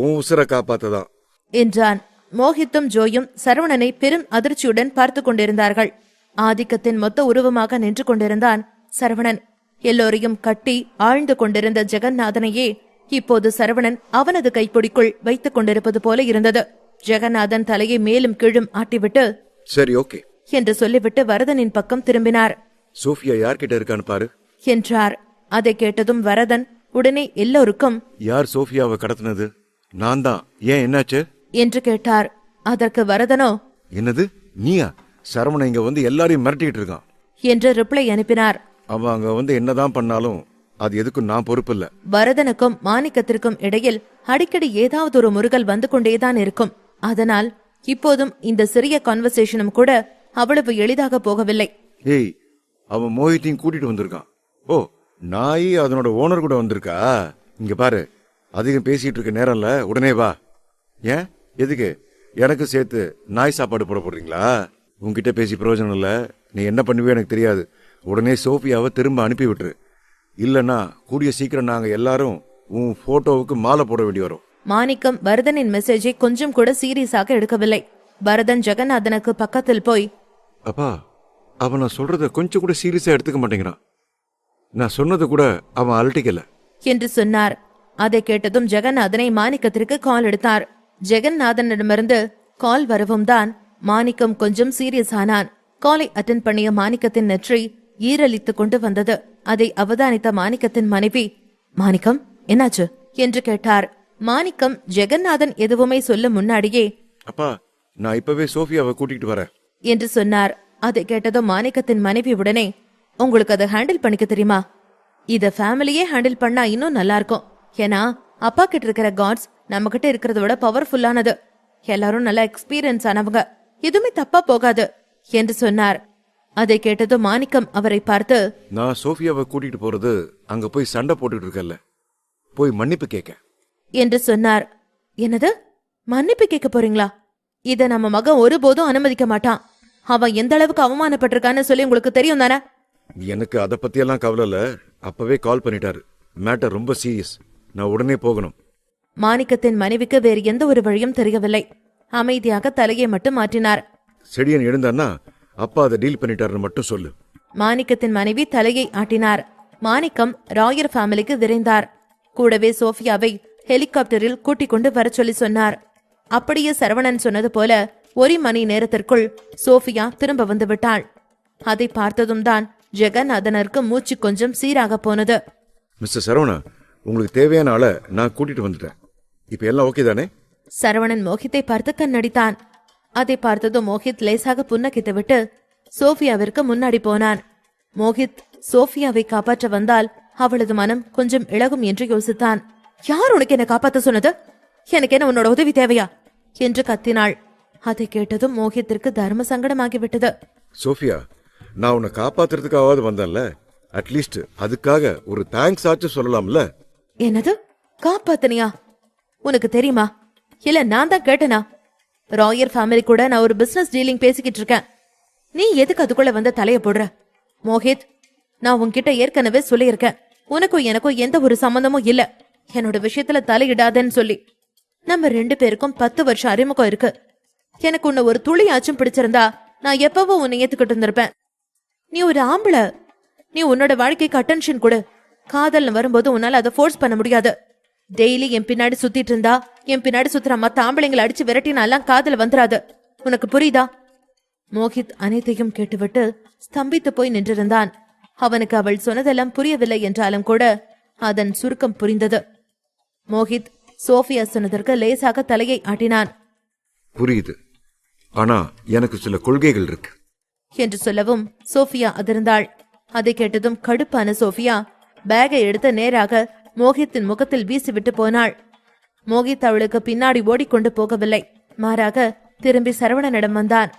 உன் உசுரை காப்பாத்ததான் என்றான். மோஹித்தும் ஜோயும் சரவணனை பெரும் அதிர்ச்சியுடன் பார்த்து கொண்டிருந்தார்கள். ஆதிக்கத்தின் மொத்த உருவமாக நின்று கொண்டிருந்தான் சரவணன். எல்லோரையும் கட்டி ஆழ்ந்து கொண்டிருந்த ஜெகநாதனையே இப்போது சரவணன் அவனது கைப்பிடிக்குள் வைத்துக் கொண்டிருப்பது போல இருந்தது. ஜெகநாதன் தலையை மேலும் கீழும் ஆட்டிவிட்டு, சரி ஓகே என்று சொல்லிவிட்டு வரதனின் பக்கம் திரும்பினார். சோஃபியா யார்கிட்ட இருக்கான்னு பாரு என்றார். அதை கேட்டதும் வரதன் உடனே எல்லோருக்கும், யார் சோஃபியாவை கடத்தினது? நான் தான். ஏன், என்னாச்சு என்று கேட்டார். அதற்கு வரதனோ, என்னது நீயா? சரவணன் இங்க வந்து எல்லாரையும் மிரட்டிட்டு இருக்கான் என்று ரிப்ளை அனுப்பினார். அவன் அங்க வந்து என்னதான் பண்ணாலும் அது எதுக்கும் நான் பொறுப்பு இல்ல. வரதனுக்கும் மாணிக்கத்திற்கும் இடையில் அடிக்கடி ஏதாவது ஒரு முருகல் வந்து கொண்டேதான் இருக்கும். அதனால் இப்போதும் இந்த சிறிய கான்வர்சேஷனும் கூட அவ்வளவு எளிதாக போகவில்லை. ஏய், அவன் மோஹித்தையும் கூட்டிட்டு வந்திருக்கான். ஓ, நாய் அதனோட ஓனர் கூட வந்திருக்கா? இங்க பாரு, அதிகம் பேசிட்டு இருக்க நேரம் இல்ல, உடனே வா. ஏன், எதுக்கு? எனக்கு சேர்த்து நாய் சாப்பாடு போட போடுறீங்களா? உன்கிட்ட பேசி பிரயோஜனம் இல்ல. நீ என்ன பண்ணுவே எனக்கு தெரியாது. உடனே சோஃபியாவை திரும்ப அனுப்பி விட்டுரு. இல்லன்னா கூடிய சீக்கிரம் நாங்க எல்லாரும் உன் போட்டோவுக்கு மாலை போட வேண்டி வரும். மாணிக்கம் பரதனின் மெசேஜை கொஞ்சம் கூட சீரியஸாக எடுக்கவில்லை. பரதன் ஜெகநாதனுக்கு பக்கத்தில் போய், அப்பா, அவன் நான் சொல்றத கொஞ்சம் கூட சீரியஸா எடுத்துக்க மாட்டேங்கிறான். நான் சொன்னது கூட அவன் அலட்டிக்கல என்று சொன்னார். அதை கேட்டதும் ஜெகநாதனை மாணிக்கத்திற்கு கால் எடுத்தார். ஜெகநாதனிடமிருந்து கால் வரவும் தான் மாணிக்கம் கொஞ்சம் சீரியஸ் ஆனான். காலை அட்டென்ட் பண்ணிய மாணிக்கத்தின் நெற்றி ஈரலித்துக் கொண்டு வந்தது. அதை அவதானித்த மாணிக்கத்தின் மனைவி, மாணிக்கம் என்னாச்சு என்று கேட்டார். மாணிக்கம் ஜெகநாதன் எதுவுமே சொல்ல முன்னாடியே, அப்பா, நான் இப்பவே சோஃபியாவை கூட்டிட்டு வரேன் என்று சொன்னார். அதை கேட்டதும் மாணிக்கத்தின் மனைவி உடனே, உங்களுக்கு அதை ஹேண்டில் பண்ணிக்க தெரியுமா? இத ஃபேமிலியே ஹேண்டில் பண்ணா இன்னும் நல்லா இருக்கும். ஏன்னா அப்பா கிட்ட இருக்கிற காட்ஸ் நம்ம கிட்ட இருக்கிறத விட பவர்ஃபுல்லானது. எல்லாரும் நல்ல எக்ஸ்பீரியன்ஸ் ஆனவங்க, எதுவுமே தப்பா போகாது என்று சொன்னார். அதை கேட்டதும் மாணிக்கம் அவரை பார்த்து, நான் சோஃபியாவை கூட்டிட்டு போறது அங்க போய் சண்டை போட்டுட்டு இருக்கல, போய் மன்னிப்பு கேட்க. என்று சொன்னார். என்னது, மன்னிப்பு கேட்க போறீங்களா? இத நம்ம மகன் ஒருபோதும் அனுமதிக்க மாட்டான். அவன் எந்த அளவுக்கு அவமானப்பட்டிருக்கான்னு சொல்லி உங்களுக்கு தெரியும் தானே? எனக்கு அதை பத்தியெல்லாம் கவலை இல்ல. அப்பவே கால் பண்ணிட்டாரு. மேட்டர் ரொம்ப சீரியஸ். நான் உடனே போகணும். மாணிக்கத்தின் மனைவிக்கு வேறு எந்த ஒரு வழியும் தெரியவில்லை. அமைதியாக தலையை மட்டும் மாற்றினார். செடியன் எழுந்தான்னா அப்பா அதை டீல் பண்ணிட்டாருன்னு மட்டும் சொல்லு. மாணிக்கத்தின் மனைவி தலையை ஆட்டினார். மாணிக்கம் ராயர் ஃபேமிலிக்கு விரைந்தார். கூடவே சோஃபியாவை ஹெலிகாப்டரில் கூட்டிக் கொண்டு வர சொல்லி சொன்னார். அப்படியே சரவணன் சொன்னது போல 1 மணி நேரத்திற்குள் சோஃபியா திரும்ப வந்து விட்டாள். அதை பார்த்ததும் தான் ஜெகநாதனருக்கு மூச்சு கொஞ்சம் சீராக போனது. மிஸ்டர் சரவணா, உங்களுக்கு தேவையான ஆளை நான் கூட்டிட்டு வந்துட்டேன். இப்ப எல்லாம் ஓகே தானே? சரவணன் மோகித்தை பார்த்து கண்ணடித்தான். அதை பார்த்ததும் மோகித் லேசாக புன்னகைத்து விட்டு சோஃபியாவிற்கு முன்னாடி போனான். மோகித் சோஃபியாவை காப்பாற்ற வந்தால் அவளது மனம் கொஞ்சம் இழகும் என்று யோசித்தான். யார் உனக்கு என்ன காப்பாற்ற சொன்னது? எனக்கு என்ன உன்னோட உதவி தேவையா என்று கத்தினாள். அதை கேட்டதும் மோகித்திற்கு தர்ம சங்கடமாகிவிட்டது. சோஃபியா, நான் உன்னை காப்பாத்துறதுக்காவது வந்தேன்ல, அட்லீஸ்ட் அதுக்காக ஒரு தேங்க்ஸ் ஆச்சு சொல்லலாம்ல. என்னது, காப்பாத்தனியா? உனக்கு தெரியுமா? இல்ல நான் தான் கேட்டனா? ராயர் ஃபேமிலி கூட நான் ஒரு பிசினஸ் டீலிங் பேசிக்கிட்டு இருக்கேன். நீ எதுக்கு அதுக்குள்ள வந்து தலைய போடுற? மோஹித், நான் உன்கிட்ட ஏற்கனவே சொல்லியிருக்கேன், உனக்கும் எனக்கும் எந்த ஒரு சம்பந்தமும் இல்ல. என்னோட விஷயத்துல தலையிடாதன்னு சொல்லி. நம்ம 2 பேருக்கும் 10 வருஷம் அறிமுகம் இருக்கு. எனக்கு உன்னை ஒரு துளியாச்சும் பிடிச்சிருந்தா நான் எப்பவோ உன்னை ஏத்துக்கிட்டு இருந்திருப்பேன். நீ ஒரு ஆம்பளை. நீ உன்னோட வாழ்க்கைக்கு அட்டென்ஷன் கொடு. காதல்னு வரும்போது உன்னால அதை ஃபோர்ஸ் பண்ண முடியாது. டெய்லி என் பின்னாடி சுத்திட்டு இருந்தா, என் பின்னாடி சுத்துற மத்த ஆம்பளைங்களை அடிச்சு விரட்டினாலாம் காதல வந்துராது. உனக்கு புரியுதா? மோகித் அனைத்தையும் கேட்டுவிட்டு ஸ்தம்பித்து போய் நின்றிருந்தான். அவனுக்கு அவள் சொன்னதெல்லாம் புரியவில்லை என்றாலும் கூட அதன் சுருக்கம் புரிந்தது. மோகித் சோஃபியா சொன்னதற்கு லேசாக தலையை ஆட்டினான். புரியுது, ஆனா எனக்கு சில கொள்கைகள் இருக்கு என்று சொல்லவும் சோஃபியா அதிர்ந்தாள். அதை கேட்டதும் கடுப்பான சோஃபியா பேகை எடுத்து நேராக மோகித்தின் முகத்தில் வீசிவிட்டு போனாள். மோகித் அவளுக்கு பின்னாடி ஓடிக்கொண்டு போகவில்லை. மாறாக திரும்பி சரவணனிடம் வந்தான்.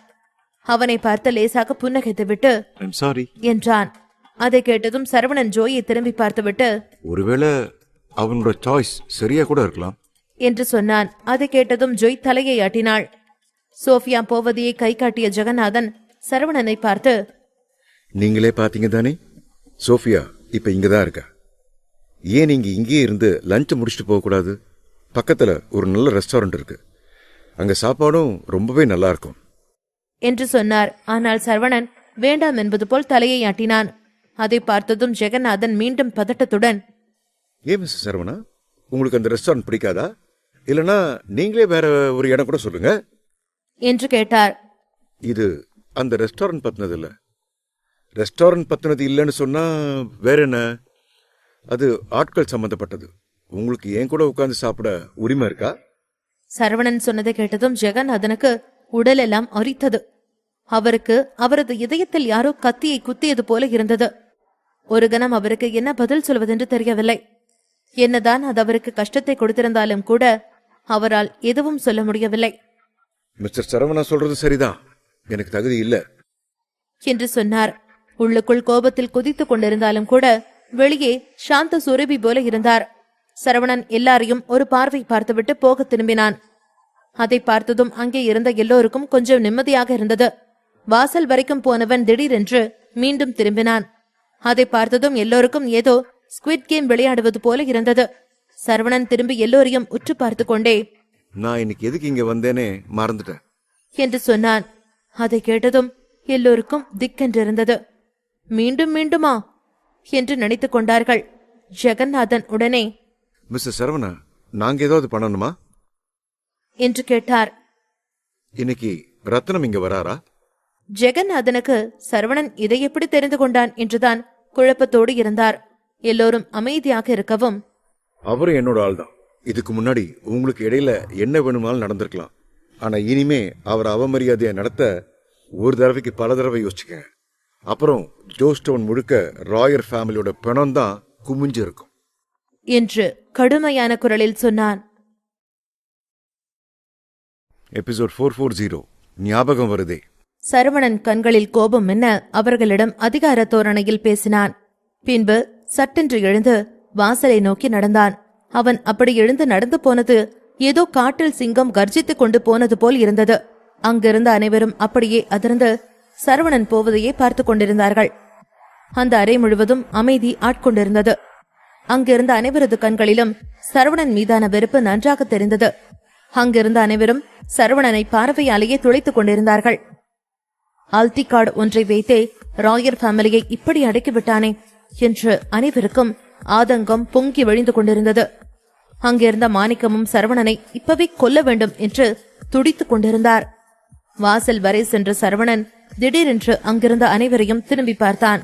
அவனை பார்த்து லேசாக புன்னகைத்துவிட்டு என்றான். அதை கேட்டதும் சரவணன் ஜோயை திரும்பி பார்த்துவிட்டு, ஒருவேளை அவனோட சாய்ஸ் சரியா கூட இருக்கலாம் என்று சொன்னான். அதை கேட்டதும் ஜோய் தலையை ஆட்டினாள். சோஃபியா போவதையே கை காட்டிய ஜெகநாதன் சரவணனை பார்த்து, நீங்களே பாத்தீங்க தானே, சோஃபியா இப்ப இங்கதான் இருக்கா. ஏன் நீங்க இங்கேயே இருந்து லஞ்ச் முடிச்சுட்டு போக கூடாது? பக்கத்துல ஒரு நல்ல ரெஸ்டாரண்ட் இருக்கு, அங்க சாப்பாடும் ரொம்பவே நல்லா இருக்கும் என்று சொன்னார். ஆனால் சரவணன் வேண்டாம் என்பது போல் தலையை ஆட்டினான். அதை பார்த்ததும் ஜெகநாதன் மீண்டும் பதட்டத்துடன், ஏன் மிஸ்டர் சரவணா, உங்களுக்கு அந்த ரெஸ்டாரண்ட் பிடிக்காதா? இல்லனா நீங்களே வேற ஒரு இடம் கூட சொல்லுங்க என்று கேட்டார். இது அந்த ரெஸ்டாரண்ட் பத்தினது இல்ல. ரெஸ்டாரண்ட் பத்தினது இல்லைன்னு சொன்னா வேற என்ன? அது ஆட்கள் சம்பந்தப்பட்டது. உங்களுக்கு ஏன் கூட உட்கார்ந்து சாப்பிட உரிமை இருக்கா? சரவணன் சொன்னதை கேட்டதும் ஜெகநாதனுக்கு உடலெல்லாம் அரித்தது. அவருக்கு அவரது இதயத்தில் யாரோ கத்தியை குத்தியது போல இருந்தது. ஒரு கணம் அவருக்கு என்ன பதில் சொல்வதென்று தெரியவில்லை. என்னதான் அது அவருக்கு கஷ்டத்தை கொடுத்திருந்தாலும் கூட அவரால் எதுவும் சொல்ல முடியவில்லை. மிஸ்டர் சரவணா சொல்றது சரிதான், எனக்கு தகுதி இல்ல என்று சொன்னார். உள்ளுக்குள் கோபத்தில் குதித்துக் கொண்டிருந்தாலும் கூட வெளியே சாந்த சுரபி போல இருந்தார். சரவணன் எல்லாரையும் ஒரு பார்வை பார்த்துவிட்டு போக திரும்பினான். அதை பார்த்ததும் அங்கே இருந்த எல்லோருக்கும் கொஞ்சம் நிம்மதியாக இருந்தது. வாசல் வரைக்கும் போனவன் திடீரென்று மீண்டும் திரும்பினான். அதை பார்த்ததும் எல்லோருக்கும் ஏதோ ஸ்குவிட் கேம் விளையாடுவது போல இருந்தது. சரவணன் திரும்பி எல்லோரையும் உற்று பார்த்து கொண்டே, நான் இன்னைக்கு எதுக்கு இங்க வந்தேனே மறந்துட்டேன் என்று சொன்னான். அதை கேட்டதும் எல்லோருக்கும் திக்கென்றிருந்தது. மீண்டும் மீண்டுமா என்று நினைத்துக் கொண்டார்கள். ஜெகநாதன் உடனே, மிஸ்டர் சரவணா, நாங்க ஏதாவது பண்ணணுமா என்று கேட்டார். இன்னைக்கு ரத்னம் இங்க வராரா? ஜெகநாதனுக்கு சரவணன் இதை எப்படி தெரிந்து கொண்டான் என்றுதான் குழப்பத்தோடு இருந்தார். எல்லோரும் அமைதியாக இருக்கவும், அவரும் என்னோட ஆள் தான். இதுக்கு முன்னாடி உங்களுக்கு இடையில என்ன வேணுமாலும் நடந்திருக்கலாம். ஆனா இனிமே அவர் அவமரியாதையை நடத்த ஒரு தடவைக்கு பல தடவை யோசிச்சுக்க. அப்புறம் ஜோஸ்டோன் முழுக்க ராயர் ஃபேமிலியோட பணம் தான் குமிஞ்சு இருக்கும் என்று கடுமையான குரலில் சொன்னான். எபிசோட் 440 ஞாபகம் வருதே. சரவணன் கண்களில் கோபம் என்ன அவர்களிடம் அதிகார தோரணையில் பேசினான். பின்பு சட்டென்று எழுந்து வாசலை நோக்கி நடந்தான். அவன் அப்படி எழுந்து நடந்து போனது ஏதோ காட்டில் சிங்கம் கர்ஜித்துக் கொண்டு போனது போல் இருந்தது. அங்கிருந்த அனைவரும் அப்படியே அதிர்ந்து சரவணன் போவதையே பார்த்து கொண்டிருந்தார்கள். அந்த அறை முழுவதும் அமைதி ஆட்கொண்டிருந்தது. அங்கிருந்த அனைவரது கண்களிலும் சரவணன் மீதான வெறுப்பு நன்றாக தெரிந்தது. அங்கிருந்த அனைவரும் சரவணனை பார்வையாலேயே துளைத்துக் கொண்டிருந்தார்கள். ஆல்டி கார்டு ஒன்றை வைத்தே ராயர் ஃபேமிலியை இப்படி அடக்கிவிட்டானே என்று அனைவருக்கும் ஆதங்கம் பொங்கி வழிந்து கொண்டிருந்தது. அங்கிருந்த மாணிக்கமும் சரவணனை இப்பவே கொல்ல வேண்டும் என்று துடித்துக் கொண்டிருந்தார். வாசல் வரை சென்ற சரவணன் திடீரென்று அங்கிருந்த அனைவரையும் திரும்பி பார்த்தான்.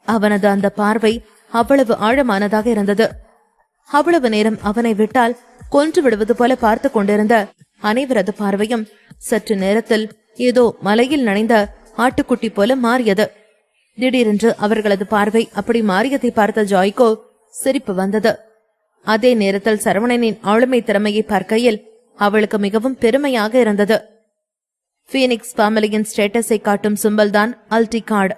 அவனது அந்த பார்வை அவ்வளவு ஆழமானதாக இருந்தது. அவ்வளவு நேரம் அவனை விட்டால் கொன்று விடுவது போல பார்த்து கொண்டிருந்த அனைவரது பார்வையும் சற்று நேரத்தில் ஏதோ மலையில் நனைந்த ஆட்டுக்குட்டி போல மாறியது. திடீரென்று அவர்களது பார்வை அப்படி மாறியதை பார்த்த ஜாய்க்கோ சிரிப்பு வந்தது. அதே நேரத்தில் சரவணனின் ஆளுமை திறமையை பார்க்கையில் அவளுக்கு மிகவும் பெருமையாக இருந்தது. பீனிக்ஸ் ஃபேமிலியின் ஸ்டேட்டஸை காட்டும் சிம்பல் தான் ஆல்டி கார்டு.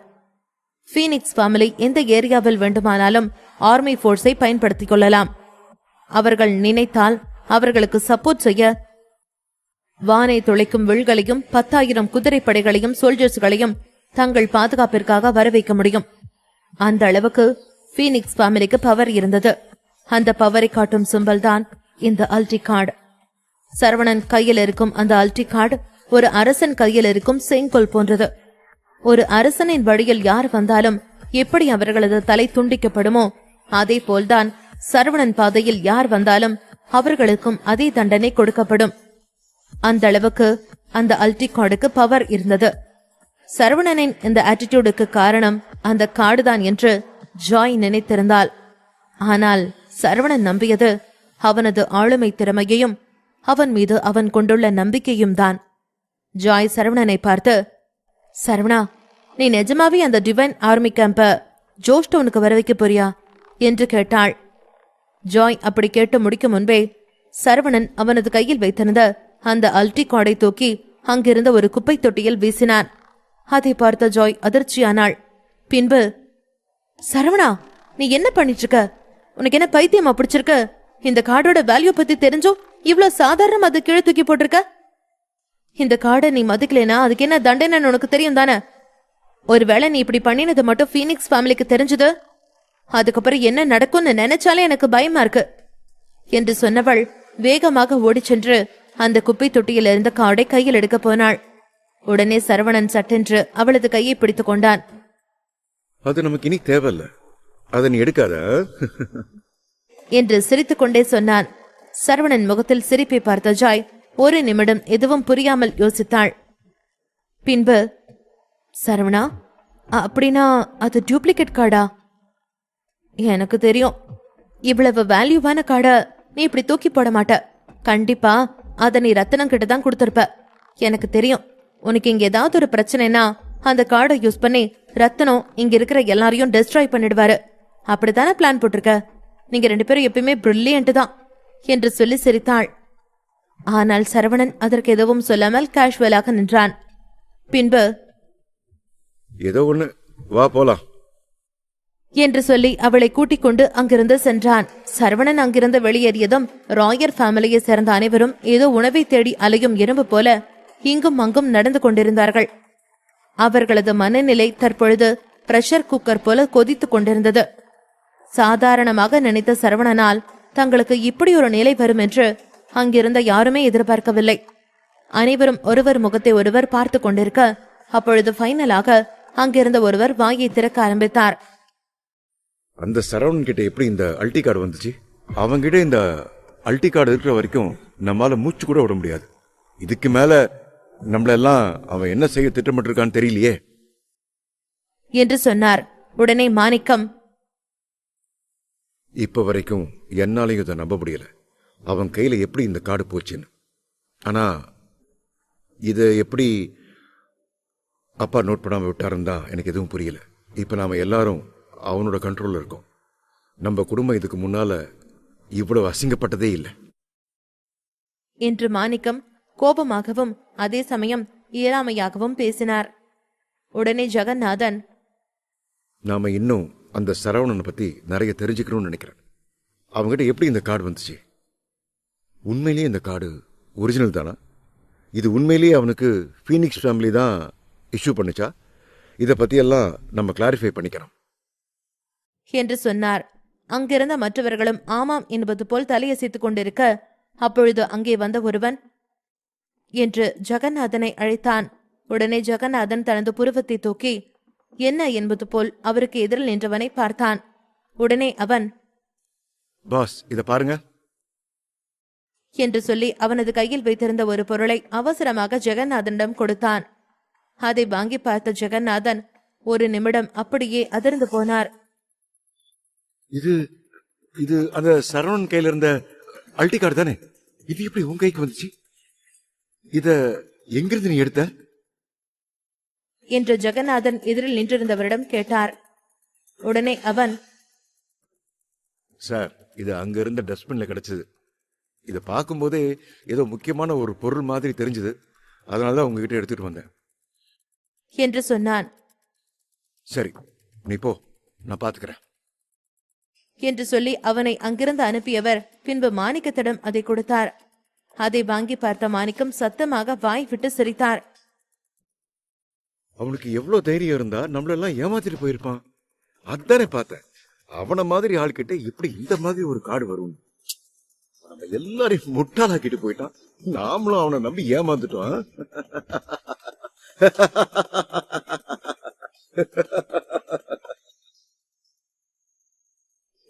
பீனிக்ஸ் ஃபேமிலி எந்த ஏரியாவில் வேண்டுமானாலும் ஆர்மி போர்ஸை பயன்படுத்திக் கொள்ளலாம். அவர்கள் நினைத்தால் அவர்களுக்கு சப்போர்ட் செய்ய வானை துளைக்கும் வில்களையும் 10,000 குதிரைப்படைகளையும் சோல்ஜர்ஸ்களையும் தங்கள் பாதுகாப்பிற்காக வரவைக்க முடியும். அந்த அளவுக்கு பீனிக்ஸ் ஃபேமிலிக்கு பவர் இருந்தது. அந்த பவரை காட்டும் சிம்பல் தான் இந்த ஆல்டி கார்டு. சரவணன் கையில் இருக்கும் அந்த ஆல்டி கார்டு ஒரு அரசன் கையில் இருக்கும் செங்கோல் போன்றது. ஒரு அரசனின் வழியில் யார் வந்தாலும் எப்படி அவர்களது தலை துண்டிக்கப்படுமோ அதே போல்தான் சரவணன் பாதையில் யார் வந்தாலும் அவர்களுக்கும் அதே தண்டனை கொடுக்கப்படும். அந்த அளவுக்கு அந்த ஆல்டி கார்டுக்கு பவர் இருந்தது. சரவணனின் இந்த ஆட்டிடியூடுக்கு காரணம் அந்த கார்டுதான் என்று ஜாய் நினைத்திருந்தாள். ஆனால் சரவணன் நம்பியது அவனது ஆளுமை திறமையையும் அவன் மீது அவன் கொண்டுள்ள நம்பிக்கையும் தான். ஜாய் சரவணனை பார்த்து, சரவணா, நீ நிஜமாவே அந்த டிவைன் ஆர்மி கேம்ப ஜோஸ்டோனுக்கு வர வைக்க போறியா என்று கேட்டாள். ஜாய் அப்படி கேட்டு முடிக்கும் முன்பே சரவணன் அவனது கையில் வைத்திருந்த அந்த ஆல்டி கார்டை தூக்கி அங்கிருந்த ஒரு குப்பை தொட்டியில் வீசினான். அதை பார்த்த ஜாய் அதிர்ச்சியானாள். பின்பு, சரவணா, நீ என்ன பண்ணிட்டு இருக்க? உனக்கு என்ன பைத்தியமா பிடிச்சிருக்க? இந்த கார்டோட வேல்யூ பத்தி தெரிஞ்சும் இவ்வளவு சாதாரணம் அது கீழே தூக்கி போட்டிருக்க. இந்த கார்டை நீ மதிக்கலைனா அதுக்கு என்ன தண்டனைன்னு உனக்கு தெரியும் தானே? ஒருவேளை நீ இப்படி பண்ணினது மட்டும் பீனிக்ஸ் ஃபேமிலிக்கு தெரிஞ்சது, அதுக்கப்புறம் என்ன நடக்கும்னு நினைச்சாலே எனக்கு பயமா இருக்கு என்று சொன்னவள் வேகமாக ஓடிச் சென்று அந்த குப்பை தொட்டியில் இருந்த கார்டை கையில் எடுக்க போனாள். உடனே சரவணன் சட்டென்று அவளது கையை பிடித்துக் கொண்டான். அது நமக்கு இனி தேவையில்ல, அதை நீ எடுக்காத என்று சிரித்துக் கொண்டே சொன்னான். சரவணன் முகத்தில் சிரிப்பை பார்த்த ஜாய் ஒரு நிமிடம் எதுவும் புரியாமல் யோசித்தாள். பின்பு, சரவணா, அப்படின்னா அது டூப்ளிகேட் கார்டா? எனக்கு தெரியும், இவ்வளவு வேல்யூவான கார்டை நீ இப்படி தூக்கி போட மாட்ட. கண்டிப்பா அதை நீ ரத்தினம் கிட்ட தான் கொடுத்திருப்ப. எனக்கு தெரியும், உனக்கு இங்க ஏதாவது ஒரு பிரச்சனைனா அந்த கார்டை யூஸ் பண்ணி ரத்தனம் இங்க இருக்கிற எல்லாரையும் டெஸ்ட்ராய் பண்ணிடுவாரு. அப்படித்தானே பிளான் போட்டிருக்க? நீங்க 2 பேரும் எப்பயுமே பிரில்லியன்ட் தான் என்று சொல்லி சிரித்தாள். ஆனால் சரவணன் அதற்கு எதுவும் சொல்லாமல் கேஷுவலாக நின்றான். பின்பு, ஏதோ ஒண்ணு, வா போலாம் என்று சொல்லி அவளை கூட்டிக் கொண்டு அங்கிருந்து சென்றான். சரவணன் அங்கிருந்து வெளியேறியதும் ராயர் ஃபேமிலியை சேர்ந்த அனைவரும் ஏதோ உணவை தேடி அலையும் எறும்பு போல இங்கும் அங்கும் நடந்து கொண்டிருந்தார்கள். அவர்களது மனநிலை தற்பொழுது பிரஷர் குக்கர் போல கொதித்துக் கொண்டிருந்தது. சாதாரணமாக நினைத்த சரவணனால் தங்களுக்கு இப்படி ஒரு நிலை வரும் என்று அங்கிருந்த யாருமே எதிர்பார்க்கவில்லை. அனைவரும் ஒருவர் முகத்தை ஒருவர் பார்த்து கொண்டிருக்க, அப்பொழுது ஃபைனலாக அங்கிருந்த ஒருவர் வாயை திறக்க ஆரம்பித்தார். அந்த சரவணன் கிட்ட எப்படி இந்த அல்டி கார்டு வந்துச்சு? அவங்கிட்ட இந்த அல்டி கார்டு இருக்கிற வரைக்கும் நம்மால மூச்சு கூட விட முடியாது. இதுக்கு மேல நம்மளெல்லாம் அவன் என்ன செய்ய திட்டமிட்டிருக்கான்னு தெரியலையே என்று சொன்னார். உடனே மாணிக்கம், இப்ப வரைக்கும் என்னாலையும் இதை நம்ப முடியல. அவன் கையில எப்படி இந்த கார்டு போச்சுன்னு. ஆனா இதை எப்படி அப்பா நோட் பண்ணாம விட்டாருன்னு தான் எனக்கு எதுவும் புரியல. இப்ப நாம எல்லாரும் அவனோட கண்ட்ரோல்ல இருக்கோம். நம்ம குடும்பம் இதுக்கு முன்னால இவ்வளவு அசிங்கப்பட்டதே இல்லை என்று மாணிக்கம் கோபமாகவும் அதே சமயம் இயலாமையாகவும் பேசினார். உடனே ஜெகநாதன், நாம இன்னும் அந்த சரவணனை பத்தி நிறைய தெரிஞ்சுக்கணும்னு நினைக்கிறேன். அவங்ககிட்ட எப்படி இந்த கார்டு வந்துச்சு? உண்மையிலேயே இந்த கார்டு ஒரிஜினல் தானா? இது உண்மையிலேயே அவனுக்கு ஃபீனிக்ஸ் ஃபேமிலி தான் இஷ்யூ பண்ணுச்சா? இதை பற்றியெல்லாம் நம்ம கிளாரிஃபை பண்ணிக்கிறோம் என்று சொன்னார். அங்கிருந்த மற்றவர்களும் ஆமாம் என்பது போல் தலையசைத்துக் கொண்டிருக்க, அப்பொழுது அங்கே வந்த ஒருவன் என்று ஜெகநாதனை அழைத்தான். உடனே ஜெகநாதன் தனது புருவத்தை தூக்கி என்ன என்பது போல் அவருக்கு எதிரில் நின்றவனை பார்த்தான். உடனே அவன், பாஸ் இதை பாருங்க என்று சொல்லி அவனது கையில் வைத்திருந்த ஒரு பொருளை அவசரமாக ஜெகநாதனிடம் கொடுத்தான். அதை வாங்கி பார்த்த ஜெகநாதன் ஒரு நிமிடம் அப்படியே அதிர்ந்து போனார். இது இது அந்த சரவணன் கையில இருந்த அல்டி கார்டு தானே? இது எப்படி உன் கைக்கு வந்துச்சு? இத எங்கிருந்து நீ எடுத்த? என்று ஜெகநாதன் எதிரில் நின்றிருந்தவரிடம் கேட்டார். உடனே அவன், சார் இது அங்க இருந்த டஸ்ட்பின்ல கிடைச்சது. இதை பார்க்கும்போதே ஏதோ முக்கியமான ஒரு பொருள் மாதிரி தெரிஞ்சது, அதனாலதான் உங்ககிட்ட எடுத்துட்டு வந்தேன் என்று சொன்னான். சரி நீ போ, நான் பாத்துக்கிறேன் என்று சொல்லி அவனை அங்கிருந்து அனுப்பியவர் பின்பு மாணிக்கத்திடம் அதை கொடுத்தார். அதை வாங்கி பார்த்த மாணிக்கம் சத்தமாக வாய் விட்டு சிரித்தார். அவனுக்கு எவ்வளவு தைரியம் இருந்தா நம்மளெல்லாம் ஏமாத்திட்டு போயிருப்பான். அதானே பார்த்தேன். அவன மாதிரி ஆள்கிட்ட எப்படி இந்த மாதிரி ஒரு கார்டு வரும்? நம்ம எல்லாரையும் முட்டாளாக்கிட்டு போயிட்டான். நாமளும் அவனை நம்பி ஏமாந்துட்டோம்.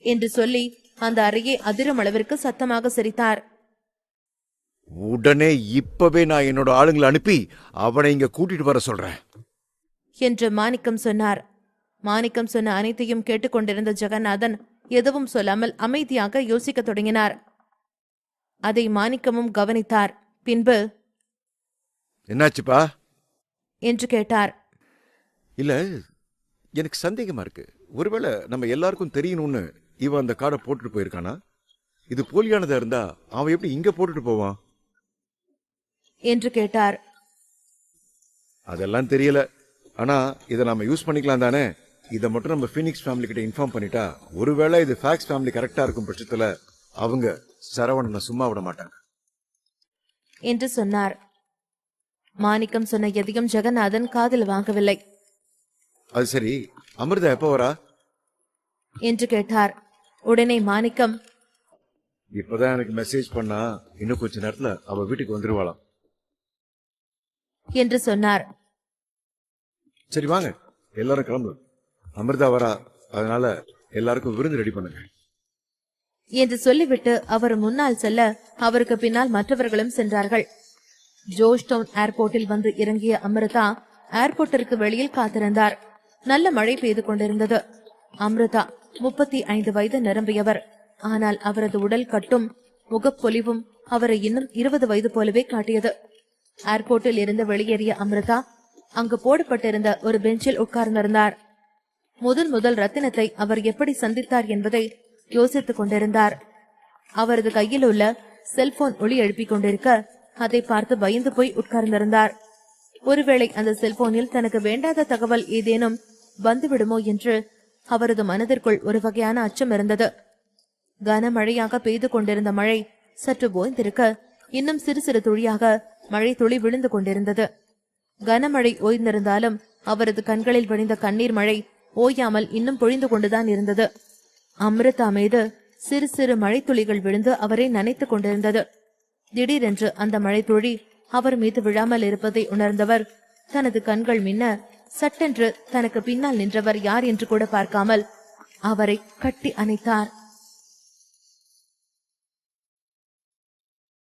என்று சொல்லி அந்த அறையை அதிரும் அளவிற்கு சத்தமாக சிரித்தார். உடனே இப்பவே நான் என்னோட ஆளுங்களை அனுப்பி அவனை இங்க கூட்டிட்டு வர சொல்றேன் என்று மாணிக்கம் சொன்னார். மாணிக்கம் சொன்ன அனைத்தையும் கேட்டுக்கொண்டிருந்த ஜெகநாதன் எதுவும் சொல்லாமல் அமைதியாக யோசிக்க தொடங்கினார். அதை மாணிக்கமும் கவனித்தார். பின்பு, என்னாச்சுப்பா என்று கேட்டார். இல்ல எனக்கு சந்தேகமா இருக்கு. ஒருவேளை நம்ம எல்லாருக்கும் தெரியணும்னு இவன் அந்த கார்டை போட்டுட்டு போயிருக்கானா? இது போலியானதா இருந்தா அவன் எப்படி இங்க போட்டுட்டு போவான் என்று கேட்டார். அதெல்லாம் தெரியல. ஆனா இதை நாம யூஸ் பண்ணிக்கலாம் தானே? இதை மட்டும் நம்ம ஃபீனிக்ஸ் ஃபேமிலி கிட்ட இன்ஃபார்ம் பண்ணிட்டா, ஒருவேளை இது ஃபேக்ஸ் ஃபேமிலி கரெக்டா இருக்கும் பட்சத்துல அவங்க சரவணனை சும்மா விட மாட்டாங்க என்று சொன்னார். மாணிக்கம் சொன்ன எதையும் ஜெகநாதன் காதில் வாங்கவில்லை. அது சரி, அமிர்தா எப்ப வரா என்று கேட்டார். உடனே மாணிக்கம், இப்பதான் எனக்கு மெசேஜ் பண்ணா, இன்னும் கொஞ்ச நேரத்துல அவ வீட்டுக்கு வந்துருவாளாம் என்று சொன்னார். சரி வாங்க எல்லாரும் கிளம்பு, அமிர்தா வரா, அதனால எல்லாருக்கும் விருந்து ரெடி பண்ணுங்க என்று சொல்லிவிட்டு அவர் முன்னால் செல்ல அவருக்கு பின்னால் மற்றவர்களும் சென்றார்கள். ஜோர்ஜ் டவுன் ஏர்போர்ட்டில் வந்து இறங்கிய அமிர்தா ஏர்போர்ட்டிற்கு வெளியில் காத்திருந்தார். நல்ல மழை பெய்து கொண்டிருந்தது. அமிர்தா 35 வயது நிரம்பியவர். ஆனால் அவரது உடல் கட்டும் முகப்பொலிவும் அவரை இன்னும் 20 வயது போலவே காட்டியது. ஏர்போர்ட்டில் இருந்து வெளியேறிய அமிர்தா அங்கு போடப்பட்டிருந்த ஒரு பெஞ்சில் உட்கார்ந்திருந்தார். முதல் ரத்தினத்தை அவர் எப்படி சந்தித்தார் என்பதை யோசித்துக் கொண்டிருந்தார். அவரது கையில் உள்ள செல்போன் ஒளி எழுப்பிக் கொண்டிருக்க அதை பார்த்து பயந்து போய் உட்கார்ந்திருந்தார். ஒருவேளை அந்த செல்போனில் தனக்கு வேண்டாத தகவல் ஏதேனும் வந்துவிடுமோ என்று அவரது மனதிற்குள் ஒரு வகையான அச்சம் இருந்தது. கனமழையாக பெய்து கொண்டிருந்த மழை சற்று ஓய்ந்திருக்க இன்னும் சிறு சிறு துளியாக மழை துளி விழுந்து கொண்டிருந்தது. கனமழை ஓய்ந்திருந்தாலும் அவரது கண்களில் வழிந்த கண்ணீர் மழை ஓயாமல் இன்னும் பொழிந்து கொண்டுதான் இருந்தது. அமிர்தா மீது சிறு சிறு மழை துளிகள் விழுந்து அவரை நனைத்துக் கொண்டிருந்தது. திடீரென்று அந்த மழை துளி அவர் மீது விழாமல் இருப்பதை உணர்ந்தவர் தனது கண்கள் மின்ன சட்டென்று தனக்கு பின்னால் நின்றவர் யார் என்று கூட பார்க்காமல் அவரை கட்டி அணைத்தார்.